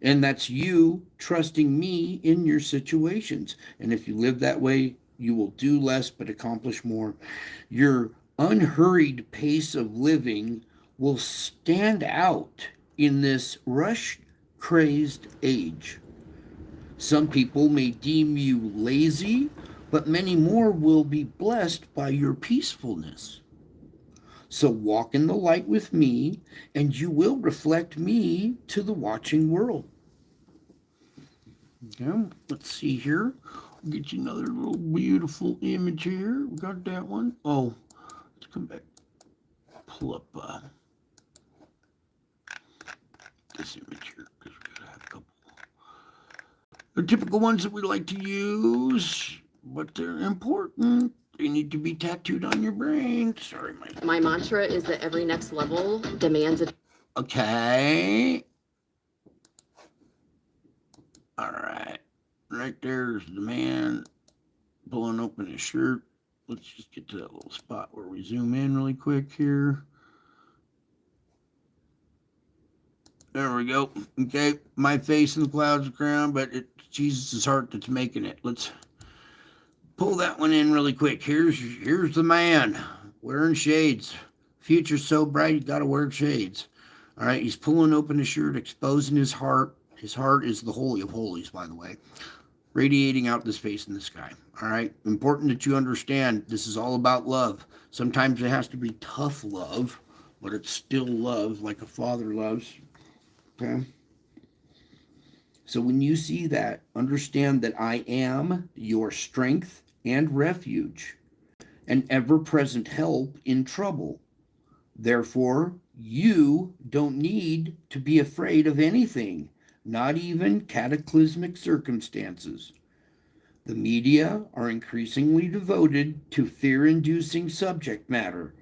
And that's you trusting me in your situations. And if you live that way, you will do less but accomplish more. Your unhurried pace of living will stand out in this rush-crazed age. Some people may deem you lazy, but many more will be blessed by your peacefulness. So walk in the light with me, and you will reflect me to the watching world. Okay, let's see here. I'll get you another little beautiful image here. We got that one. Oh, let's come back. Pull up this image here, because we gotta have a couple. The typical ones that we like to use, but they're important. They need to be tattooed on your brain. Sorry, my mantra is that every next level demands a... Okay. All right. Right there's the man. pulling open his shirt. Let's just get to that little spot where we zoom in really quick here. There we go. Okay, my face in the clouds of ground, but it's Jesus' heart that's making it. Let's pull that one in really quick. Here's the man wearing shades. Future's so bright, you gotta wear shades. All right, he's pulling open his shirt, exposing his heart. His heart is the Holy of Holies, by the way, radiating out the space in the sky. All right, important that you understand this is all about love. Sometimes it has to be tough love, but it's still love, like a father loves. Okay? So when you see that, understand that I am your strength and refuge, an ever-present help in trouble. Therefore, you don't need to be afraid of anything, not even cataclysmic circumstances. The media are increasingly devoted to fear-inducing subject matter,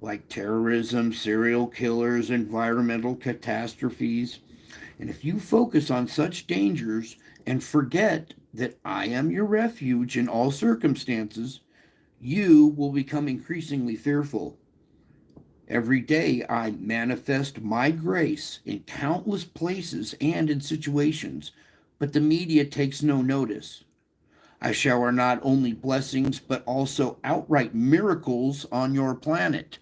like terrorism, serial killers, environmental catastrophes. And if you focus on such dangers and forget that I am your refuge in all circumstances, you will become increasingly fearful. Every day I manifest my grace in countless places and in situations, but the media takes no notice. I shower not only blessings, but also outright miracles on your planet.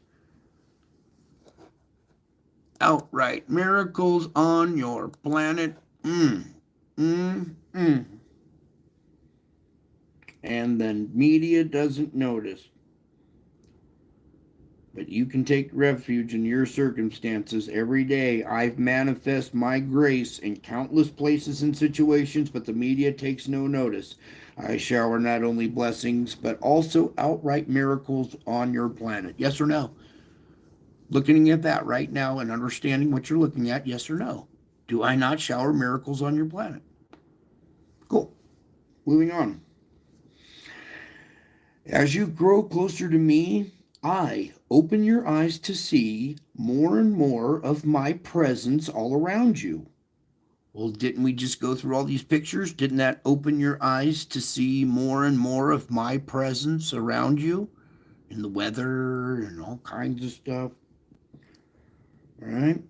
Outright miracles on your planet. And then media doesn't notice. But you can take refuge in your circumstances. Every day I manifest my grace in countless places and situations, but the media takes no notice. I shower not only blessings, but also outright miracles on your planet. Yes or no? Looking at that right now and understanding what you're looking at, yes or no? Do I not shower miracles on your planet? Cool. Moving on. As you grow closer to me, I open your eyes to see more and more of my presence all around you. Well, didn't we just go through all these pictures? Didn't that open your eyes to see more and more of my presence around you? In the weather and all kinds of stuff. All right?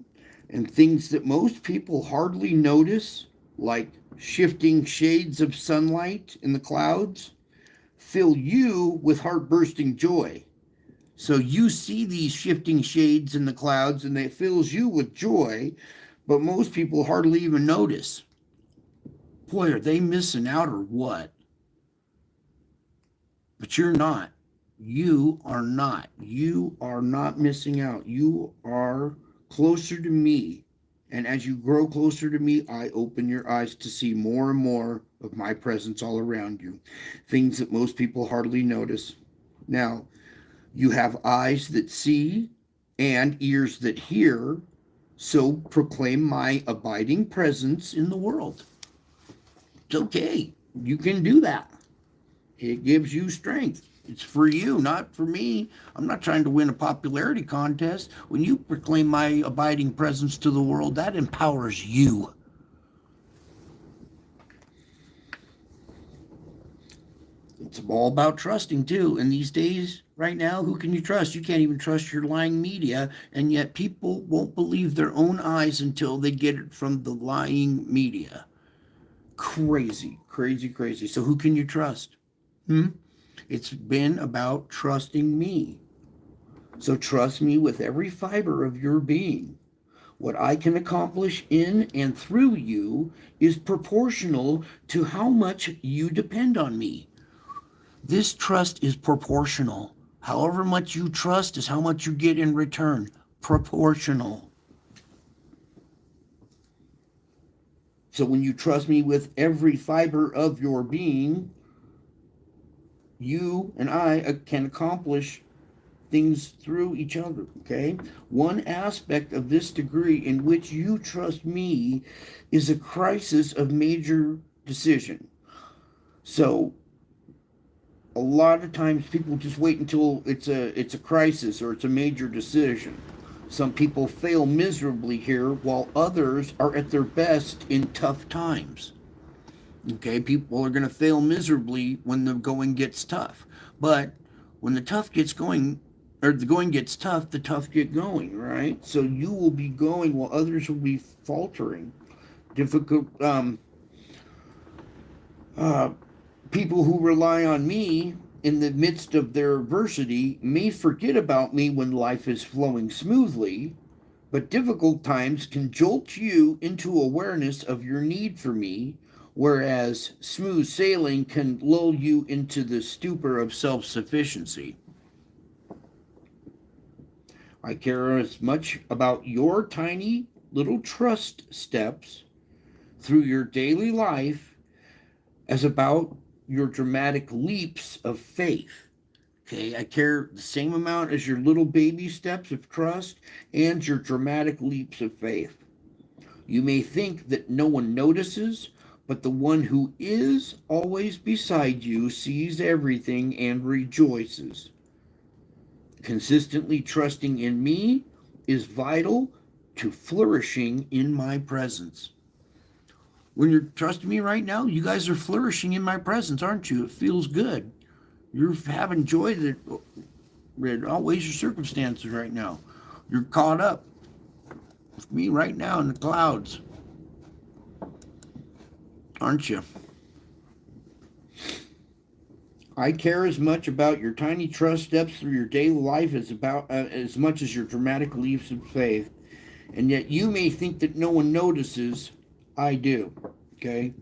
And things that most people hardly notice, like shifting shades of sunlight in the clouds, fill you with heart-bursting joy. So you see these shifting shades in the clouds and it fills you with joy, but most people hardly even notice. Boy, are they missing out or what? But you're not. You are not. You are not missing out. You are closer to me. And as you grow closer to me, I open your eyes to see more and more of my presence all around you. Things that most people hardly notice. Now, you have eyes that see and ears that hear, so proclaim my abiding presence in the world. It's okay. You can do that. It gives you strength. It's for you, not for me. I'm not trying to win a popularity contest. When you proclaim my abiding presence to the world, that empowers you. It's all about trusting, too. And these days, right now, who can you trust? You can't even trust your lying media, and yet people won't believe their own eyes until they get it from the lying media. Crazy, crazy, crazy. So who can you trust? It's been about trusting me. So trust me with every fiber of your being. What I can accomplish in and through you is proportional to how much you depend on me. This trust is proportional. However much you trust is how much you get in return. Proportional. So when you trust me with every fiber of your being, you and I can accomplish things through each other, okay? One aspect of this degree in which you trust me is a crisis of major decision. So a lot of times people just wait until it's a crisis or it's a major decision. Some people fail miserably here while others are at their best in tough times. Okay, people are going to fail miserably when the going gets tough. But when the tough gets going, or the going gets tough, the tough get going, right? So you will be going while others will be faltering. Difficult, uh, people who rely on me in the midst of their adversity may forget about me when life is flowing smoothly, but difficult times can jolt you into awareness of your need for me, whereas smooth sailing can lull you into the stupor of self sufficiency. I care as much about your tiny little trust steps through your daily life as about your dramatic leaps of faith. Okay, I care the same amount as your little baby steps of trust and your dramatic leaps of faith. You may think that no one notices, but the one who is always beside you sees everything and rejoices. Consistently trusting in me is vital to flourishing in my presence. When you're trusting me right now, you guys are flourishing in my presence, aren't you? It feels good. You're having joy that outweighs your circumstances right now. You're caught up with me right now in the clouds, aren't you? I care as much about your tiny trust steps through your daily life as much as your dramatic leaps of faith. And yet you may think that no one notices. I do. Okay?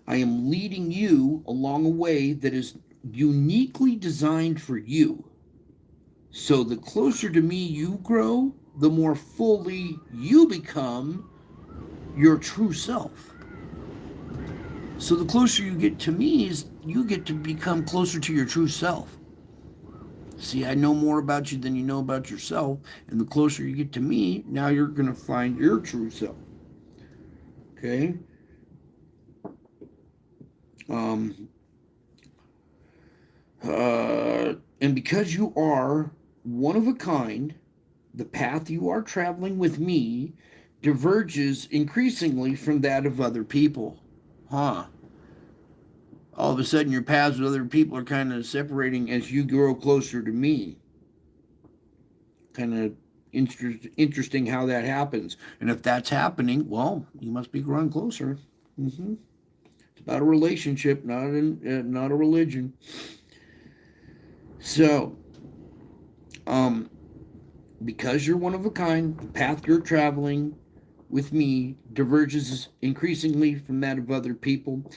I am leading you along a way that is uniquely designed for you. So the closer to me you grow, the more fully you become your true self. So the closer you get to me is you get to become closer to your true self. See, I know more about you than you know about yourself, and the closer you get to me, now you're going to find your true self. Okay? And because you are one of a kind, the path you are traveling with me diverges increasingly from that of other people. Huh. All of a sudden, your paths with other people are kind of separating as you grow closer to me. Kind of interesting how that happens. And if that's happening, well, you must be growing closer. Mm-hmm. It's about a relationship, not a religion. So, because you're one of a kind, the path you're traveling with me diverges increasingly from that of other people.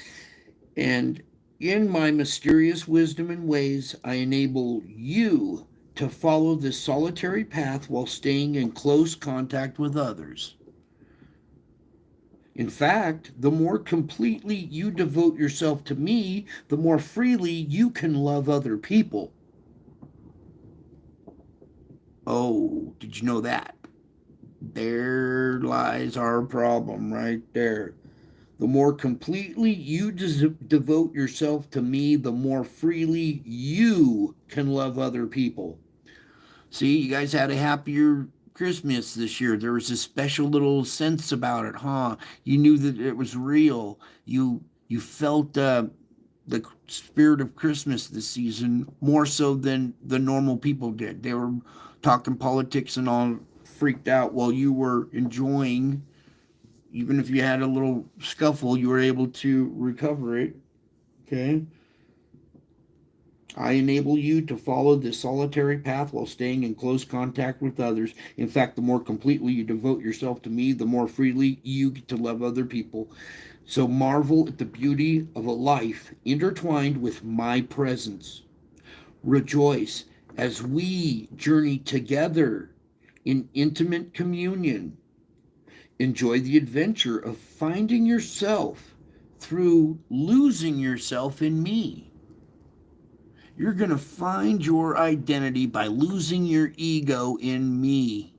And in my mysterious wisdom and ways, I enable you to follow this solitary path while staying in close contact with others. In fact, the more completely you devote yourself to me, the more freely you can love other people. Oh, did you know that? There lies our problem right there. The more completely you devote yourself to me, the more freely you can love other people. See, you guys had a happier Christmas this year. There was a special little sense about it, huh? You knew that it was real. You felt the spirit of Christmas this season more so than the normal people did. They were talking politics and all freaked out while you were enjoying. Even if you had a little scuffle, you were able to recover it. Okay? I enable you to follow this solitary path while staying in close contact with others. In fact, the more completely you devote yourself to me, the more freely you get to love other people. So marvel at the beauty of a life intertwined with my presence. Rejoice as we journey together in intimate communion. Enjoy the adventure of finding yourself through losing yourself in me. You're going to find your identity by losing your ego in me.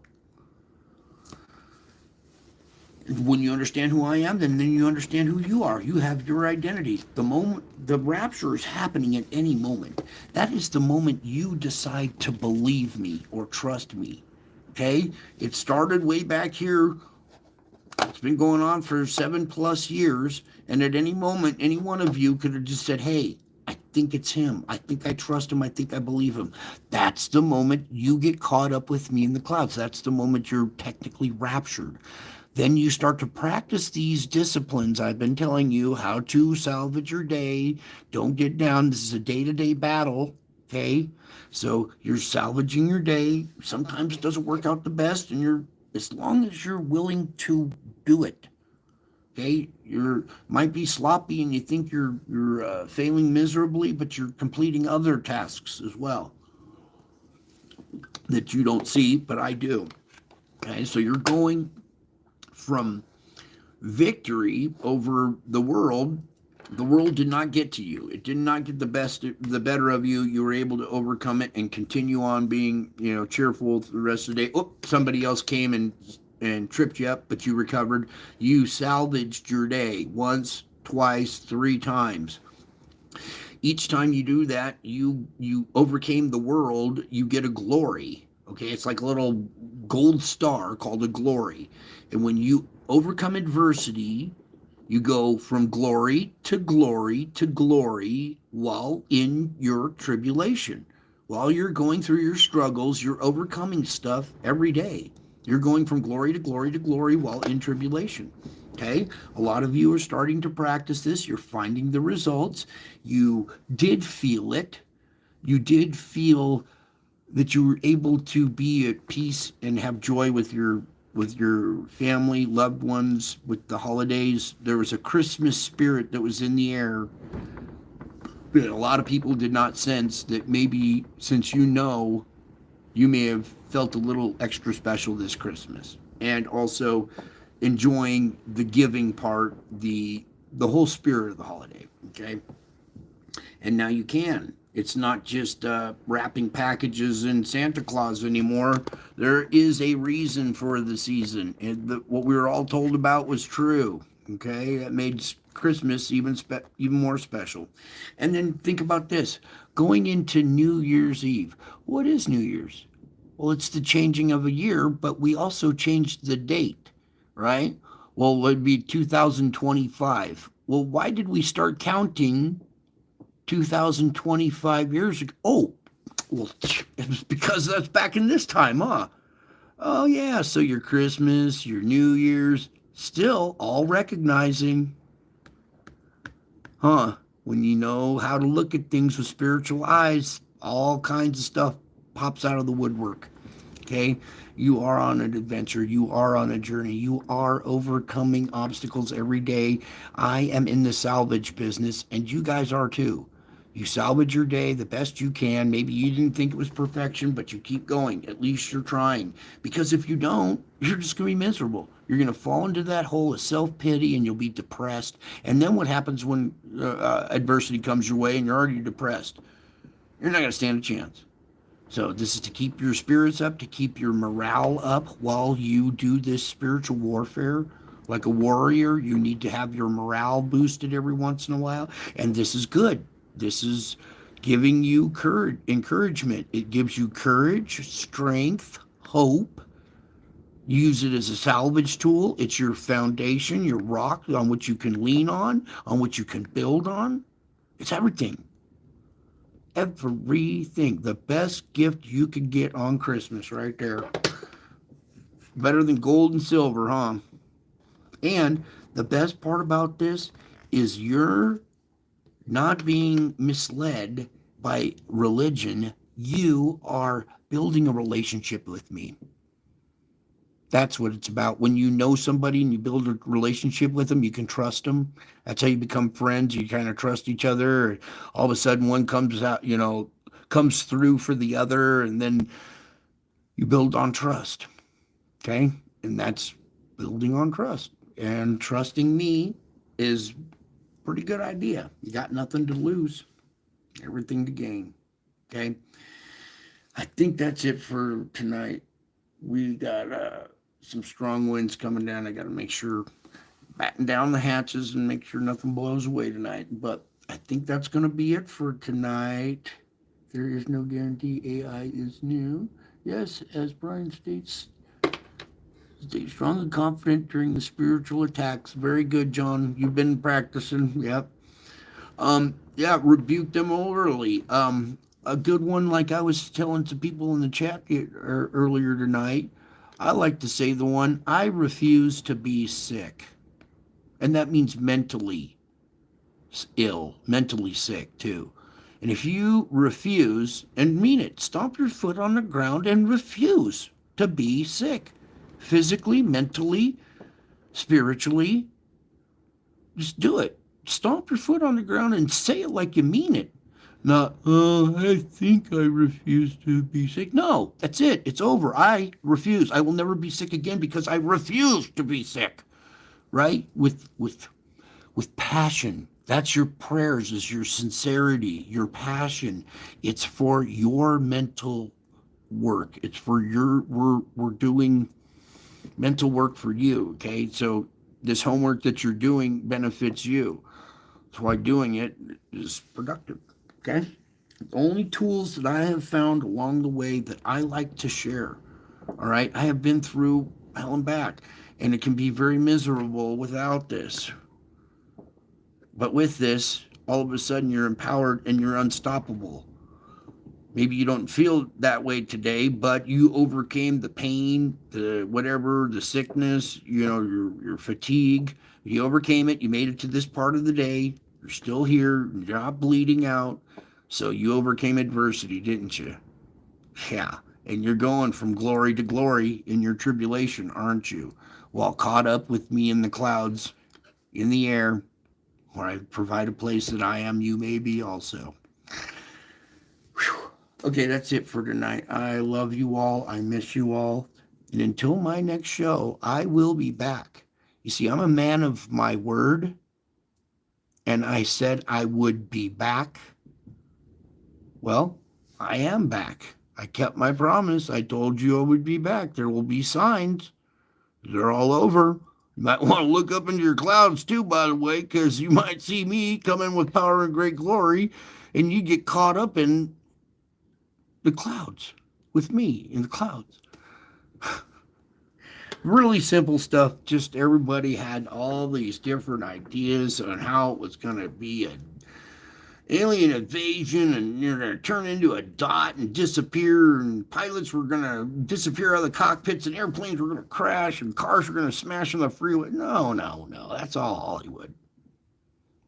When you understand who I am, then you understand who you are. You have your identity. The moment the rapture is happening at any moment, that is the moment you decide to believe me or trust me. Okay? It started way back here It's been going on for 7+ years, and at any moment, any one of you could have just said, hey, I think it's him. I think I trust him. I think I believe him. That's the moment you get caught up with me in the clouds. That's the moment you're technically raptured. Then you start to practice these disciplines. I've been telling you how to salvage your day. Don't get down. This is a day-to-day battle, okay? So you're salvaging your day. Sometimes it doesn't work out the best, and as long as you're willing to do it, okay? You might be sloppy and you think you're failing miserably, but you're completing other tasks as well that you don't see, but I do. Okay, so you're going from victory over the world. The world did not get to you. It did not get the better of you. You were able to overcome it and continue on being, cheerful the rest of the day. Oh, somebody else came and tripped you up, but you recovered. You salvaged your day once, twice, 3 times. Each time you do that, you overcame the world. You get a glory. Okay, it's like a little gold star called a glory. And when you overcome adversity, you go from glory to glory to glory while in your tribulation. While you're going through your struggles, you're overcoming stuff every day. You're going from glory to glory to glory while in tribulation. Okay? A lot of you are starting to practice this. You're finding the results. You did feel it. You did feel that you were able to be at peace and have joy with your family, loved ones, with the holidays. There was a Christmas spirit that was in the air that a lot of people did not sense, that maybe since you may have felt a little extra special this Christmas. And also enjoying the giving part, the whole spirit of the holiday, okay? And now you can. It's not just wrapping packages in Santa Claus anymore. There is a reason for the season. And what we were all told about was true. Okay, that made Christmas even more special. And then think about this. Going into New Year's Eve. What is New Year's? Well, it's the changing of a year, but we also changed the date, right? Well, it would be 2025. Well, why did we start counting 2025 years ago? Oh, well, it was because that's back in this time, huh? Oh, yeah, so your Christmas, your New Year's, still all recognizing, huh? When you know how to look at things with spiritual eyes, all kinds of stuff pops out of the woodwork, okay? You are on an adventure. You are on a journey. You are overcoming obstacles every day. I am in the salvage business, and you guys are too. You salvage your day the best you can. Maybe you didn't think it was perfection, but you keep going. At least you're trying. Because if you don't, you're just going to be miserable. You're going to fall into that hole of self-pity, and you'll be depressed. And then what happens when adversity comes your way and you're already depressed? You're not going to stand a chance. So this is to keep your spirits up, to keep your morale up while you do this spiritual warfare. Like a warrior, you need to have your morale boosted every once in a while. And this is good. This is giving you encouragement. It gives you courage, strength, hope. Use it as a salvage tool. It's your foundation, your rock on which you can lean on which you can build on. It's everything. Everything. The best gift you could get on Christmas right there. Better than gold and silver, huh? And the best part about this is you're not being misled by religion. You are building a relationship with me. That's what it's about. When you know somebody and you build a relationship with them, you can trust them. That's how you become friends. You kind of trust each other. All of a sudden one comes out, comes through for the other, and then you build on trust. Okay? And that's building on trust. And trusting me is pretty good idea. You got nothing to lose, everything to gain. Okay, I think that's it for tonight. We got some strong winds coming down. I got to make sure, batten down the hatches and make sure nothing blows away tonight. But I think that's going to be it for tonight. There is no guarantee AI is new. Yes, as Brian states, Stay strong and confident during the spiritual attacks. Very good, John. You've been practicing. Yep. Yeah, rebuke them orally. A good one, like I was telling some people in the chat earlier tonight, I like to say the one, I refuse to be sick. And that means mentally ill, mentally sick too. And if you refuse, and mean it, stomp your foot on the ground and refuse to be sick. Physically, mentally, spiritually, just do it. Stomp your foot on the ground and say it like you mean it. Not, oh, I think I refuse to be sick. No, that's it. It's over. I refuse. I will never be sick again because I refuse to be sick. Right? With passion. That's your prayers, is your sincerity, your passion. It's for your mental work. It's for we're doing mental work for you, okay? So this homework that you're doing benefits you. That's why doing it is productive, okay? The only tools that I have found along the way that I like to share, all right? I have been through hell and back, and it can be very miserable without this. But with this, all of a sudden you're empowered and you're unstoppable. Maybe you don't feel that way today, but you overcame the pain, the whatever, the sickness, your fatigue. You overcame it. You made it to this part of the day. You're still here. You're not bleeding out. So you overcame adversity, didn't you? Yeah. And you're going from glory to glory in your tribulation, aren't you? While caught up with me in the clouds, in the air, where I provide a place that I am, you may be also. Whew. Okay, that's it for tonight. I love you all. I miss you all. And until my next show, I will be back. You see, I'm a man of my word. And I said I would be back. Well, I am back. I kept my promise. I told you I would be back. There will be signs. They're all over. You might want to look up into your clouds too, by the way, because you might see me coming with power and great glory, and you get caught up in the clouds with me in the clouds. Really simple stuff. Just everybody had all these different ideas on how it was going to be an alien invasion, and you're going to turn into a dot and disappear, and pilots were going to disappear out of the cockpits, and airplanes were going to crash, and cars were going to smash on the freeway. No. That's all Hollywood.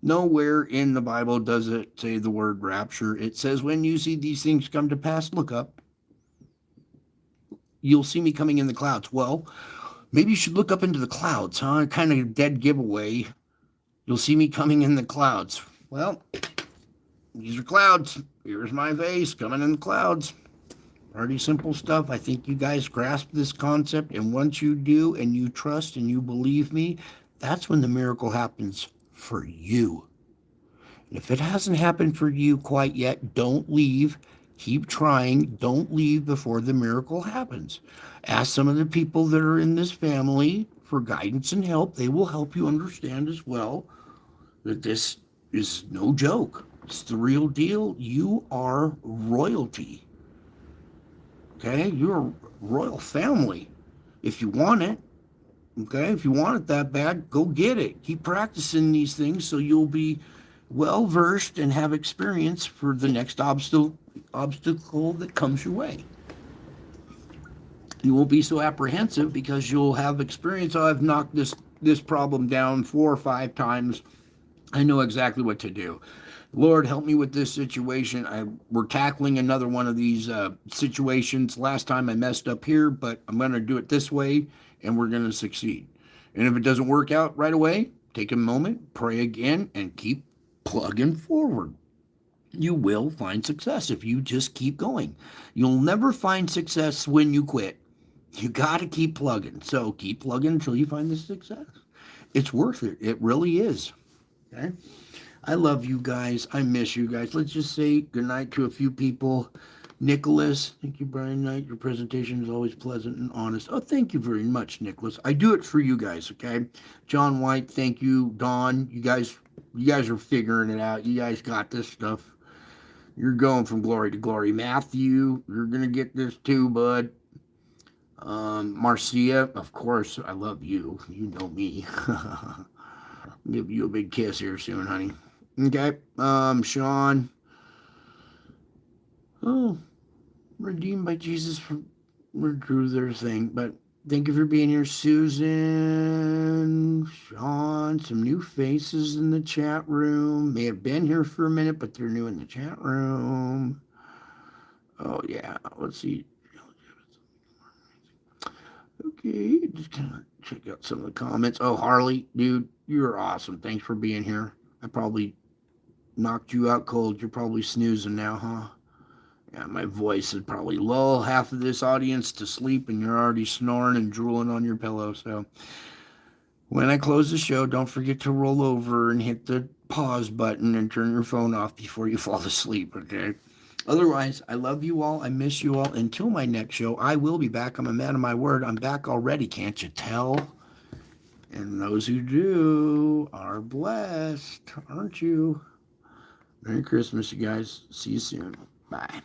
Nowhere in the Bible does it say the word rapture. It says, when you see these things come to pass, look up. You'll see me coming in the clouds. Well, maybe you should look up into the clouds, huh? Kind of dead giveaway. You'll see me coming in the clouds. Well, these are clouds. Here's my face coming in the clouds. Pretty simple stuff. I think you guys grasp this concept, and once you do, and you trust, and you believe me, that's when the miracle happens for you. And if it hasn't happened for you quite yet, don't leave. Keep trying. Don't leave before the miracle happens. Ask some of the people that are in this family for guidance and help. They will help you understand as well that this is no joke. It's the real deal. You are royalty. Okay? You're a royal family. If you want it, okay? If you want it that bad, go get it. Keep practicing these things so you'll be well versed and have experience for the next obstacle that comes your way. You won't be so apprehensive because you'll have experience. Oh, I've knocked this problem down 4 or 5 times. I know exactly what to do. Lord, help me with this situation. We're tackling another one of these situations. Last time I messed up here, but I'm going to do it this way, and we're going to succeed. And if it doesn't work out right away, take a moment, pray again, and keep plugging forward. You will find success if you just keep going. You'll never find success when you quit. You got to keep plugging. So keep plugging until you find the success. It's worth it. It really is. Okay? I love you guys. I miss you guys. Let's just say goodnight to a few people. Nicholas, thank you, Brian Knight. Your presentation is always pleasant and honest. Oh, thank you very much, Nicholas. I do it for you guys, okay? John White, thank you. Don, you guys are figuring it out. You guys got this stuff. You're going from glory to glory. Matthew, you're going to get this too, bud. Marcia, of course, I love you. You know me. Give you a big kiss here soon, honey. Okay. Sean. Oh, redeemed by Jesus from drew their thing. But thank you for being here, Susan. Sean, some new faces in the chat room. May have been here for a minute, but they're new in the chat room. Oh yeah. Let's see. Okay, just kind of check out some of the comments. Oh, Harley, dude, you're awesome. Thanks for being here. I probably knocked you out cold. You're probably snoozing now, huh? Yeah, my voice would probably lull half of this audience to sleep, and you're already snoring and drooling on your pillow. So when I close the show, don't forget to roll over and hit the pause button and turn your phone off before you fall asleep, okay? Otherwise, I love you all. I miss you all. Until my next show, I will be back. I'm a man of my word. I'm back already. Can't you tell? And those who do are blessed, aren't you? Merry Christmas, you guys. See you soon. Bye.